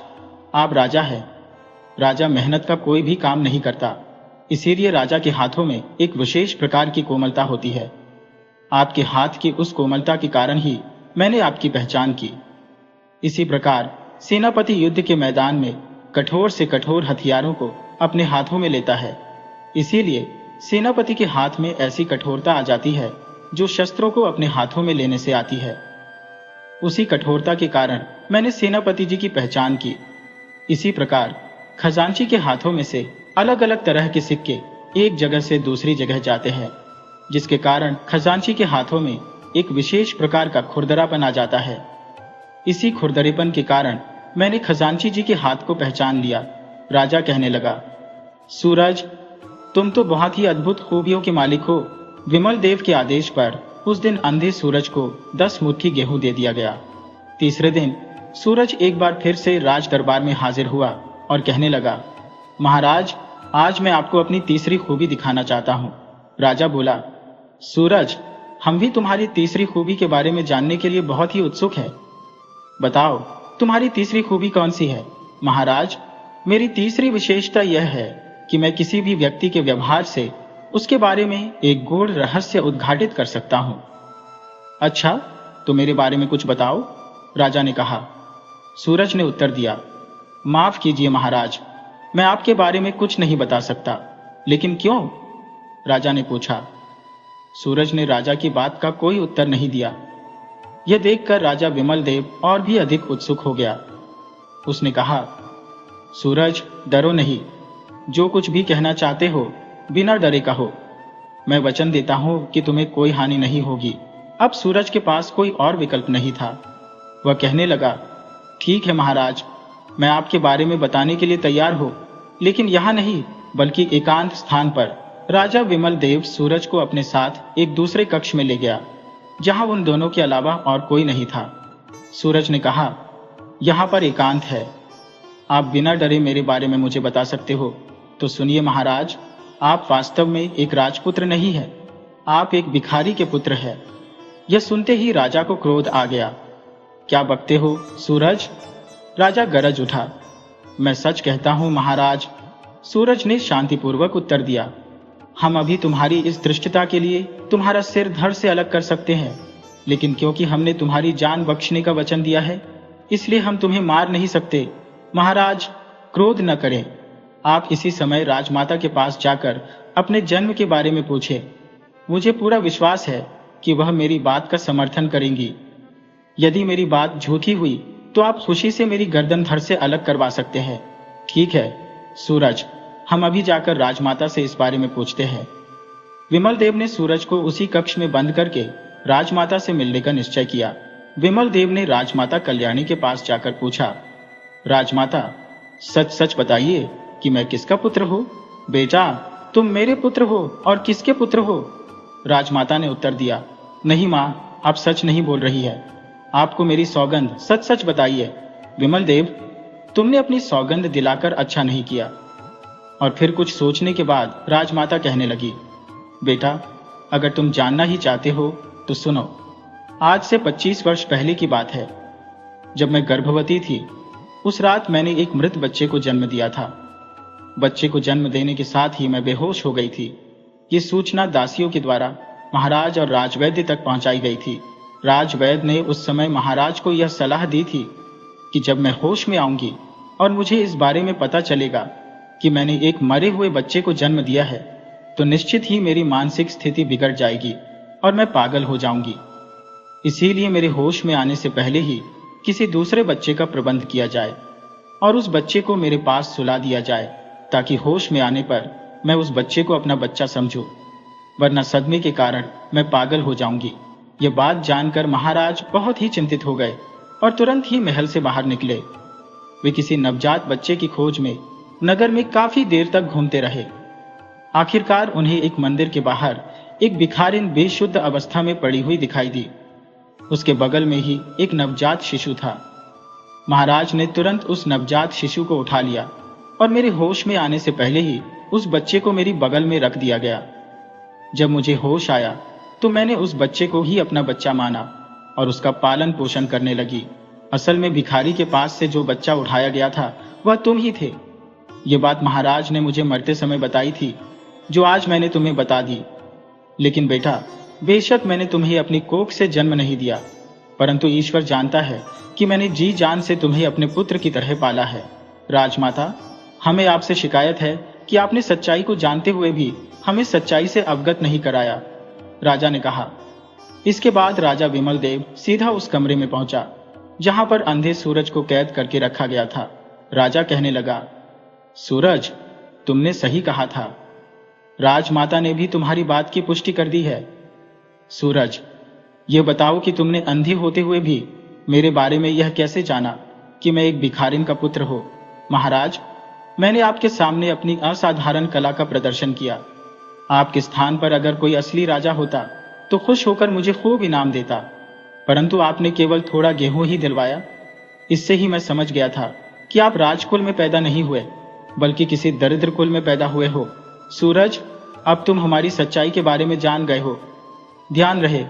आप राजा हैं। राजा मेहनत का कोई भी काम नहीं करता, इसीलिए राजा के हाथों में एक विशेष प्रकार की कोमलता होती है। आपके हाथ की उस कोमलता के कारण ही मैंने आपकी पहचान की। इसी प्रकार सेनापति युद्ध के मैदान में कठोर से कठोर हथियारों को अपने हाथों में लेता है, इसीलिए सेनापति के हाथ में ऐसी कठोरता आ जाती है जो शस्त्रों को अपने हाथों में लेने से आती है। उसी कठोरता के कारण मैंने सेनापति जी की पहचान की। इसी प्रकार खजांची के हाथों में से अलग अलग तरह के सिक्के एक जगह से दूसरी जगह जाते हैं, जिसके कारण खजांची के हाथों में एक विशेष प्रकार का खुरदरापन आ जाता है। इसी खुरदरेपन के कारण मैंने खजांची जी के हाथ को पहचान लिया। राजा कहने लगा, सूरज, तुम तो बहुत ही अद्भुत खूबियों के मालिक हो। विमल देव के आदेश पर उस दिन अंधे सूरज को 10 मुट्ठी गेहूं दे दिया गया। तीसरे दिन सूरज एक बार फिर से राज दरबार में हाजिर हुआ और कहने लगा, महाराज, आज मैं आपको अपनी तीसरी खूबी दिखाना चाहता हूँ। राजा बोला, सूरज, हम भी तुम्हारी तीसरी खूबी के बारे में जानने के लिए बहुत ही उत्सुक हैं। बताओ, तुम्हारी तीसरी खूबी कौन सी है? महाराज, मेरी तीसरी विशेषता यह है कि मैं किसी भी व्यक्ति के व्यवहार से उसके बारे में एक गूढ़ रहस्य उद्घाटित कर सकता हूं। अच्छा, तो मेरे बारे में कुछ बताओ, राजा ने कहा। सूरज ने उत्तर दिया, माफ कीजिए महाराज, मैं आपके बारे में कुछ नहीं बता सकता। लेकिन क्यों? राजा ने पूछा। सूरज ने राजा की बात का कोई उत्तर नहीं दिया। यह देखकर राजा विमल देव और भी अधिक उत्सुक हो गया। उसने कहा, सूरज, डरो नहीं, जो कुछ भी कहना चाहते हो बिना डरे कहो। मैं वचन देता हूं कि तुम्हें कोई हानि नहीं होगी। अब सूरज के पास कोई और विकल्प नहीं था। वह कहने लगा, ठीक है महाराज, मैं आपके बारे में बताने के लिए तैयार हूं, लेकिन यहाँ नहीं बल्कि एकांत स्थान पर। राजा विमल देव सूरज को अपने साथ एक दूसरे कक्ष में ले गया, जहां उन दोनों के अलावा और कोई नहीं था। सूरज ने कहा, यहाँ पर एकांत है, आप बिना डरे मेरे बारे में मुझे बता सकते हो। तो सुनिए महाराज, आप वास्तव में एक राजपुत्र नहीं है, आप एक भिखारी के पुत्र हैं। यह सुनते ही राजा को क्रोध आ गया। क्या बकते हो सूरज? राजा गरज उठा। मैं सच कहता हूं महाराज, सूरज ने शांतिपूर्वक उत्तर दिया। हम अभी तुम्हारी इस धृष्टता के लिए तुम्हारा सिर धड़ से अलग कर सकते हैं, लेकिन क्योंकि हमने तुम्हारी जान बख्शने का वचन दिया है, इसलिए हम तुम्हें मार नहीं सकते। महाराज, क्रोध न करें। आप इसी समय राजमाता के पास जाकर अपने जन्म के बारे में पूछें। मुझे पूरा विश्वास है कि वह मेरी बात का समर्थन करेंगी। यदि मेरी बात झूठी हुई तो आप खुशी से मेरी गर्दन धड़ से अलग करवा सकते हैं। ठीक है सूरज, हम अभी जाकर राजमाता से इस बारे में पूछते हैं। विमल देव ने सूरज को उसी कक्ष में बंद करके राजमाता से मिलने का निश्चय किया। विमल देव ने राजमाता कल्याणी के पास जाकर पूछा, राजमाता, सच सच बताइए कि मैं किसका पुत्र हूँ? बेटा, तुम मेरे पुत्र हो और किसके पुत्र हो? राजमाता ने उत्तर दिया, नहीं माँ, आप सच नहीं बोल रही है। आपको मेरी सौगंध, सच सच बताइए। विमल देव, तुमने अपनी सौगंध दिलाकर अच्छा नहीं किया। और फिर कुछ सोचने के बाद राजमाता कहने लगी, बेटा, अगर तुम जानना ही चाहते हो तो सुनो। आज से 25 वर्ष पहले की बात है, जब मैं गर्भवती थी। उस रात मैंने एक मृत बच्चे को जन्म दिया था। बच्चे को जन्म देने के साथ ही मैं बेहोश हो गई थी। ये सूचना दासियों के द्वारा महाराज और राजवैद्य तक पहुंचाई गई थी। राजवैद्य ने उस समय महाराज को यह सलाह दी थी कि जब मैं होश में आऊंगी और मुझे इस बारे में पता चलेगा कि मैंने एक मरे हुए बच्चे को जन्म दिया है, तो निश्चित ही मेरी मानसिक स्थिति बिगड़ जाएगी और मैं पागल हो जाऊंगी। इसीलिए मेरे होश में आने से पहले ही किसी दूसरे बच्चे का प्रबंध किया जाए और उस बच्चे को मेरे पास सुला दिया जाए, ताकि होश में आने पर मैं उस बच्चे को अपना बच्चा समझूं, वरना सदमे के कारण मैं पागल हो जाऊंगी। ये बात जानकर महाराज बहुत ही चिंतित हो गए और तुरंत ही महल से बाहर निकले। वे किसी नवजात बच्चे की खोज में नगर में काफी देर तक घूमते रहे। आखिरकार उन्हें एक मंदिर के बाहर एक भिखारिन बेशुद्ध अवस्था में पड़ी हुई दिखाई दी। उसके बगल में ही एक नवजात शिशु था। महाराज ने तुरंत उस नवजात शिशु को उठा लिया और मेरे होश में आने से पहले ही उस बच्चे को मेरी बगल में रख दिया गया। जब मुझे होश आया तो मैंने उस बच्चे को ही अपना बच्चा माना और उसका पालन पोषण करने लगी। असल में भिखारी के पास से जो बच्चा उठाया गया था वह तुम ही थे। ये बात महाराज ने मुझे मरते समय बताई थी, जो आज मैंने तुम्हें बता दी। लेकिन बेटा, बेशक मैंने तुम्हें अपनी कोख से जन्म नहीं दिया, परंतु ईश्वर जानता है कि मैंने जी जान से तुम्हें अपने पुत्र की तरह पाला है। राजमाता, हमें आपसे शिकायत है कि आपने सच्चाई को जानते हुए भी हमें सच्चाई से अवगत नहीं कराया, राजा ने कहा। इसके बाद राजा विमल देव सीधा उस कमरे में पहुंचा जहां पर अंधे सूरज को कैद करके रखा गया था। राजा कहने लगा, सूरज, तुमने सही कहा था। राजमाता ने भी तुम्हारी बात की पुष्टि कर दी है। सूरज, ये बताओ कि तुमने अंधी होते हुए भी मेरे बारे में यह कैसे जाना कि मैं एक भिखारिन का पुत्र हूं। महाराज, मैंने आपके सामने अपनी असाधारण कला का प्रदर्शन किया। आपके स्थान पर अगर कोई असली राजा होता तो खुश होकर मुझे खूब इनाम देता, परंतु आपने केवल थोड़ा गेहूं ही दिलवाया। इससे ही मैं समझ गया था कि आप राजकुल में पैदा नहीं हुए, बल्कि किसी दरिद्र कुल में पैदा हुए हो। सूरज, अब तुम हमारी सच्चाई के बारे में जान गए हो। ध्यान रहे,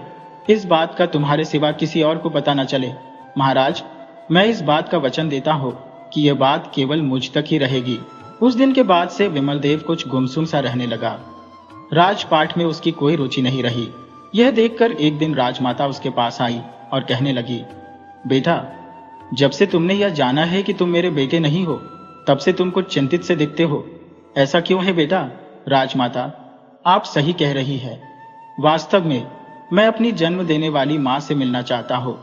इस बात का तुम्हारे सिवा किसी और को पता न चले। महाराज, मैं इस बात का वचन देता हूं कि यह बात केवल मुझ तक ही रहेगी। उस दिन के बाद से विमल देव कुछ गुमसुम सा रहने लगा। राजपाठ में उसकी कोई रुचि नहीं रही। यह देखकर एक दिन राजमाता उसके पास आई और कहने लगी, बेटा, जब से तुमने यह जाना है कि तुम मेरे बेटे नहीं हो, तब से तुम कुछ चिंतित से दिखते हो। ऐसा क्यों है बेटा? राजमाता, आप सही कह रही है। वास्तव में मैं अपनी जन्म देने वाली मां से मिलना चाहता हूं,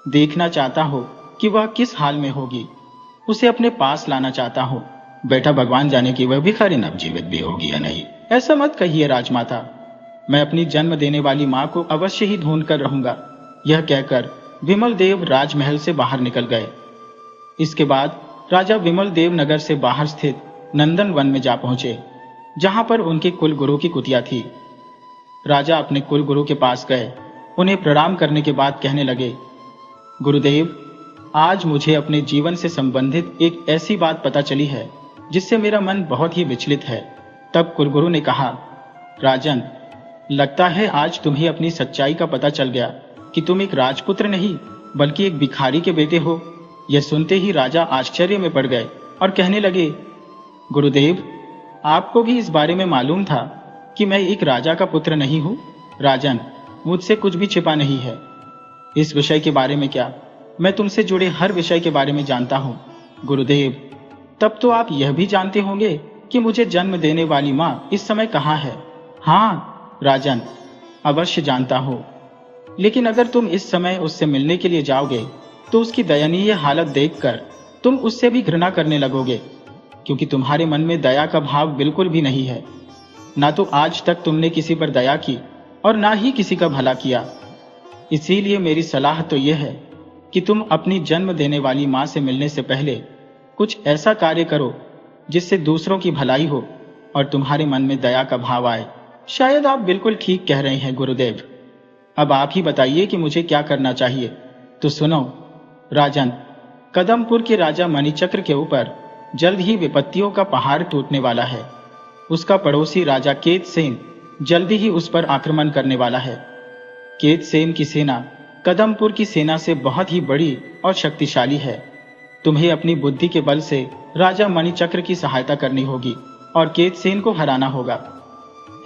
देखना चाहता हूं कि वह किस हाल में होगी। उसे अपने पास लाना चाहता हूं। बेटा, भगवान जाने कि वह भिखारिन अब जीवित भी होगी या नहीं। ऐसा मत कहिए राजमाता, मैं अपनी जन्म देने वाली मां को अवश्य ही ढूंढ कर रहूंगा। यह कहकर विमल देव राजमहल से बाहर निकल गए। इसके बाद राजा विमल देव नगर से बाहर स्थित नंदन वन में जा पहुंचे, जहां पर उनके कुलगुरु की कुटिया थी। राजा अपने कुलगुरु के पास गए। उन्हें प्रणाम करने के बाद कहने लगे, गुरुदेव, आज मुझे अपने जीवन से संबंधित एक ऐसी बात पता चली है जिससे मेरा मन बहुत ही विचलित है। तब कुलगुरु ने कहा, राजन, लगता है आज तुम्हें अपनी सच्चाई का पता चल गया कि तुम एक राजपुत्र नहीं बल्कि एक भिखारी के बेटे हो। यह सुनते ही राजा आश्चर्य में पड़ गए और कहने लगे, गुरुदेव, आपको भी इस बारे में मालूम था कि मैं एक राजा का पुत्र नहीं हूं? राजन, मुझसे कुछ भी छिपा नहीं है। इस विषय के बारे में क्या, मैं तुमसे जुड़े हर विषय के बारे में जानता हूं। गुरुदेव, तब तो आप यह भी जानते होंगे कि मुझे जन्म देने वाली मां इस समय कहाँ है? हाँ राजन, अवश्य जानता हूं। लेकिन अगर तुम इस समय उससे मिलने के लिए जाओगे तो उसकी दयनीय हालत देखकर तुम उससे भी घृणा करने लगोगे, क्योंकि तुम्हारे मन में दया का भाव बिल्कुल भी नहीं है। ना तो आज तक तुमने किसी पर दया की और ना ही किसी का भला किया। इसीलिए मेरी सलाह तो यह है कि तुम अपनी जन्म देने वाली मां से मिलने से पहले कुछ ऐसा कार्य करो जिससे दूसरों की भलाई हो और तुम्हारे मन में दया का भाव आए। शायद आप बिल्कुल ठीक कह रहे हैं गुरुदेव। अब आप ही बताइए कि मुझे क्या करना चाहिए। तो सुनो राजन, कदमपुर के राजा मणिचक्र के ऊपर जल्द ही विपत्तियों का पहाड़ टूटने वाला है। उसका पड़ोसी राजा केतसेन जल्दी ही उस पर आक्रमण करने वाला है। केतसेन की सेना कदमपुर की सेना से बहुत ही बड़ी और शक्तिशाली है। तुम्हें अपनी बुद्धि के बल से राजा मणिचक्र की सहायता करनी होगी और केतसेन को हराना होगा।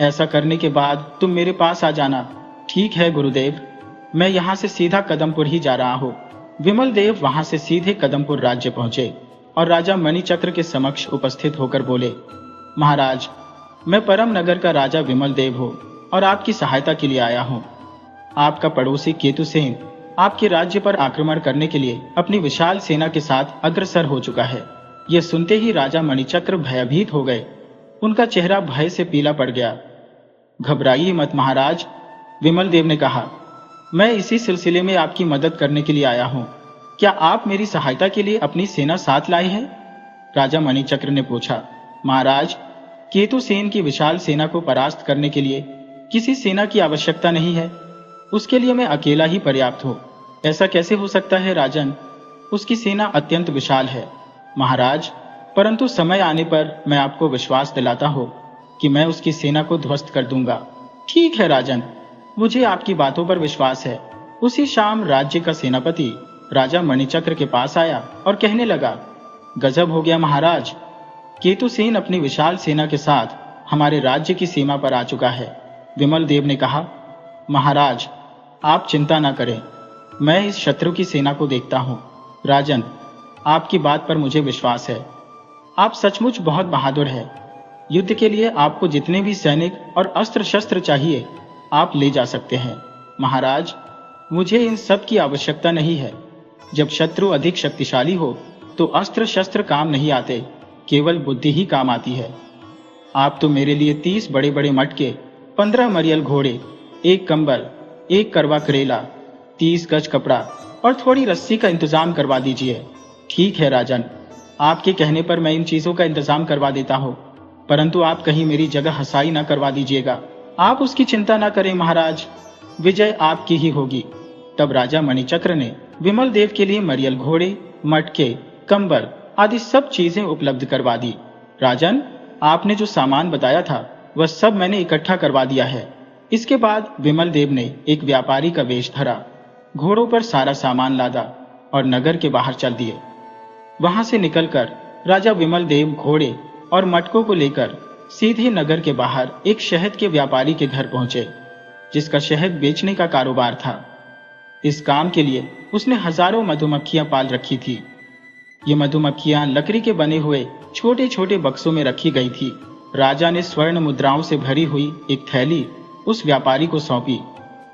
ऐसा करने के बाद तुम मेरे पास आ जाना। ठीक है गुरुदेव, मैं यहाँ से सीधा कदमपुर ही जा रहा हूँ। विमल देव वहां से सीधे कदमपुर राज्य पहुंचे और राजा मणिचक्र के समक्ष उपस्थित होकर बोले, महाराज, मैं परम नगर का राजा विमल देव हूँ और आपकी सहायता के लिए आया हूँ। आपका पड़ोसी केतुसेन आपके राज्य पर आक्रमण करने के लिए अपनी विशाल सेना के साथ अग्रसर हो चुका है। यह सुनते ही राजा मणिचक्र भयभीत हो गए। उनका चेहरा भय से पीला पड़ गया। घबराइए मत महाराज, विमल देव ने कहा, मैं इसी सिलसिले में आपकी मदद करने के लिए आया हूँ। क्या आप मेरी सहायता के लिए अपनी सेना साथ लाए हैं? राजा मणिचक्र ने पूछा। महाराज, केतुसेन की विशाल सेना को परास्त करने के लिए किसी सेना की आवश्यकता नहीं है। उसके लिए मैं अकेला ही पर्याप्त हूँ। ऐसा कैसे हो सकता है राजन? उसकी सेना अत्यंत विशाल है महाराज, परंतु समय आने पर मैं आपको विश्वास दिलाता हूँ कि मैं उसकी सेना को ध्वस्त कर दूंगा। ठीक है राजन, मुझे आपकी बातों पर विश्वास है। उसी शाम राज्य का सेनापति राजा मणिचक्र के पास आया और कहने लगा, गजब हो गया महाराज, केतुसेन अपनी विशाल सेना के साथ हमारे राज्य की सीमा पर आ चुका है। विमल देव ने कहा, महाराज, आप चिंता न करें, मैं इस शत्रु की सेना को देखता हूं। राजन, आपकी बात पर मुझे विश्वास है। आप सचमुच बहुत बहादुर हैं। युद्ध के लिए आपको जितने भी सैनिक और अस्त्र शस्त्र चाहिए आप ले जा सकते हैं। महाराज, मुझे इन सब की आवश्यकता नहीं है। जब शत्रु अधिक शक्तिशाली हो तो अस्त्र शस्त्र काम नहीं आते, केवल बुद्धि ही काम आती है। आप तो मेरे लिए 30 बड़े बड़े मटके, 15 मरियल घोड़े, 1 कंबल, 1 करवा करेला, 30 गज कपड़ा और थोड़ी रस्सी का इंतजाम करवा दीजिए। ठीक है राजन, आपके कहने पर मैं इन चीजों का इंतजाम करवा देता हूँ, परंतु आप कहीं मेरी जगह हसाई न करवा दीजिएगा। आप उसकी चिंता न करें महाराज, विजय आपकी ही होगी। तब राजा मणिचक्र ने विमल देव के लिए मरियल घोड़े, मटके, कंबल आदि सब चीजें उपलब्ध करवा दी। राजन, आपने जो सामान बताया था वह सब मैंने इकट्ठा करवा दिया है। इसके बाद विमल देव ने एक व्यापारी का वेश धरा, घोड़ों पर सारा सामान लादा और नगर के बाहर चल दिए। वहां से निकलकर राजा विमल देव घोड़े और मटकों को लेकर सीधे नगर के बाहर एक शहद के व्यापारी के घर पहुंचे, जिसका शहद बेचने का कारोबार था। इस काम के लिए उसने हजारों मधुमक्खियां पाल रखी थी। ये मधुमक्खियां लकड़ी के बने हुए छोटे छोटे बक्सों में रखी गई थी। राजा ने स्वर्ण मुद्राओं से भरी हुई एक थैली उस व्यापारी को सौंपी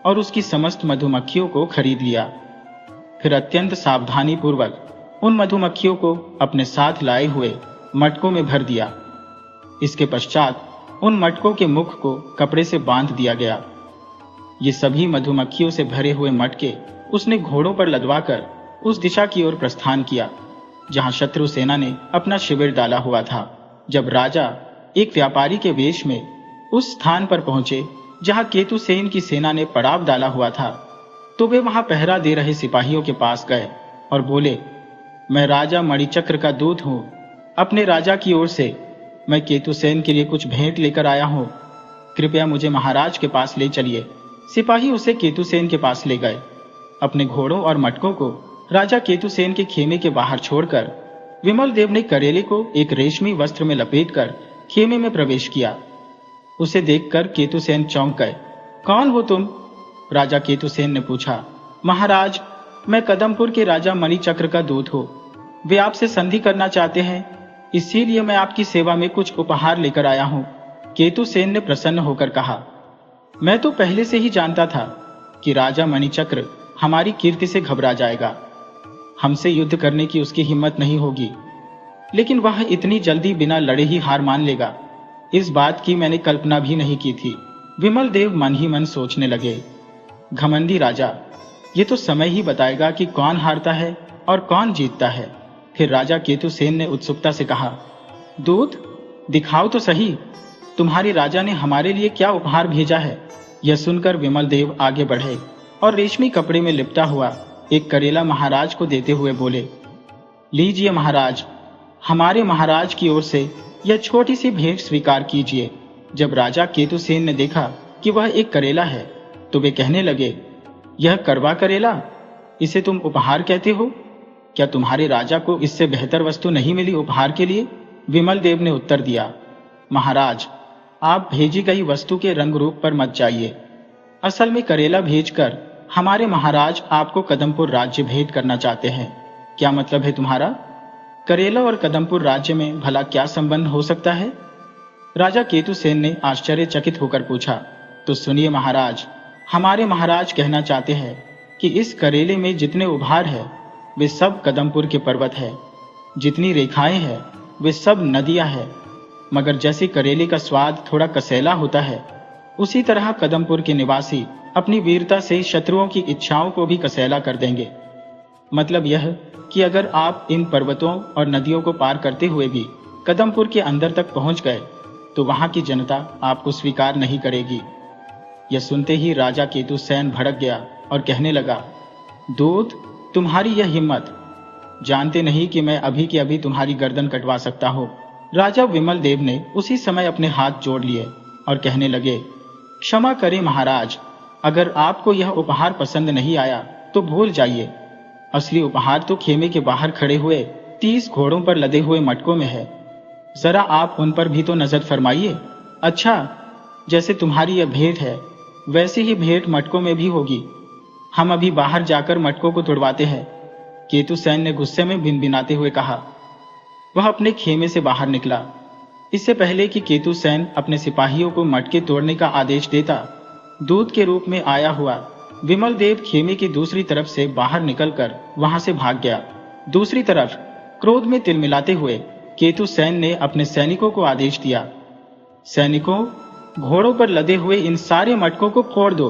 और उसकी समस्त मधुमक्खियों को खरीद लिया। फिर अत्यंत सावधानी पूर्वक उन मधुमक्खियों को अपने साथ लाए हुए मटकों में भर दिया। इसके पश्चात उन मटकों के मुख को कपड़े से बांध दिया गया। ये सभी मधुमक्खियों से भरे हुए मटके उसने घोड़ों पर लदवाकर उस दिशा की ओर प्रस्थान किया जहां शत्रु सेना ने अपना शिविर डाला हुआ था। जब राजा एक व्यापारी के वेश में उस स्थान पर पहुंचे जहां केतुसेन की सेना ने पड़ाव डाला हुआ था, तो वे वहां पहरा दे रहे सिपाहियों के पास गए और बोले, मैं राजा मणिचक्र का दूत हूं। अपने राजा की ओर से मैं केतुसेन के लिए कुछ भेंट लेकर आया हूं। कृपया मुझे महाराज के पास ले चलिए। सिपाही उसे केतुसेन के पास ले गए। अपने घोड़ों और मटकों को राजा केतुसेन के खेमे के बाहर छोड़कर विमल देव ने करेले को एक रेशमी वस्त्र में लपेटकर खेमे में प्रवेश किया। उसे देखकर केतुसेन चौंक गए। कौन हो तुम? राजा केतुसेन ने पूछा। महाराज, मैं कदमपुर के राजा मणिचक्र का दूत हूँ। वे आपसे संधि करना चाहते हैं, इसीलिए मैं आपकी सेवा में कुछ उपहार लेकर आया हूँ। केतुसेन ने प्रसन्न होकर कहा। मैं तो पहले से ही जानता था कि राजा मणिचक्र हमारी कीर्ति से घबरा जाएगा। हमसे युद्ध करने की उसकी हिम्मत नहीं होगी, लेकिन वह इतनी जल्दी बिना लड़े ही हार मान लेगा, इस बात की मैंने कल्पना भी नहीं की थी। विमल देव मन ही मन सोचने लगे, घमंडी राजा, ये तो समय ही बताएगा कि कौन हारता है और कौन जीतता है। फिर राजा केतुसेन ने उत्सुकता से कहा, दूत, दिखाओ तो सही, तुम्हारे राजा ने हमारे लिए क्या उपहार भेजा है। यह सुनकर विमल देव आगे बढ़े और रेशमी कपड़े में लिपटा हुआ एक करेला महाराज को देते हुए बोले, लीजिए महाराज, हमारे महाराज की ओर से यह छोटी सी भेंट स्वीकार कीजिए। जब राजा केतुसेन ने देखा कि वह एक करेला है, तो वे कहने लगे, यह करवा करेला, इसे तुम उपहार कहते हो? क्या तुम्हारे राजा को इससे बेहतर वस्तु नहीं मिली उपहार के लिए? विमल देव ने उत्तर दिया, महाराज, आप भेजी गई वस्तु के रंग रूप पर मत जाइए। असल में करेला भेजकर हमारे महाराज आपको कदमपुर राज्य भेंट करना चाहते हैं। क्या मतलब है तुम्हारा? करेला और कदमपुर राज्य में भला क्या संबंध हो सकता है? राजा केतुसेन ने आश्चर्यचकित होकर पूछा। तो सुनिए महाराज, हमारे महाराज कहना चाहते हैं कि इस करेले में जितने उभार है वे सब कदमपुर के पर्वत है, जितनी रेखाएं हैं वे सब नदियां हैं। मगर जैसे करेले का स्वाद थोड़ा कसैला होता है, उसी तरह कदमपुर के निवासी अपनी वीरता से शत्रुओं की इच्छाओं को भी कसैला कर देंगे। मतलब यह कि अगर आप इन पर्वतों और नदियों को पार करते हुए भी कदमपुर के अंदर तक पहुंच गए तो वहां की जनता आपको स्वीकार नहीं करेगी। यह सुनते ही राजा केतुसेन भड़क गया और कहने लगा, दूत, तुम्हारी यह हिम्मत! जानते नहीं कि मैं अभी के अभी तुम्हारी गर्दन कटवा सकता हूं। राजा विमल देव ने उसी समय अपने हाथ जोड़ लिए और कहने लगे, क्षमा करें महाराज, अगर आपको यह उपहार पसंद नहीं आया तो भूल जाइए। असली उपहार तो खेमे के बाहर खड़े हुए 30 घोड़ों पर लदे हुए मटकों में है। जरा आप उन पर भी तो नजर फरमाइए। अच्छा, जैसे तुम्हारी यह भेंट है वैसे ही भेंट मटकों में भी होगी। हम अभी बाहर जाकर मटकों को तुड़वाते हैं। केतुसेन ने गुस्से में भिनभिनाते हुए कहा। वह अपने खेमे से बाहर निकला। इससे पहले कि केतुसेन अपने सिपाहियों को मटके तोड़ने का आदेश देता, दूत के रूप में आया हुआ विमल देव खेमे की दूसरी तरफ से बाहर निकलकर वहां से भाग गया। दूसरी तरफ क्रोध में तिलमिलाते हुए केतुसेन ने अपने सैनिकों को आदेश दिया, सैनिकों, घोड़ों पर लदे हुए इन सारे मटकों को फोड़ दो।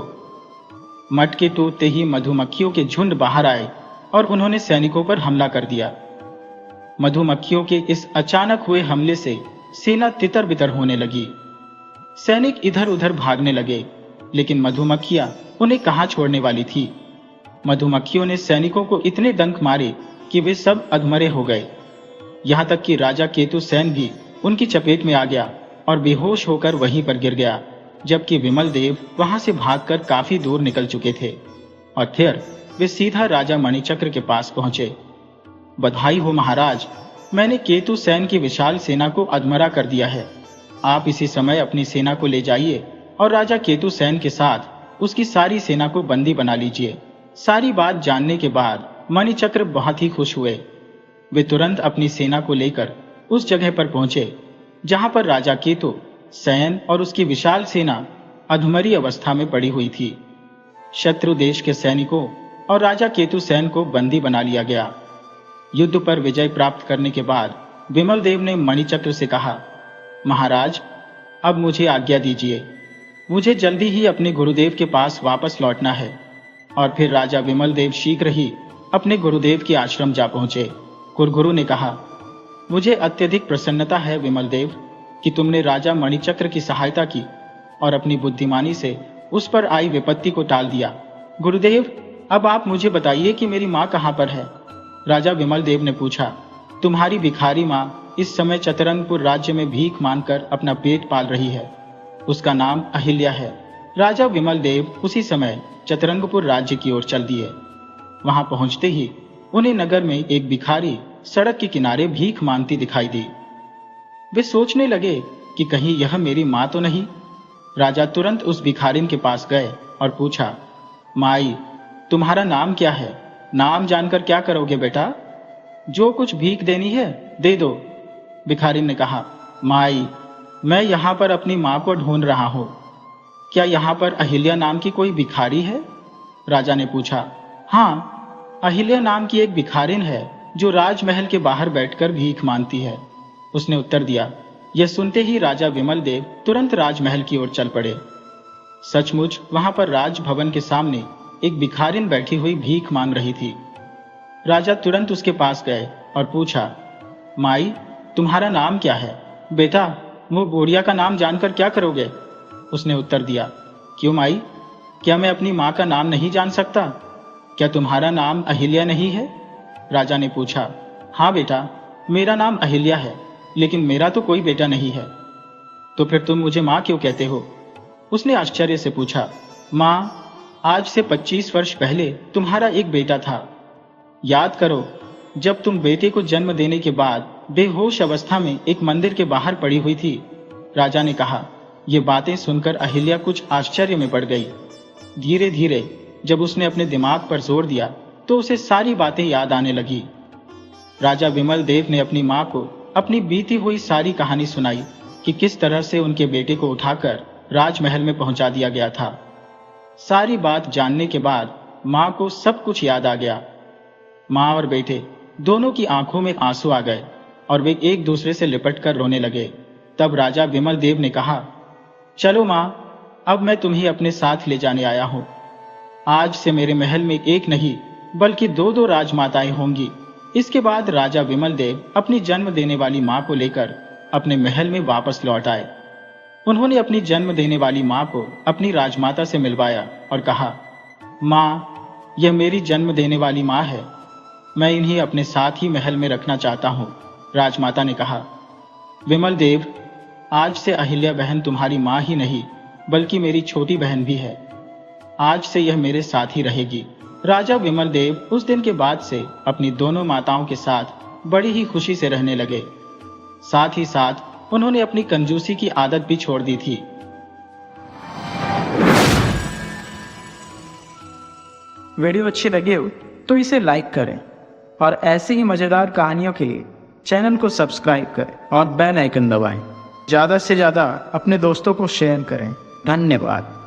मटके टूटते ही मधुमक्खियों के झुंड बाहर आए और उन्होंने सैनिकों पर हमला कर दिया। मधुमक्खियों के इस अचानक हुए हमले से सेना तितर बितर होने लगी। सैनिक इधर उधर भागने लगे, लेकिन मधुमक्खियां उन्हें कहां छोड़ने वाली थी। मधुमक्खियों ने सैनिकों को इतने डंक मारे कि वे सब अधमरे हो गए। यहां तक कि राजा केतुसेन भी उनकी चपेट में आ गया और बेहोश होकर वहीं पर गिर गया, जबकि विमल देव वहां से भागकर काफी दूर निकल चुके थे। और फिर वे सीधा राजा मणिचक्र के पास पहुंचे। बधाई हो महाराज, मैंने केतुसेन की विशाल सेना को अधमरा कर दिया है। आप इसी समय अपनी सेना को ले जाइए और राजा केतुसेन के साथ उसकी सारी सेना को बंदी बना लीजिए। सारी बात जानने के बाद मणिचक्र बहुत ही खुश हुए। वे तुरंत अपनी सेना को लेकर उस जगह पर पहुंचे जहां पर राजा केतुसेन और उसकी विशाल सेना अधमरी अवस्था में पड़ी हुई थी। शत्रु देश के सैनिकों और राजा केतुसेन को बंदी बना लिया गया। युद्ध पर विजय प्राप्त करने के बाद विमल देव ने मणिचक्र से कहा, महाराज, अब मुझे आज्ञा दीजिए। मुझे जल्दी ही अपने गुरुदेव के पास वापस लौटना है। और फिर राजा विमल देव शीघ्र ही अपने गुरुदेव के आश्रम जा पहुंचे। कुरगुरु ने कहा, मुझे अत्यधिक प्रसन्नता है विमल देव कि तुमने राजा मणिचक्र की सहायता की और अपनी बुद्धिमानी से उस पर आई विपत्ति को टाल दिया। गुरुदेव, अब आप मुझे बताइए कि मेरी माँ कहाँ पर है? राजा विमल देव ने पूछा। तुम्हारी भिखारी माँ इस समय चतरंगपुर राज्य में भीख मांगकर अपना पेट पाल रही है। उसका नाम अहिल्या है। राजा विमल देव उसी समय चतरंगपुर राज्य की ओर चल दिए। वहां पहुंचते ही उन्हें नगर में एक भिखारी सड़क के किनारे भीख मांगती दिखाई दी। वे सोचने लगे कि कहीं यह मेरी माँ तो नहीं। राजा तुरंत उस भिखारिन के पास गए और पूछा, माई, तुम्हारा नाम क्या है? नाम जानकर क्या करोगे बेटा? जो कुछ भीख देनी है दे दो। भिखारिन ने कहा, माई, मैं यहाँ पर अपनी माँ को ढूंढ रहा हूँ। क्या यहाँ पर अहिल्या नाम की कोई भिखारी है? राजा ने पूछा। हाँ, अहिल्या नाम की एक भिखारिन है जो राजमहल के बाहर बैठकर भीख मांगती है, उसने उत्तर दिया। यह सुनते ही राजा विमल देव तुरंत राजमहल की ओर चल पड़े। सचमुच वहां पर राजभवन के सामने एक भिखारिन बैठी हुई भीख मांग रही थी। राजा तुरंत उसके पास गए और पूछा, माई, तुम्हारा नाम क्या है? बेटा, वो बुढ़िया का नाम जानकर क्या करोगे? उसने उत्तर दिया। क्यों माई, क्या मैं अपनी माँ का नाम नहीं जान सकता? क्या तुम्हारा नाम अहिल्या नहीं है? राजा ने पूछा। हाँ बेटा, मेरा नाम अहिल्या है, लेकिन मेरा तो कोई बेटा नहीं है। तो फिर तुम मुझे माँ क्यों कहते हो? उसने आश्चर्य से पूछा। माँ, आज से 25 वर्ष पहले तुम्हारा एक बेटा था। याद करो, जब तुम बेटे को जन्म देने के बाद बेहोश अवस्था में एक मंदिर के बाहर पड़ी हुई थी। राजा ने कहा। ये बातें सुनकर अहिल्या कुछ आश्चर्य में पड़ गई। धीरे धीरे जब उसने अपने दिमाग पर जोर दिया तो उसे सारी बातें याद आने लगी। राजा विमल देव ने अपनी माँ को अपनी बीती हुई सारी कहानी सुनाई कि किस तरह से उनके बेटे को उठाकर राजमहल में पहुंचा दिया गया था। सारी बात जानने के बाद माँ को सब कुछ याद आ गया। माँ और बेटे दोनों की आंखों में आंसू आ गए और वे एक दूसरे से लिपटकर रोने लगे। तब राजा विमल देव ने कहा, चलो माँ, अब मैं तुम्हें अपने साथ ले जाने आया हूं। आज से मेरे महल में एक नहीं बल्कि दो दो राजमाताएं होंगी। इसके बाद राजा विमल देव अपनी जन्म देने वाली माँ को लेकर अपने महल में वापस लौट आए। उन्होंने अपनी जन्म देने वाली माँ को अपनी राजमाता से मिलवाया और कहा, माँ, यह मेरी जन्म देने वाली माँ है। मैं इन्हें अपने साथ ही महल में रखना चाहता हूँ। राजमाता ने कहा, विमल देव, आज से अहिल्या बहन तुम्हारी माँ ही नहीं बल्कि मेरी छोटी बहन भी है। आज से यह मेरे साथ ही रहेगी। राजा विमल देव उस दिन के बाद से अपनी दोनों माताओं के साथ बड़ी ही खुशी से रहने लगे। साथ ही साथ उन्होंने अपनी कंजूसी की आदत भी छोड़ दी थी। वीडियो अच्छी लगे हो तो इसे लाइक करें और ऐसे ही मज़ेदार कहानियों के लिए चैनल को सब्सक्राइब करें और बेल आइकन दबाएं। ज़्यादा से ज़्यादा अपने दोस्तों को शेयर करें। धन्यवाद।